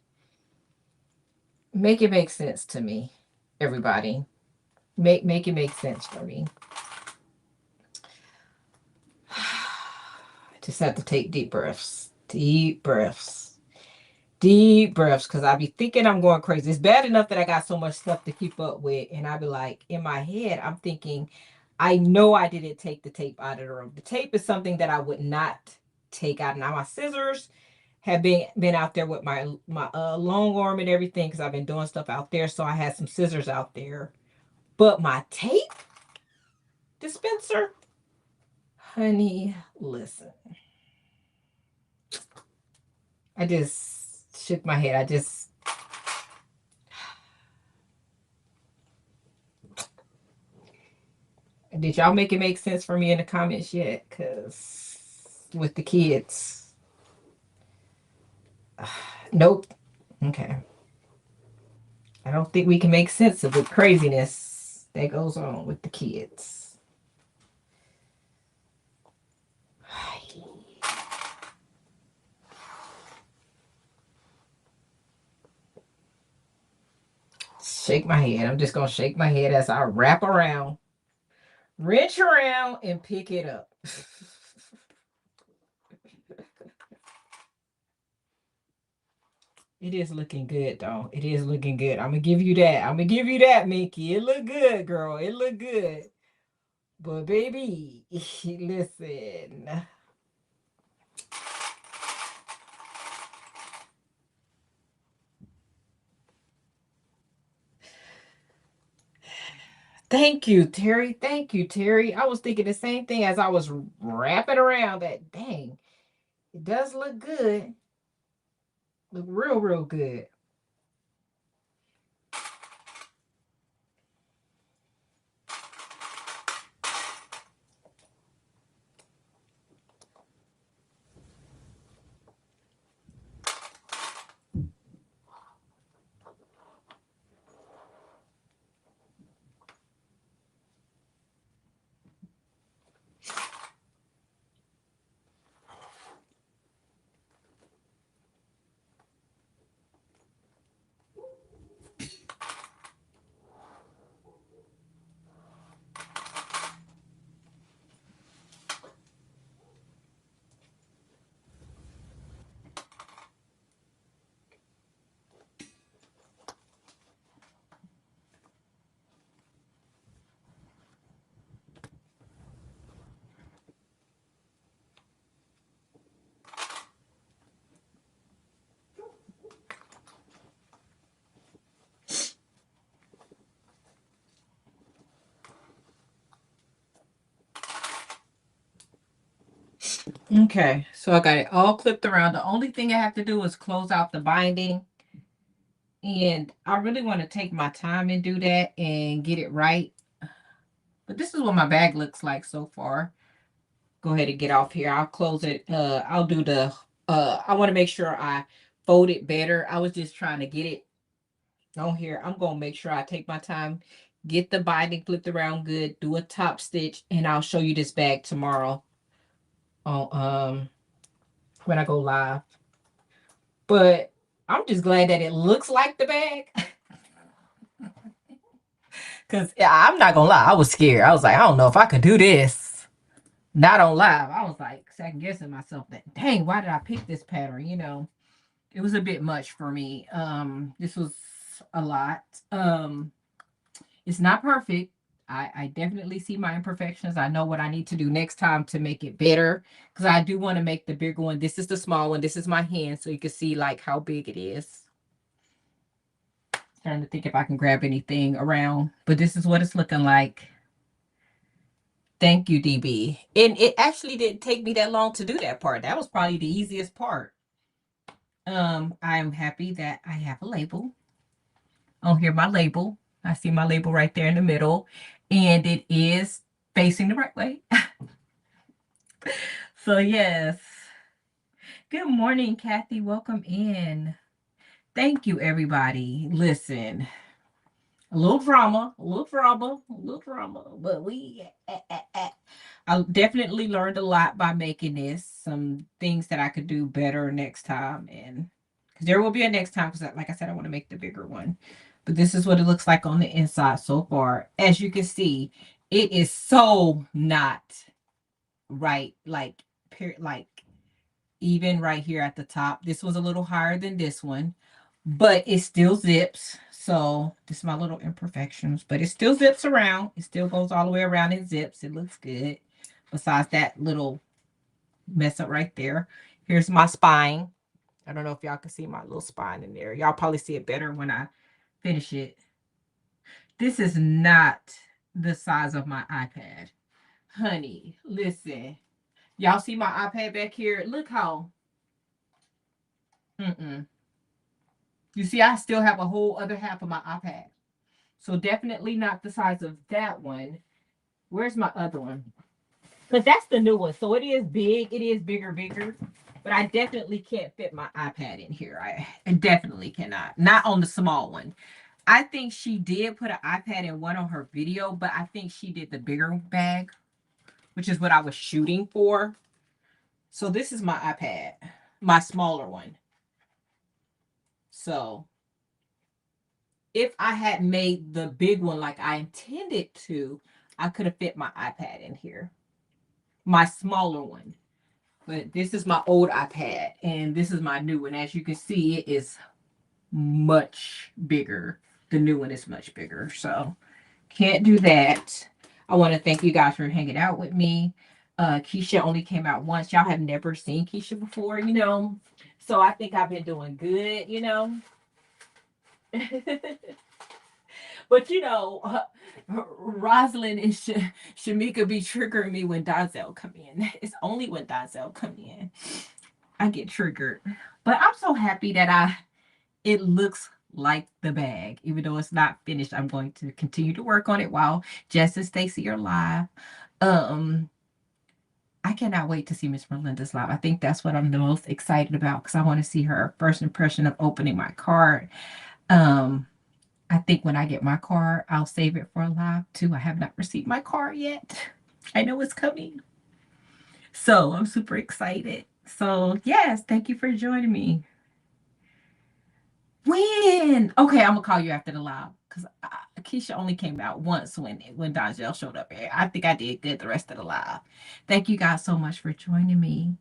make it make sense to me, everybody. Make it make sense for me. I just have to take deep breaths. Deep breaths. Deep breaths, because I be thinking I'm going crazy. It's bad enough that I got so much stuff to keep up with, and I be like, in my head, I'm thinking, I know I didn't take the tape out of the room. The tape is something that I would not take out. Now, my scissors have been out there with my long arm and everything, because I've been doing stuff out there, so I had some scissors out there. But my tape dispenser, honey, listen. I just shook my head. Did y'all make it make sense for me in the comments yet? Because with the kids, nope. Okay. I don't think we can make sense of the craziness. that goes on with the kids. Shake my head. I'm just going to shake my head as I wrap around, wrench around, and pick it up. It is looking good, though. It is looking good. I'm going to give you that. I'm going to give you that, Minky. It look good, girl. It look good. But, baby, listen. Thank you, Terry. Thank you, Terry. I was thinking the same thing as I was wrapping around that. Dang, it does look good. Look real, real good. Okay, so I got it all clipped around. The only thing I have to do is close out the binding. And I really want to take my time and do that and get it right. But this is what my bag looks like so far. Go ahead and get off here. I'll close it. I'll do the, I want to make sure I fold it better. I was just trying to get it on here. I'm going to make sure I take my time, get the binding flipped around good, do a top stitch, and I'll show you this bag tomorrow on, when I go live. But I'm just glad that it looks like the bag. Because I'm not going to lie, I was scared. I was like, I don't know if I could do this. Not on live. I was like second guessing myself that, dang, why did I pick this pattern? You know, it was a bit much for me. This was a lot. It's not perfect. I definitely see my imperfections. I know what I need to do next time to make it better. Because I do want to make the bigger one. This is the small one. This is my hand. So you can see like how big it is. Trying to think if I can grab anything around. But this is what it's looking like. Thank you, DB. And it actually didn't take me that long to do that part. That was probably the easiest part. I'm happy that I have a label. Oh, here my label. I see my label right there in the middle. And it is facing the right way. So, yes. Good morning, Kathy. Welcome in. Thank you, everybody. Listen. A little drama, but I definitely learned a lot by making this. Some things that I could do better next time, and because there will be a next time. Because, like I said, I want to make the bigger one. But this is what it looks like on the inside so far. As you can see, it is so not right, like even right here at the top. This was a little higher than this one. But it still zips. So this is my little imperfections. But it still zips around. It still goes all the way around and zips. It looks good. Besides that little mess up right there. Here's my spine. I don't know if y'all can see my little spine in there. Y'all probably see it better when I finish it. This is not the size of my iPad. Honey, listen. Y'all see my iPad back here? Look how... You see, I still have a whole other half of my iPad. So definitely not the size of that one. Where's my other one? Because that's the new one. So it is big. It is bigger. But I definitely can't fit my iPad in here. I definitely cannot. Not on the small one. I think she did put an iPad in one on her video, but I think she did the bigger bag, which is what I was shooting for. So this is my iPad, my smaller one. So if I had made the big one like I intended to, I could have fit my iPad in here, my smaller one. But this is my old iPad, and this is my new one. As you can see, it is much bigger. The new one is much bigger, so can't do that. I want to thank you guys for hanging out with me. Keisha only came out once. Y'all have never seen Keisha before, you know, so I think I've been doing good, you know. But you know, Rosalind and Shamika be triggering me when Donzel come in. It's only when Donzel come in I get triggered. But I'm so happy that it looks like the bag. Even though it's not finished, I'm going to continue to work on it while Jess and Stacy are live. I cannot wait to see Miss Melinda's live. I think that's what I'm the most excited about, because I want to see her first impression of opening my card. I think when I get my card, I'll save it for a live too. I have not received my card yet. I know it's coming. So I'm super excited. So yes, thank you for joining me. When? Okay, I'm gonna call you after the live, because Keisha only came out once when Donzel showed up here. I think I did good the rest of the live. Thank you guys so much for joining me.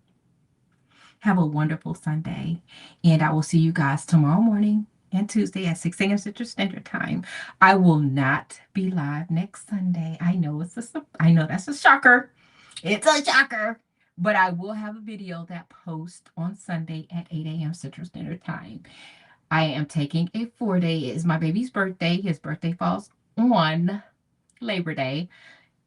Have a wonderful Sunday, and I will see you guys tomorrow morning and Tuesday at 6 a.m. Central Standard Time. I will not be live next Sunday. I know I know that's a shocker. It's a shocker. But I will have a video that posts on Sunday at 8 a.m. Central Standard Time. I am taking a 4-day. It's my baby's birthday. His birthday falls on Labor Day.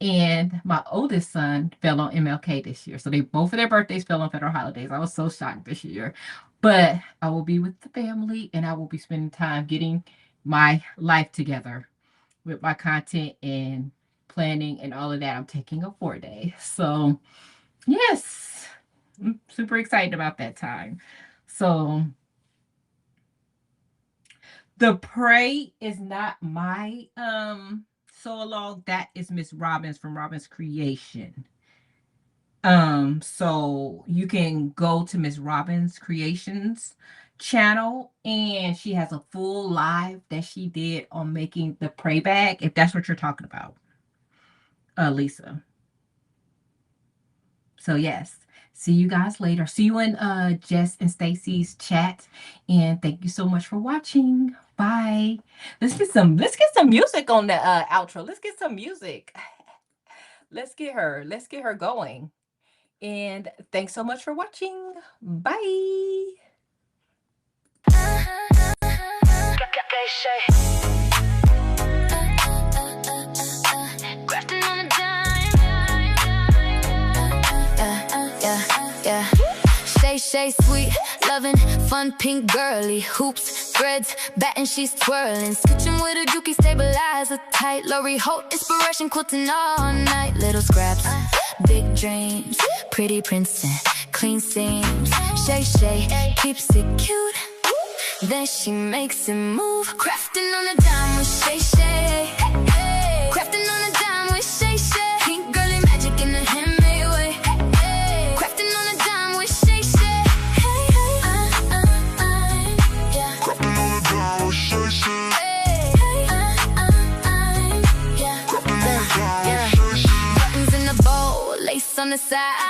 And my oldest son fell on MLK this year. So both of their birthdays fell on federal holidays. I was so shocked this year. But I will be with the family, and I will be spending time getting my life together with my content and planning and all of that. I'm taking a 4-day. So yes, I'm super excited about that time. So the Pray is not my sew along. That is Miss Robbins from Robbins Creation. So you can go to Miss Robbins Creations channel, and she has a full live that she did on making the Pray bag, if that's what you're talking about, Lisa. So yes, see you guys later. See you in Jess and Stacy's chat, and thank you so much for watching. Bye. Let's get some music on the outro. Let's get some music. Let's get her going. And thanks so much for watching. Bye. Shay, sweet, loving, fun, pink, girly, hoops, threads, batting, she's twirling, sketching with a Juki stabilizer, tight, Lori Holt, inspiration, quilting all night, little scraps, big dreams, pretty prince and clean seams, Shay, keeps it cute, then she makes it move, crafting on a dime with Shay, crafting on a dime with Shay, pink girly magic in a handmade way, crafting on a dime with Shay, Crafting on a dime with ShayShay. buttons in the bowl, lace on the side.